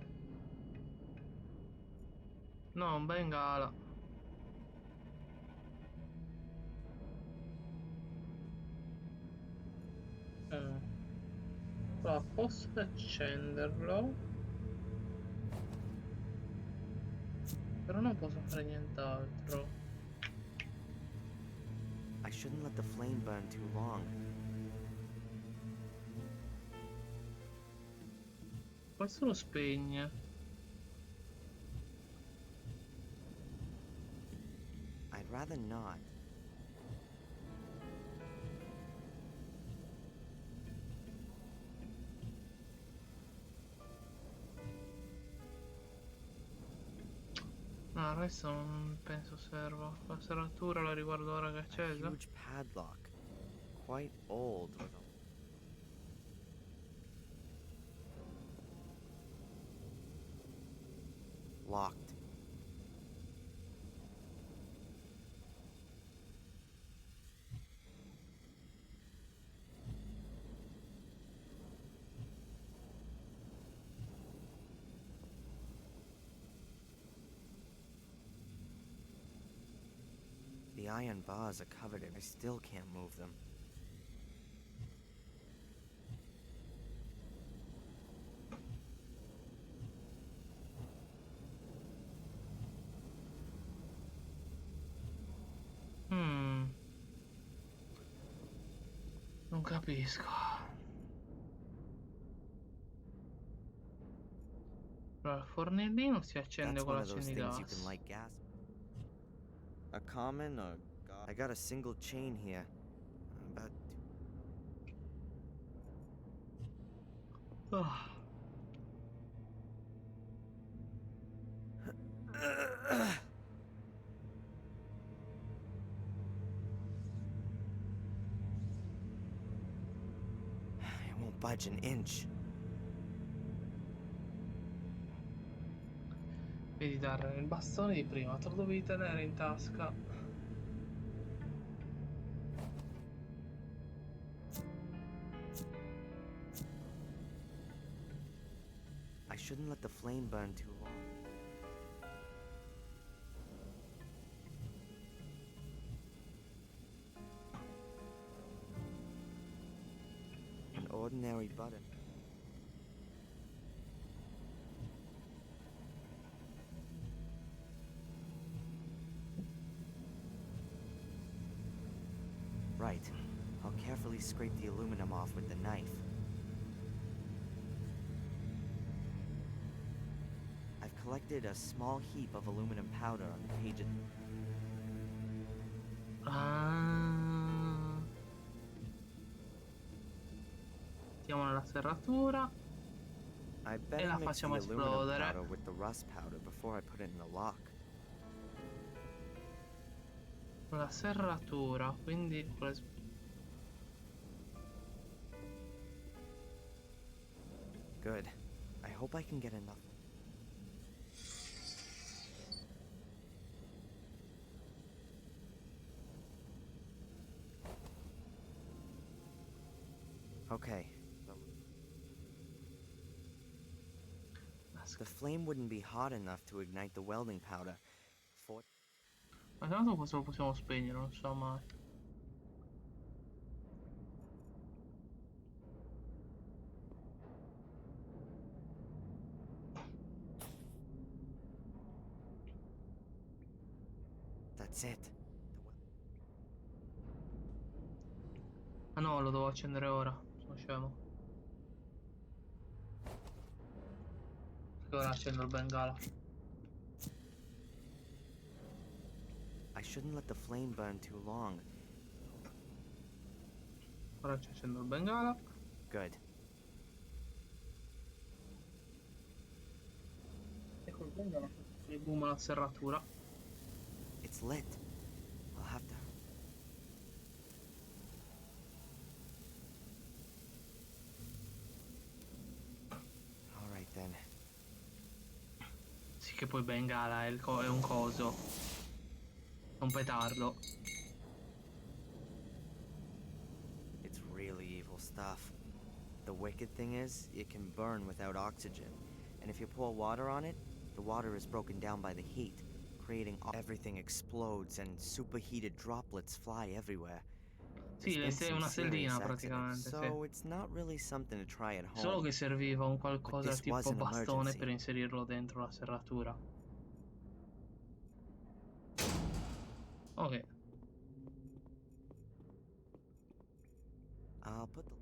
No, un bengala. Allora, posso accenderlo, però non posso fare nient'altro. I shouldn't let the flame burn too long. Questo lo spegne. I'd rather not. No, il resto non penso serva. La serratura la riguardo ora che è A accesa. huge padlock. Quite old. Locked. The iron bars are covered and I still can't move them. Non capisco. Allora, il fornellino si accende That's con one of those things you can l'accendigas. light gas. A common or I got a single chain here. About Ah. It won't budge an inch. Vedi Darren, il bastone di prima te lo dovevi tenere in tasca. I shouldn't let the flame burn too long. An ordinary button. Right. I'll carefully scrape the aluminum off with the knife. I've collected a small heap of aluminum powder on the page. Ah. Mettiamo nella serratura. I E better la mix the facciamo aluminum esplodere. powder with the rust powder before I put it in the lock. La serratura, quindi Good. I hope I can get enough. Okay. The flame wouldn't be hot enough to ignite the welding powder. Ma tanto questo lo possiamo spegnere, non so mai. That's it. Ah no, lo devo accendere ora. Sono scemo. Perché ora accendo il bengala. I shouldn't let the flame burn too long. Ora ci accendo il bengala. Good. E col bengala e boom la serratura. It's lit. I'll have to. All right then. Sì che poi bengala è, è un coso. È un petardo. It's really evil stuff. The wicked thing is, it can burn without oxygen. And if you pour water on it, the water is broken down by the heat, creating everything explodes and superheated droplets fly everywhere. Sì, è una stellina praticamente, so sì. it's not really something to try at home. Solo che serviva un qualcosa this tipo was an bastone emergency. per inserirlo dentro la serratura. Ok. I'll put the...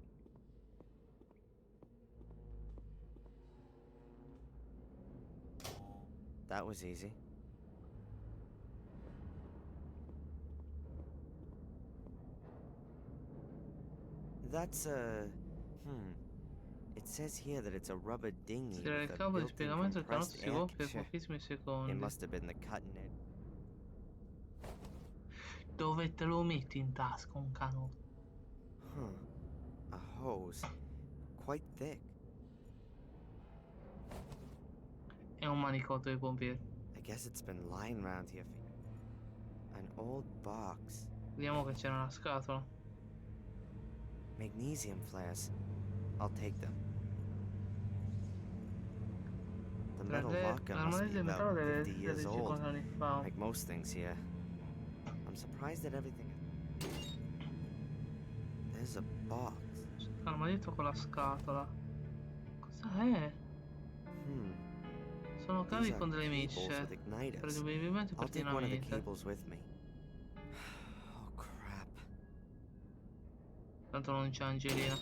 That was easy. That's a... It says here that it's a rubber dinghy Stirare il with a cavo di built-in spiegamento del canotto compressed si air... gonfia per pochissimi It secondi. must have been the cutting edge. Dove te lo metti in tasca un canotto? A hose. Quite thick. È un manicotto dei pompieri. I guess it's been lying around here for... An old box. Vediamo che c'era una scatola. Magnesium flares. I'll take them. The metal locker La must moneta be di metallo about deve 50 essere years di old, 50 anni fa. like most things here. I'm surprised that everything... There's a box. Calma, dietro con la scatola. Cosa è? Sono These cavi are con delle cables misce. with igniters. Presumibilmente I'll per take one of the dinamite. cables with me. Oh crap. Tanto non c'è Angelina.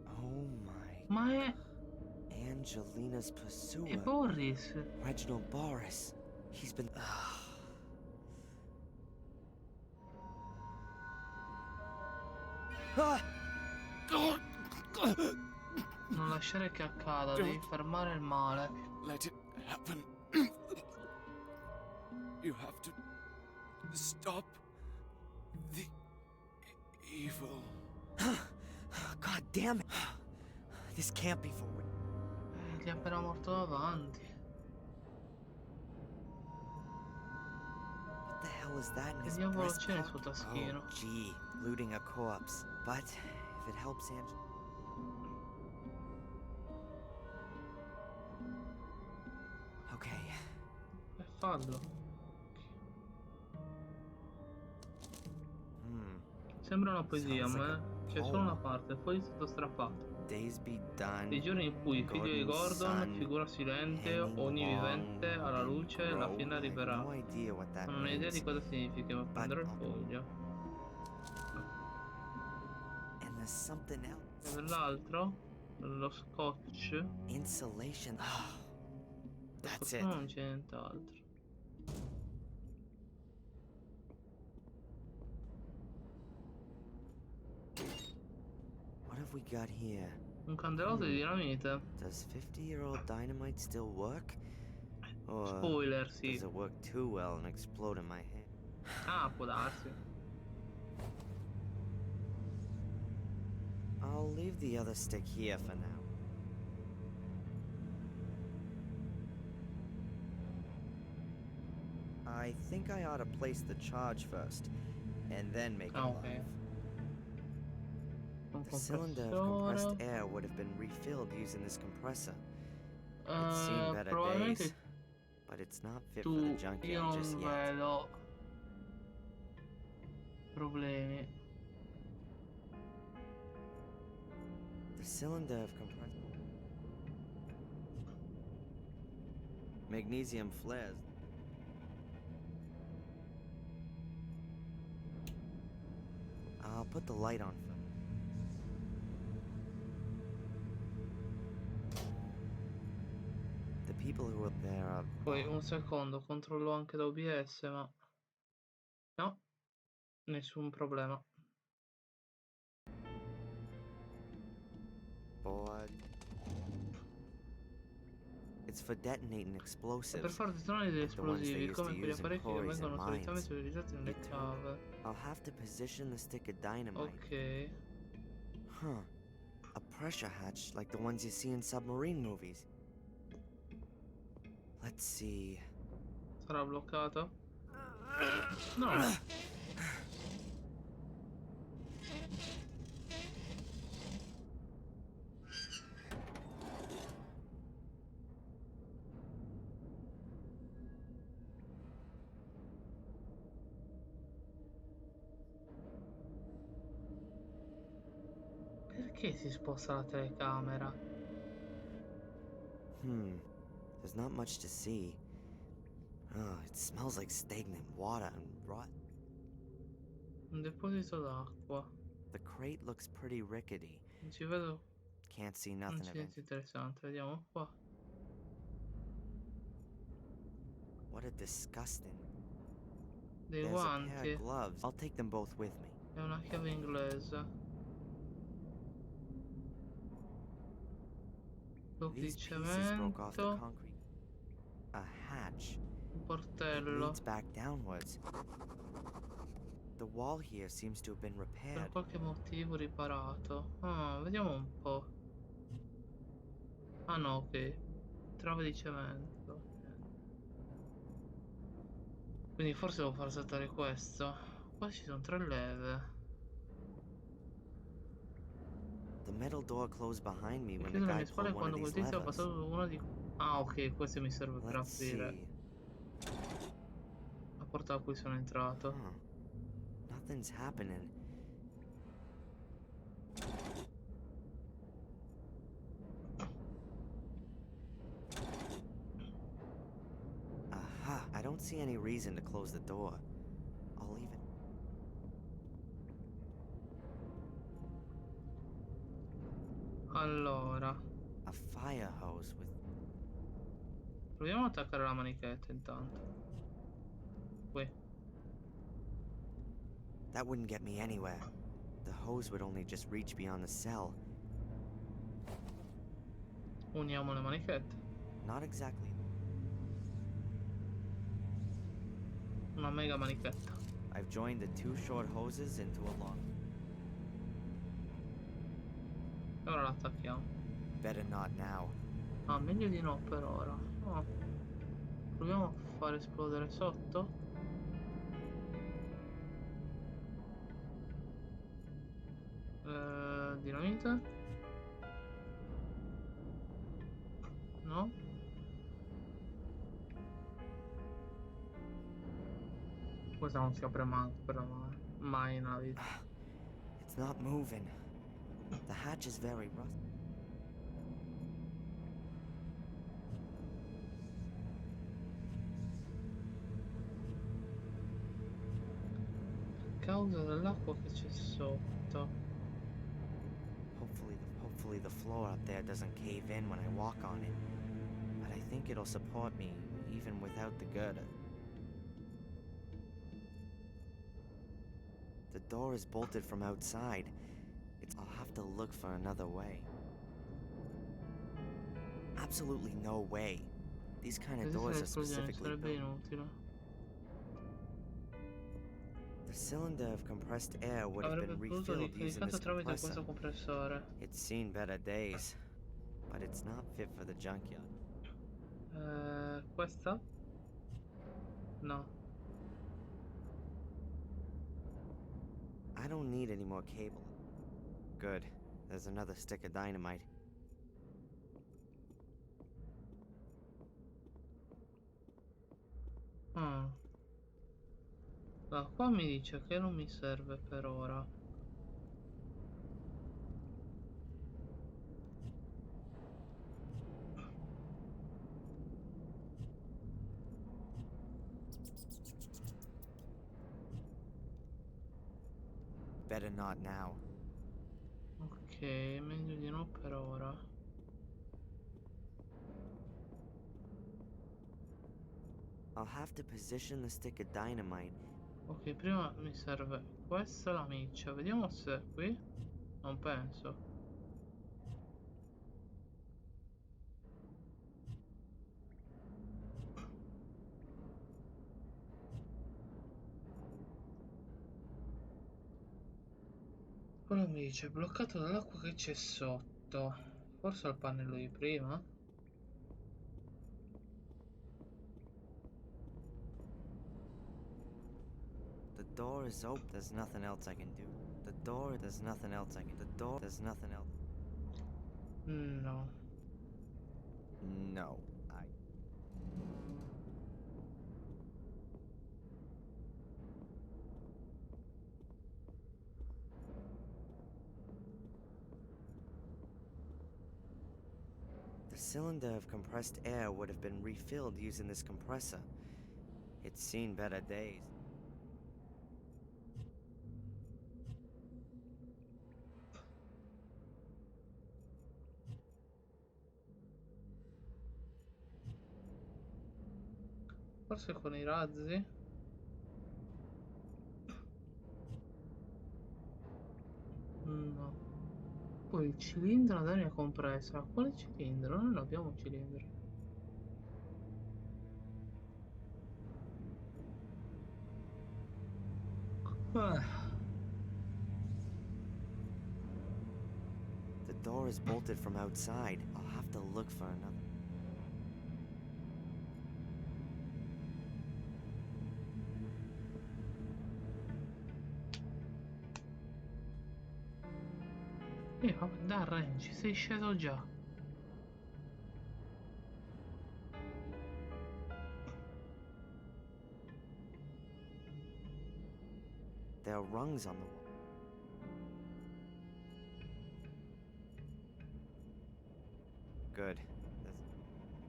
Oh my... Ma è... Angelina's pursuer. È Boris. Reginald Boris. He's been... Non lasciare che accada, devi fermare il male. Let it happen. You have to stop the evil. God damn it. This can't be for real. Ti è appena morto davanti. What the hell is that in Che his diavolo breast c'è nel suo pocket? taschino? Oh, gee, looting a corpse. But if it helps Angela... Okay. Fallo. Sembra una poesia, Sounds like ma a c'è solo una parte, poi è stato strappato. Days be done. I giorni in cui figlio di Gordon's Gordon, son, figura silente, hanging ogni long vivente, alla and luce, la grow. fine I have arriverà. no idea what that Non ho idea di means. cosa significa, ma prenderò il foglio. And there's something else. E per l'altro, lo scotch. Insulation. Oh, Per that's fortuna it. non c'è nient'altro. What have we got here? Un candelotto di dinamite. Does 50-year-old dynamite still work? Or Spoiler, sì. does it work too well and explode in my hand? Ah, può darsi. I'll leave the other stick here for now. I think I ought to place the charge first, and then make it Ok. live. Un The cylinder of compressed compressore. air would have been refilled using this compressor. It's seen better Probabilmente days, but it's not fit for tu, the io junkyard just non yet. vedo problemi. The cylinder of compressed magnesium flares. I'll put the light on first. The people who were there are... Poi un secondo, controllo anche da OBS, ma no, nessun problema. bored. It's for detonating Per explosives, far detonare degli like the ones they esplosivi, used come to quegli use in apparecchi che quarries and vengono solitamente mines. utilizzati nelle cave. I'll have to position the stick of dynamite. Ok. Huh. A pressure hatch like the ones you see in submarine movies. Let's see. Sarà bloccato? No. Perché si sposta la telecamera? There's not much to see. Oh, it smells like stagnant water and rot. Un deposito d'acqua. The crate looks pretty rickety. Non ci vedo. Can't see Non nothing c'è of niente interessante. Vediamo qua. What a disgusting. Dei There's a pair guanti. of gloves. I'll take them both with me. È una chiave inglese. Blocchi di These pieces broke off the cemento. concrete. A hatch. Un It portello. leads back downwards. The wall here seems to have been Per repaired. qualche motivo riparato. Ah, vediamo un po'. Ah no, ok. Trave di cemento. Quindi forse devo far saltare questo. Qua ci sono 3 leve. The metal door closed behind me Mi when the chiudo alle guy mie spalle pulled one of quando quel these tizio ha levers. passato una di... Ah, ok, questo mi serve per Let's aprire see. la porta da cui sono entrato. Huh. Nothing's happening. Aha, I don't see any reason to close the door. I'll leave it. Allora, A fire hose with... proviamo ad attaccare la manichetta intanto. Qui. That wouldn't get me anywhere. The hose would only just reach beyond the cell. Uniamo le manichette. Not exactly. Una mega manichetta. I've joined the two short hoses into a long... E ora la attacchiamo. Better not now. Ah, meglio di no per ora. Oh. Proviamo a far esplodere sotto. Dinamite? No? Questa non si apre mai nella vita. It's not moving. The hatch is very rusty. A causa dell'acqua che c'è sotto. Hopefully the floor up there doesn't cave in when I walk on it. But I think it'll support me even without the girder. The door is bolted from outside. I'll have to look for another way. Absolutely no way. These kind of doors are Resistere alle esplosioni specifically sarebbe built. inutile. The cylinder of compressed air would have Avrebbe been potuto refilled using ricaricato this tramite compressor. questo compressore. It's seen better days, but it's not fit for the junkyard. Questa? No. I don't need any more cable. Good. There's another stick of dynamite. Ah. No, qua mi dice che non mi serve per ora. Better not now. Ok, meglio di no per ora. I'll have to position the stick of dynamite. Ok, prima mi serve questa la miccia. Vediamo se è qui. Non penso. Quello mi dice bloccato dall'acqua che c'è sotto. Forse al pannello di prima. The door is open. There's nothing else I can do. The door, there's nothing else I can. The door, there's nothing else. No. No, I. The cylinder of compressed air would have been refilled using this compressor. It's seen better days. Forse con i razzi. No. Poi il cilindro ad aria compressa. Quale cilindro? Noi non abbiamo cilindri. The door is bolted from outside. I'll have to look for another. Vabbè, dai, Renzi, sei sceso già. There are rungs on the wall. Good.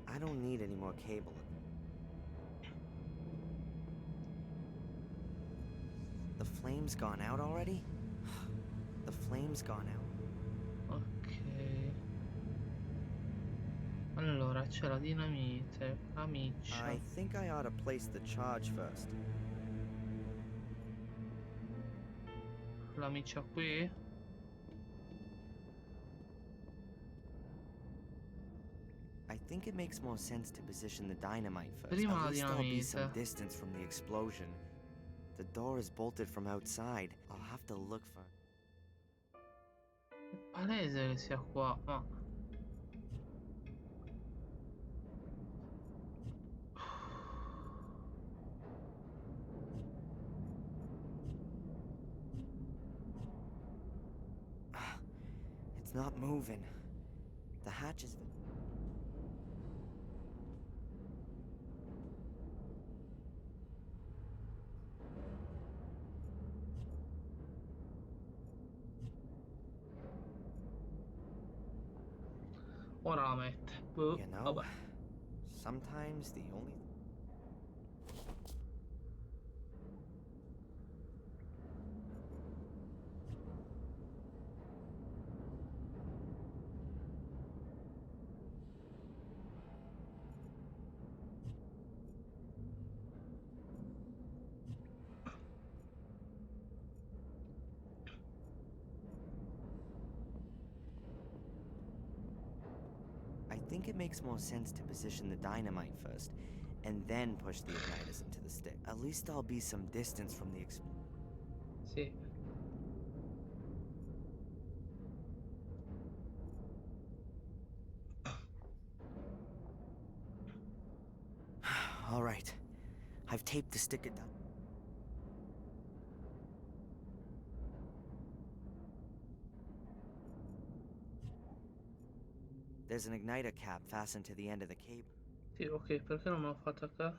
I don't need any more cable. The flame's gone out already? The flame's gone out. Ok. Allora, c'è la dinamite, la miccia. I think I ought to place the charge first. La miccia qui? I think it makes more sense to position the dynamite first. Prima la At least I'll be some dinamite. distance from the explosion. The door is bolted from outside. I'll have to look for... È palese che sia qua, ma... It's not moving. The hatch is... Ora la mette. Boh, You know, vabbè. sometimes the only... I think it makes more sense to position the dynamite first, and then push the igniters into the stick. At least I'll be some distance from the Sì. All right. I've taped the stick of dynamite. There's an igniter cap fastened to the end of the cable. Sì, ok, perché non me l'ho fatta qua?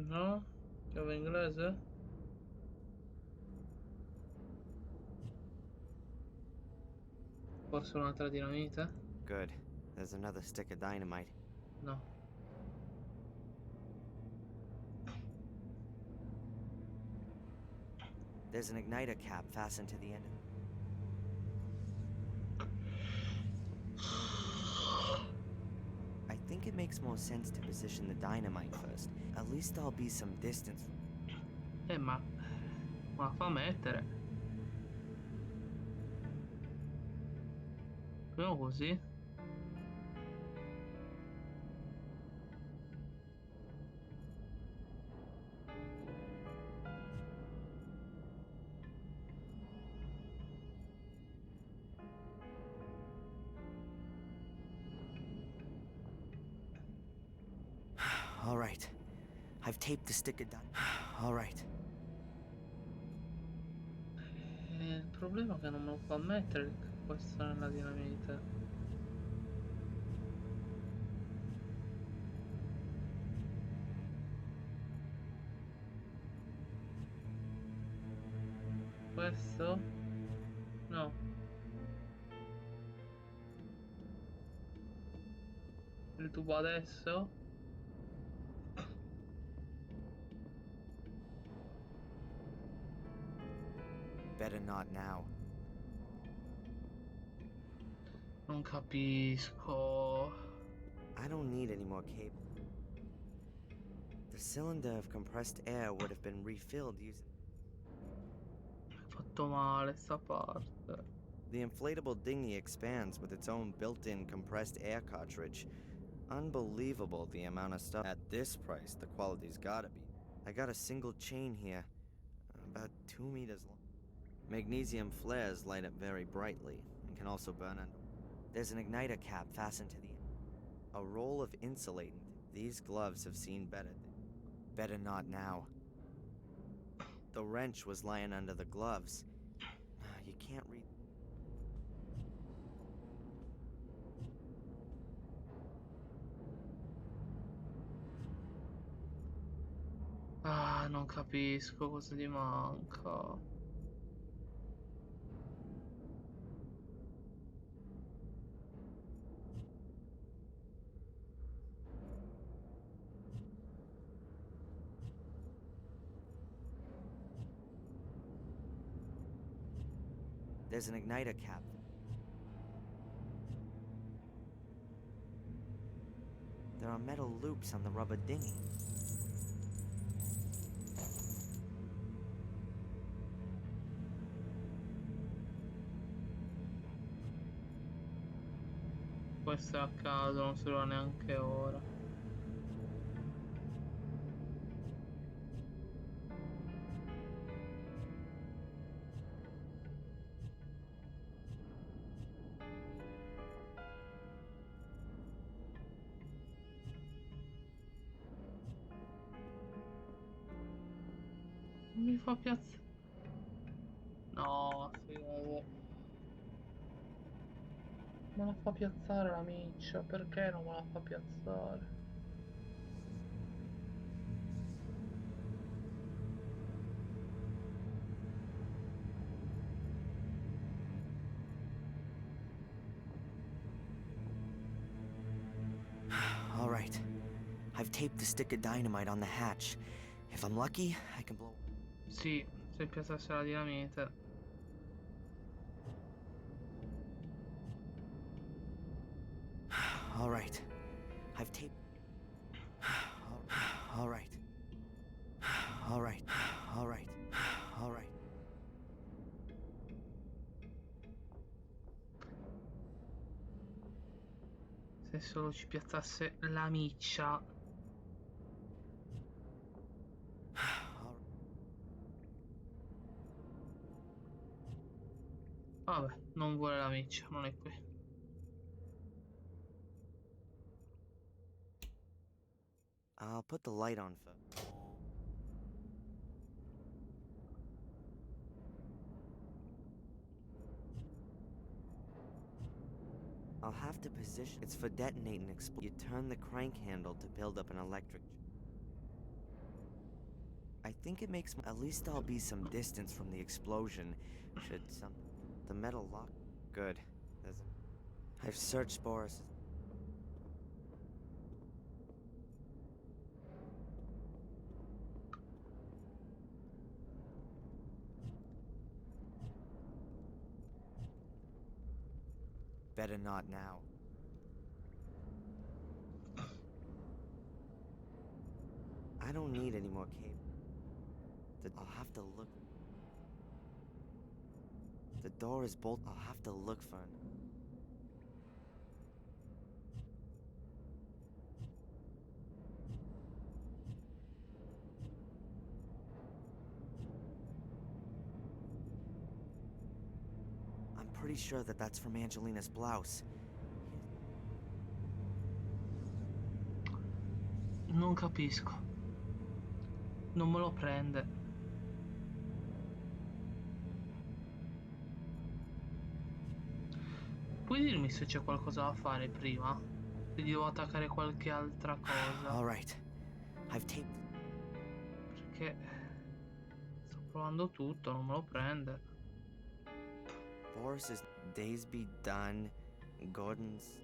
No? Chiave inglese? Forse un'altra dinamite? Good. There's another stick of dynamite. No. There's an igniter cap fastened to the end of I think it makes more sense to position the dynamite first. At least there'll be some distance. Ma la fa mettere. Prima così. All right. I've taped the stick of dynamite. All right. Il problema è che non me lo fa mettere questo nella dinamite. Questo? No. Il tubo adesso? Better not now. Non capisco. I don't need any more cable. The cylinder of compressed air would have been refilled using. Ho fatto male sta parte. The inflatable dinghy expands with its own built-in compressed air cartridge. Unbelievable the amount of stuff. At this price, the quality's gotta be. I got a single chain here, about 2 meters long. Magnesium flares light up very brightly and can also burn under. There's an igniter cap fastened to the end. A roll of insulating. These gloves have seen better. Better not now. The wrench was lying under the gloves. You can't read. Ah, non capisco cosa gli manca. There's an igniter cap. There are metal loops on the rubber dinghy. Questo è a caso, non se lo neanche ora. Non mi fa piazzare. No, sì, non la fa piazzare la miccia. Perché non me la fa piazzare? All right. I've taped the stick of dynamite on the hatch. If I'm lucky, I can blow. Sì, se piazzasse la dinamite. All right. I've taped. All Se solo ci piazzasse la miccia. Vabbè, non vuole la miccia, non è qui. I'll put the light on first. I'll have to position. It's for detonate and explode. You turn the crank handle to build up an electric. I think it makes. At least I'll be some distance from the explosion. Should some. The metal lock. Good. I've searched Boris. Better not now. I don't need any more cable. I'll have to look. The door is bolted. I'll have to look for an. I'm pretty sure that that's from Angelina's blouse. Non capisco. Non me lo prende. Puoi dirmi se c'è qualcosa da fare prima? Se devo attaccare qualche altra cosa. All right. I've taped. Perché sto provando tutto, non me lo prende. Boris's days be done. Gordon's.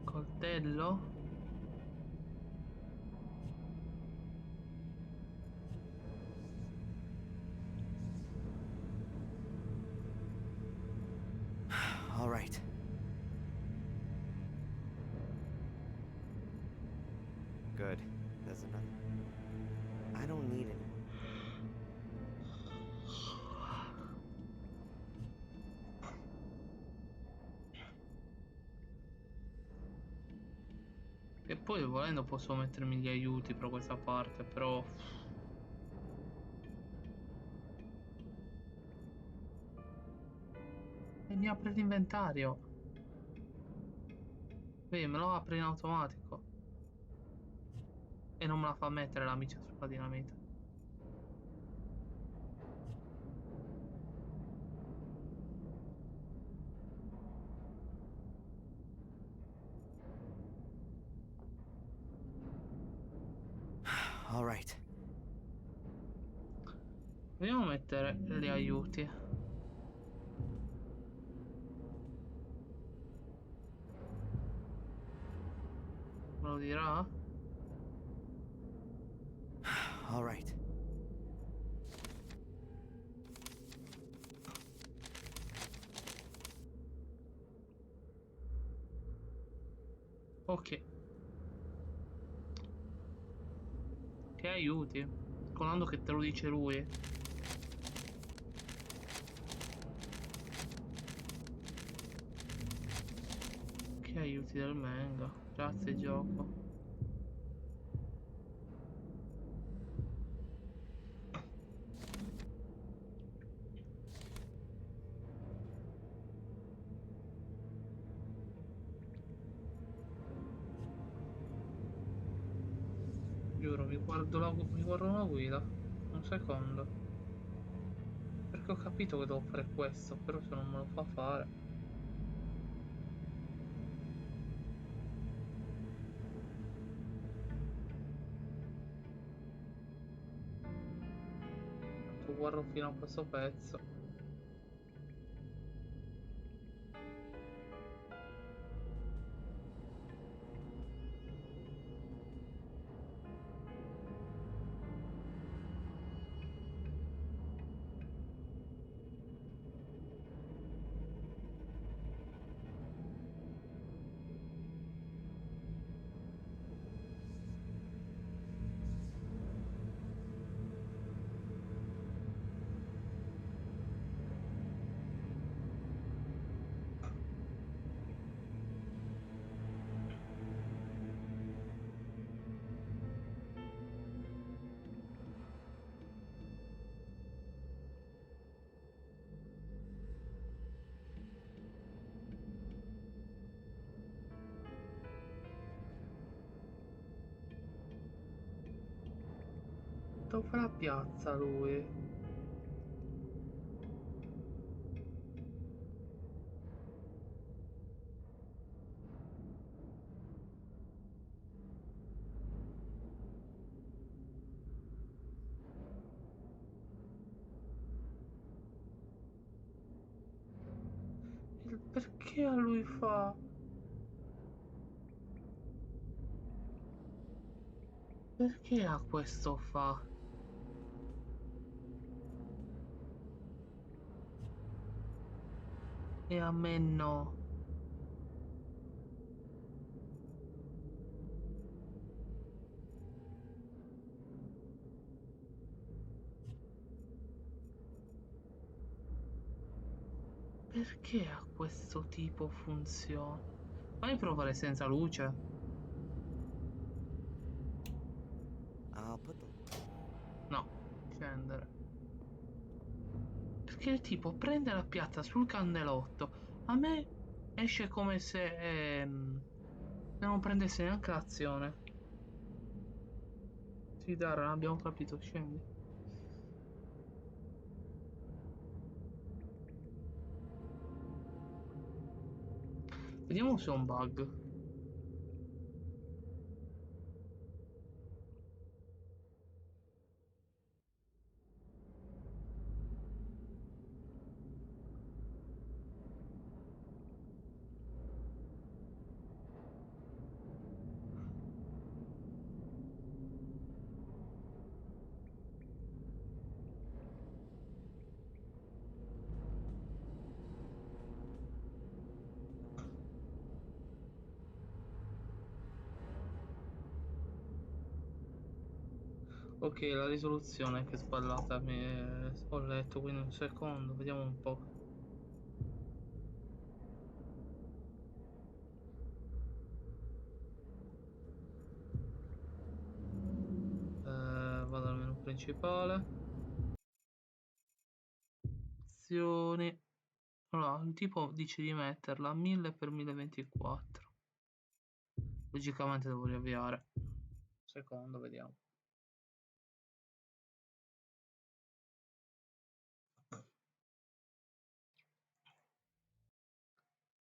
Coltello? All right. Good. There's another. I don't need any. E poi volendo posso mettermi gli aiuti per questa parte, però... E mi apre l'inventario. Vedi, me lo apre in automatico. E non me la fa mettere la miccia sulla dinamite. All right. Proviamo a mettere gli aiuti. Me lo dirà? All right. Ok. Che aiuti? Conando che te lo dice lui. Che aiuti del manga. Grazie gioco. Giuro, mi guardo la guida. Un secondo. Perché ho capito che devo fare questo, però se non me lo fa fare. Tanto guardo fino a questo pezzo. Dove la piazza lui? Perché a lui fa? Perché a questo fa? E a me no. Perché a questo tipo funziona? Fammi provare senza luce. No, scendere. Perché il tipo prende la piazza sul cannelotto. A me esce come se non prendesse neanche l'azione. Sì, Dara, non abbiamo capito, scendi. Vediamo se è un bug. Ok, la risoluzione che è sballata ho letto, quindi un secondo, vediamo un po'. Vado al menu principale. Opzioni. Allora, il tipo dice di metterla a 1000x1024. Logicamente devo riavviare. Un secondo, vediamo.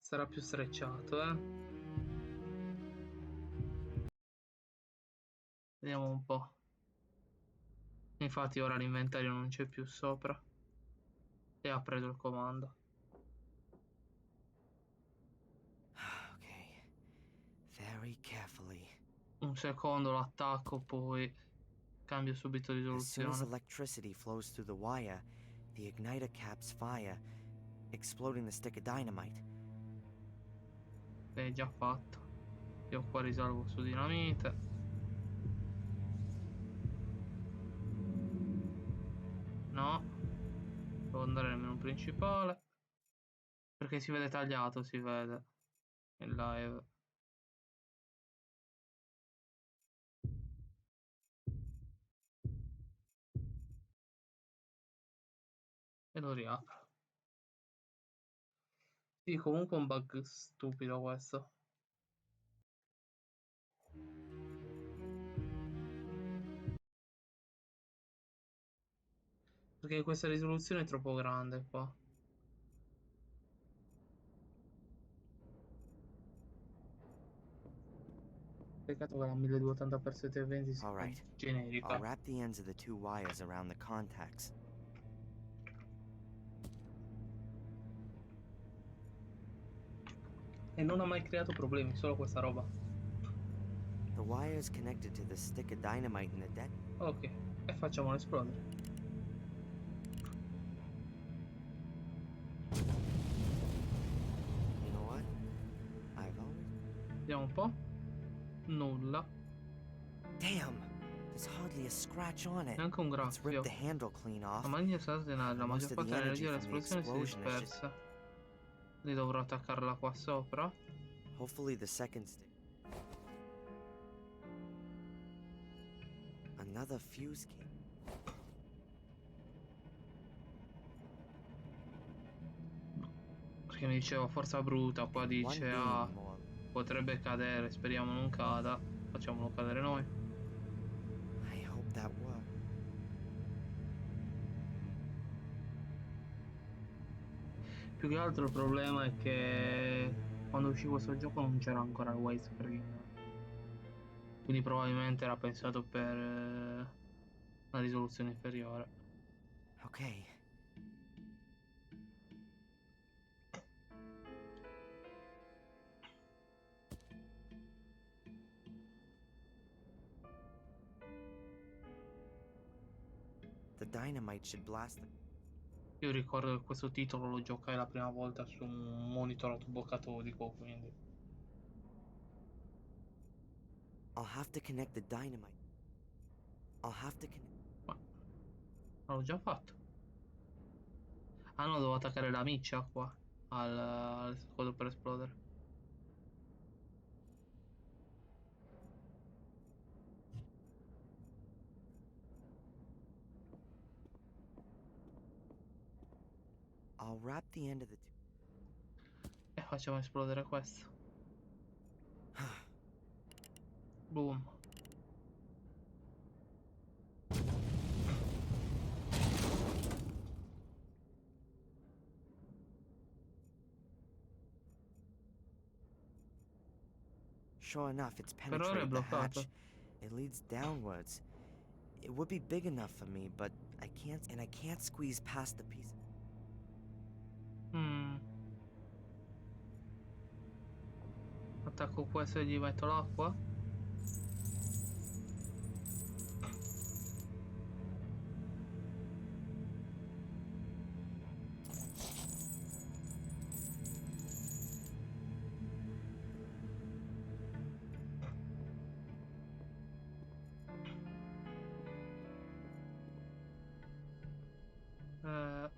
Sarà più strecciato, eh? Vediamo un po'. Infatti ora l'inventario non c'è più sopra. E ha preso il comando. Okay. Very carefully. Un secondo l'attacco, poi cambio subito As soon as risoluzione. electricity flows through the wire, the igniter caps fire, exploding the stick of dynamite. È già fatto. Io qua risalvo su dinamite. No. Devo andare nel menu principale. Perché si vede tagliato, si vede. In live. E lo riapro. Sì, comunque è un bug stupido questo. Perché questa risoluzione è troppo grande qua. Peccato che la 1280x720 sia All right. I'll generica. wrap the ends of the two wires around the contacts. E non ha mai creato problemi, solo questa roba. The wire is connected to the stick of dynamite in the deck. Ok, e facciamolo esplodere. You know what? I've always... Vediamo un po'. Nulla. Damn! There's hardly a scratch on it. Neanche un Let's rip graffio. the handle clean off. La maniglia sarà sdenata, la Most maggior of parte the energy dell'energia from the dell'esplosione si è explosion is just... dispersa. Quindi dovrò attaccarla qua sopra. Hopefully the second stick... Another fuse key. Perché mi diceva forza bruta, qua One dice beam more. potrebbe cadere, speriamo non cada. Facciamolo cadere noi. I hope that worked. Più che altro il problema è che quando uscì questo gioco non c'era ancora il widescreen. Quindi probabilmente era pensato per una risoluzione inferiore. Okay. The dynamite should blast the... Io ricordo che questo titolo lo giocai la prima volta su un monitor a tubo catodico, quindi... I'll have to connect the dynamite. I'll have to connect... Ma l'ho già fatto. Ah no, devo attaccare la miccia qua al coso per esplodere. I'll wrap the end of the... E facciamo esplodere questo. Boom. Sure enough, it's Per ora è penetrated the bloccato. hatch. It leads downwards. It would be big enough for me, but I can't squeeze past the piece. Attacco questo e gli metto l'acqua.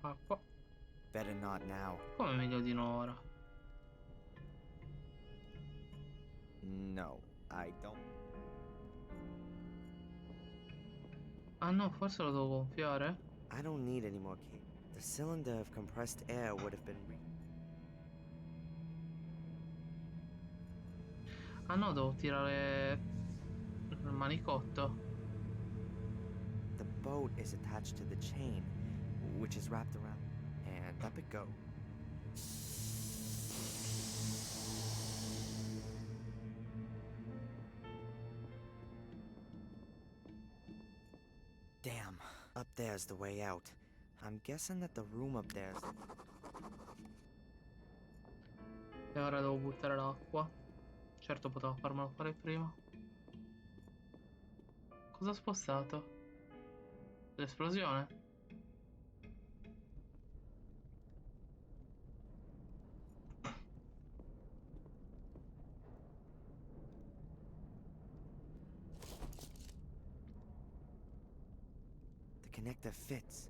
Acqua. Better not now. Come meglio di no ora? No, I don't. Ah no, forse lo devo gonfiare? I don't need any more cake. The cylinder of compressed air would have been Ah no, devo tirare il manicotto. The boat is attached to the chain, which is wrapped around, and up it goes. Damn, up there's the way out. I'm guessing that the room up there's... E ora devo buttare l'acqua. Certo, potevo farmelo fare prima. Cosa ha spostato? L'esplosione? The connector fits.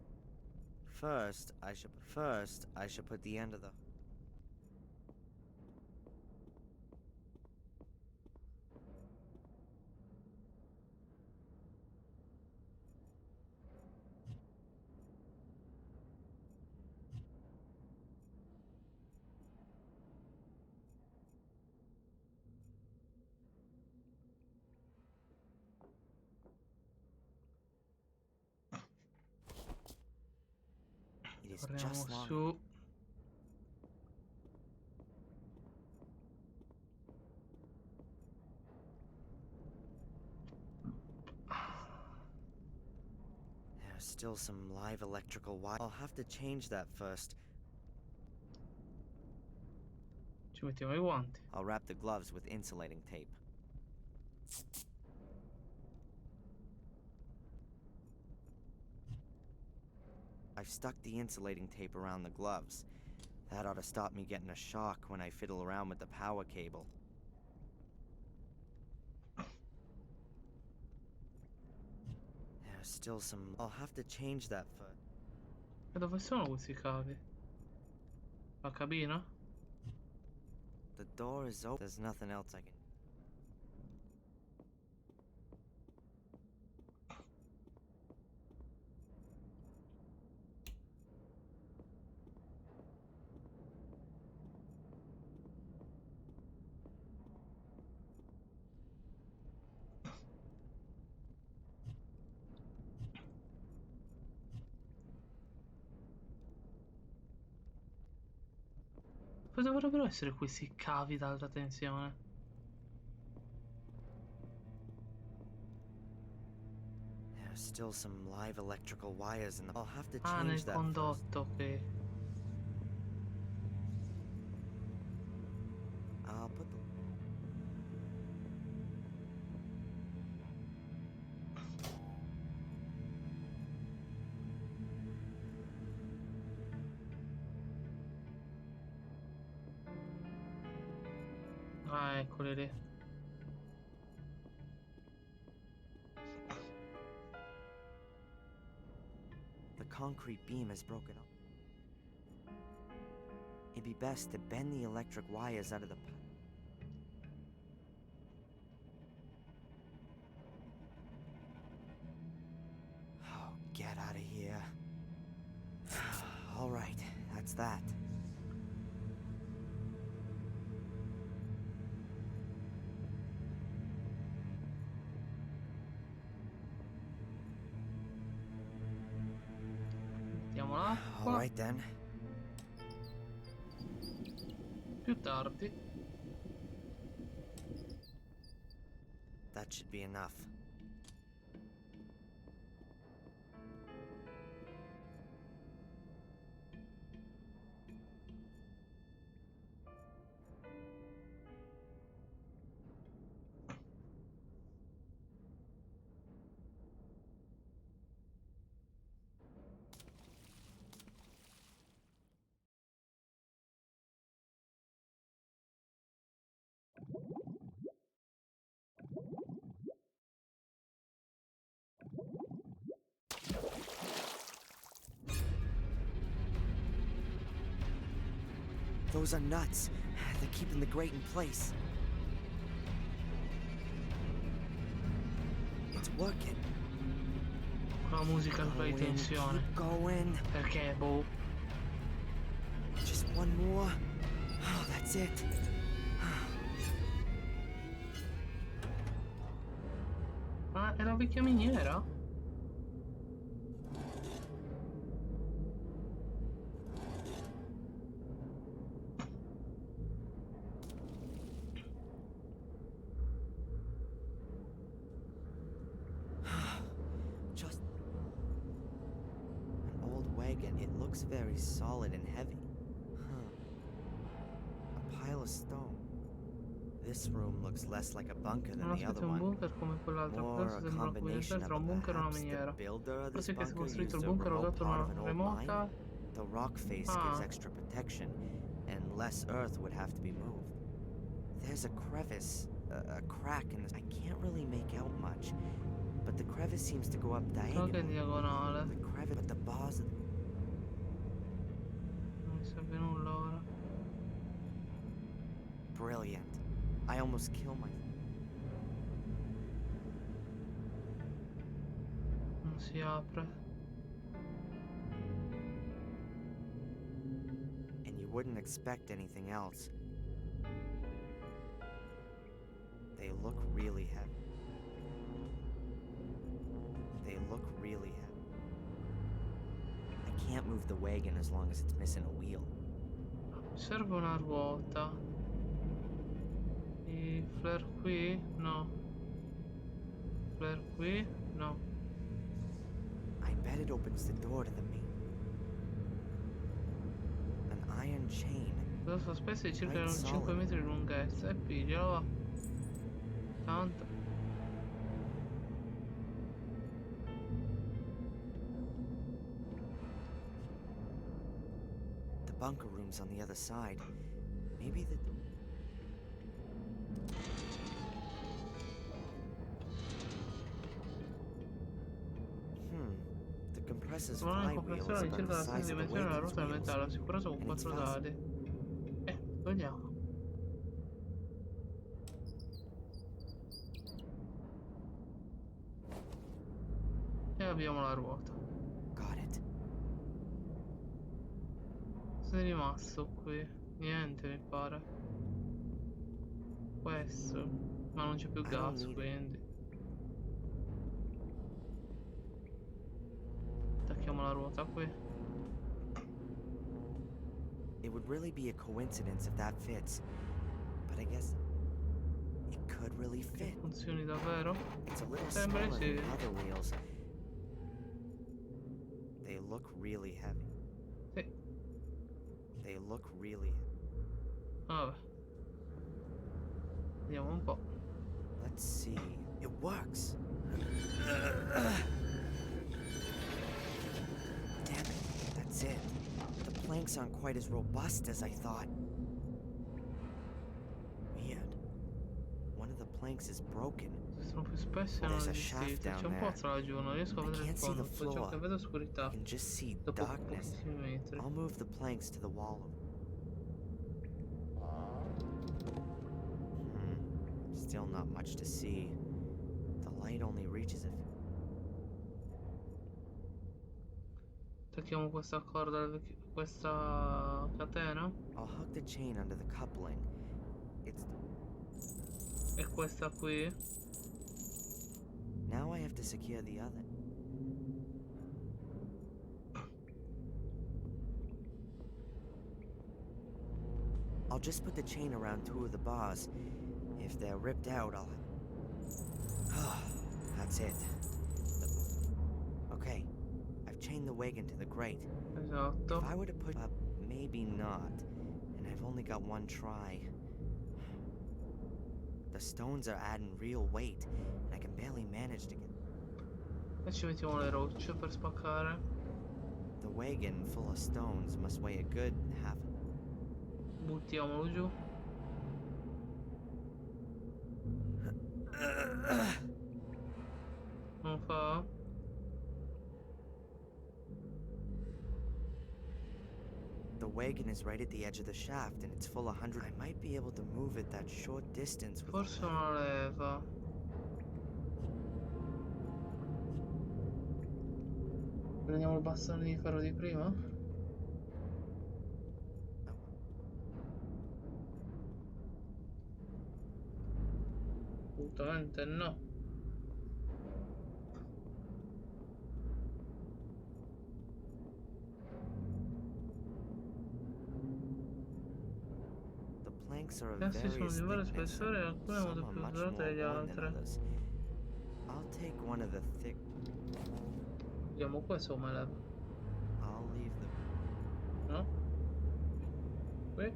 First, I should put the end of the... It is Torniamo just long. su. There's still some live electrical wire. I'll have to change that first. Ci mettiamo I guanti. I'll wrap the gloves with insulating tape. I've stuck the insulating tape around the gloves. That ought to stop me getting a shock when I fiddle around with the power cable. There's still some... I'll have to change that first. E dove sono questi cavi? La cabina? The door is open. There's nothing else I can... Poi dovrebbero essere questi cavi d'alta tensione. There's still some live electrical wires in the. I'll have to Ah, change nel that first. condotto, ok. I'll put the. Ah, eccoli lì. The concrete beam is broken up. It'd be best to bend the electric wires out of the. Oh, get out of here. All right, that's that. Mettiamo All l'acqua. right then. Più tardi. That should be enough. Those are nuts. They're keeping the grate in place. It's working. La musica di Going, tensione. keep going. Perché, boh. Just one more. Oh, that's it. Ma è la vecchia miniera? Just an old wagon. It looks very solid and heavy. A pile of stone. This room looks less like a bunker than Non the aspetta other un one. bunker come quell'altro. More Forse a sembra una combinazione combination tra un of bunker e una perhaps the miniera. builder of this Forse che si è bunker costruito used il a bunker o remote dato part una of an old remota. mine. The rock face gives extra protection, and less earth would have to be moved. There's a crevice, a crack in this. I can't really make out much, but the crevice seems to go up So che è diagonally. diagonale. The crevice, but the bars. Non mi serve nulla ora. Brilliant. I almost killed myself. Non si apre. And you wouldn't expect anything else. They look really heavy. They look really heavy. I can't move the wagon as long as it's missing a wheel. Serve una ruota. I flare qui? No. Flare qui? No. I bet it opens the door to the main. An iron chain. La sospesa di circa Quite 5 solid. metri di lunghezza. E piglialo va. Tanto. The bunker room's on the other side. Maybe the. The compressor's Trovare una flywheel is compressione di about circa the la stessa size of the dimensione della wagon's ruota del wheels. metallo, assicurato con And it's 4 fast. dadi. Togliamo. E abbiamo la ruota. Got it. Sei rimasto qui? Niente, mi pare. Questo. Ma non c'è più I don't gas, need it. quindi. Attacchiamo la ruota qui. It would would really be a coincidence if that fits. But I guess it could really fit. Funzioni davvero? It's a little Sembra smaller sì. than other wheels. They look really heavy. Sì. They look really Vabbè. Vediamo un po'. Let's see. It works. Damn it. That's it. The planks aren't quite as robust as I thought. Weird. One of the planks is broken. Sono più spesse e non resistite. C'è un pozzo laggiù, non riesco a vedere il fondo. Tutto ciò che vedo è oscurità. I can just see Dopo darkness. pochissimi metri. I'll move the planks to the wall. Still not much to see. The light only reaches it. Attacchiamo questa corda, questa catena. I'll hook the chain under the coupling. It's E questa qui. Now I have to secure the other. I'll just put the chain around two of the bars. If they're ripped out, I'll... That's it. Okay, I've chained the wagon to the grate. Esatto. If I were to put up, maybe not. And I've only got one try. The stones are adding real weight, and I can barely manage to get... E ci mettiamo le rocce per spaccare. The wagon full of stones must weigh a good half... Buttiamolo giù. Non fa? The wagon is right at the edge of the shaft, and it's full of 100. I might be able to move it that short distance with... Forse una leva. Prendiamo il bastone di ferro di prima? Assolutamente no. Questi sono di vario spessore e alcune molto più durate delle altre. I'll take one of the thick... Vediamo questo come leva. I'll leave the... No? Qui?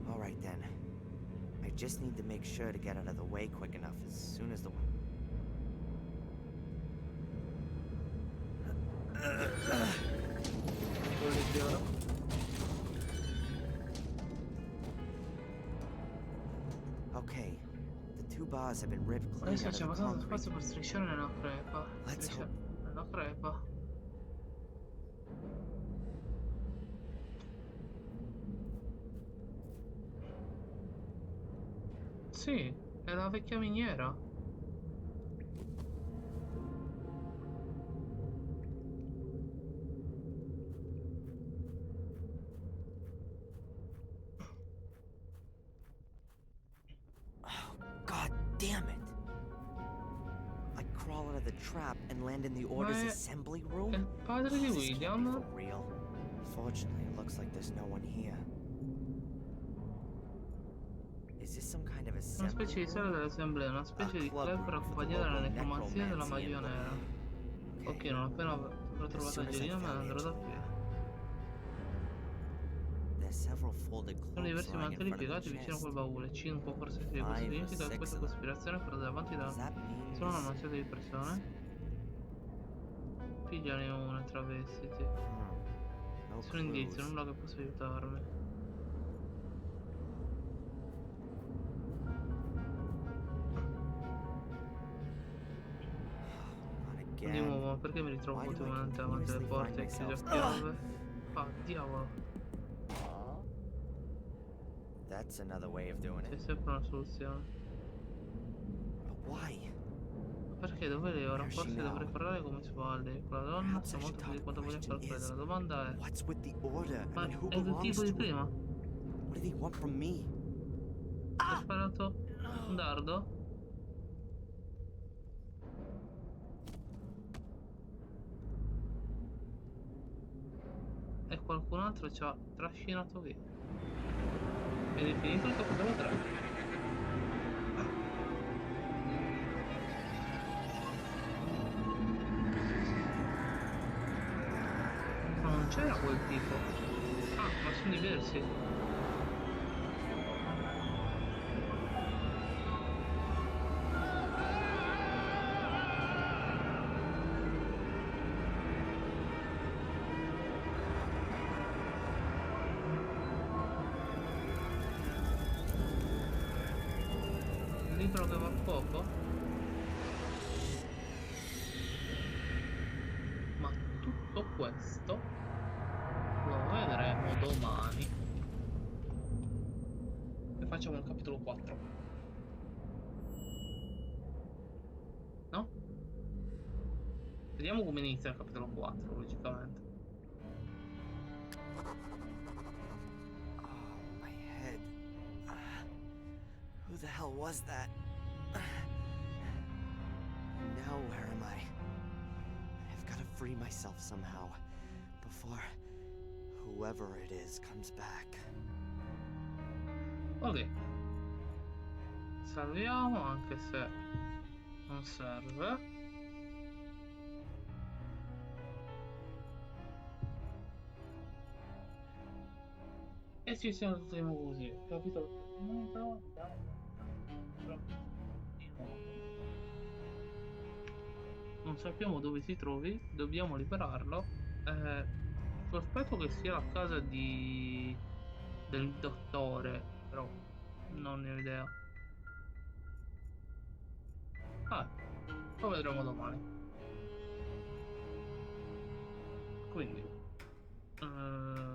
Alright then. I just need to make sure to get out of the way quick enough as soon as the... Okay, the two bars have been ripped clean Adesso out of c'è the abbastanza concrete. spazio per strisciare nella crepa. Let's hope. Nella crepa. Sì, è la vecchia miniera. God damn it! I crawl out of the trap and land in the order's è assembly il room? padre di This can't be William. for real. Fortunately, it looks like there's no one here. Is this some kind of Una assembly specie di sala room? dell'assemblea, una specie di club per accompagnare la necromanzia della magia nera. Ok, non appena avrò trovato Angelina me ne andrò da qui. There's several folded Sono cloaks diversi lying in mantelli front of piegati the vicino a chest. quel baule. 5 forse 6, questo significa che questa cospirazione è portata avanti da Does that mean solo una this- manciata di persone. Pigliane una e travestiti. No Nessun indizio, clues. nulla che possa aiutarmi. Not Di again. nuovo, ma perché mi ritrovo Why do I continuamente davanti alle continuously porte e find chiuso a myself- chiave? Ah, diavolo. That's another way of doing C'è it. sempre una soluzione. But why? Perché dove lei ora? Where's she Forse now? dovrei parlare come sguardi. Quella donna Perhaps sa I should molto più di talk. quanto The voglia far question credere. is, La domanda è: What's with the order? ma I mean, who è il belongs tipo to di it? prima? What do they want from me? Ha sparato un dardo? e qualcun altro ci ha trascinato via. Ed è finito il capitolo 3. Ma non c'era quel tipo. Ah, ma sono diversi. Il libro che va a fuoco? Ma tutto questo lo vedremo domani. E facciamo il capitolo 4. No? Vediamo come inizia il capitolo 4, logicamente. Oh, my head. Who the hell was that? Now where am I? I've got to free myself somehow before whoever it is comes back. Ok. Salviamo anche se non serve. E ci sentiamo così. Capitolo finito. Non sappiamo dove si trovi. Dobbiamo liberarlo. Sospetto che sia la casa del dottore. Però non ne ho idea. Lo vedremo domani. Quindi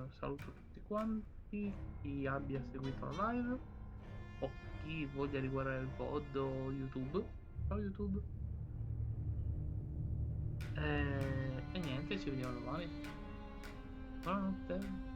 saluto tutti quanti, chi abbia seguito la live o chi voglia riguardare il VOD o YouTube. Ciao YouTube. E niente, ci vediamo domani. Buonanotte.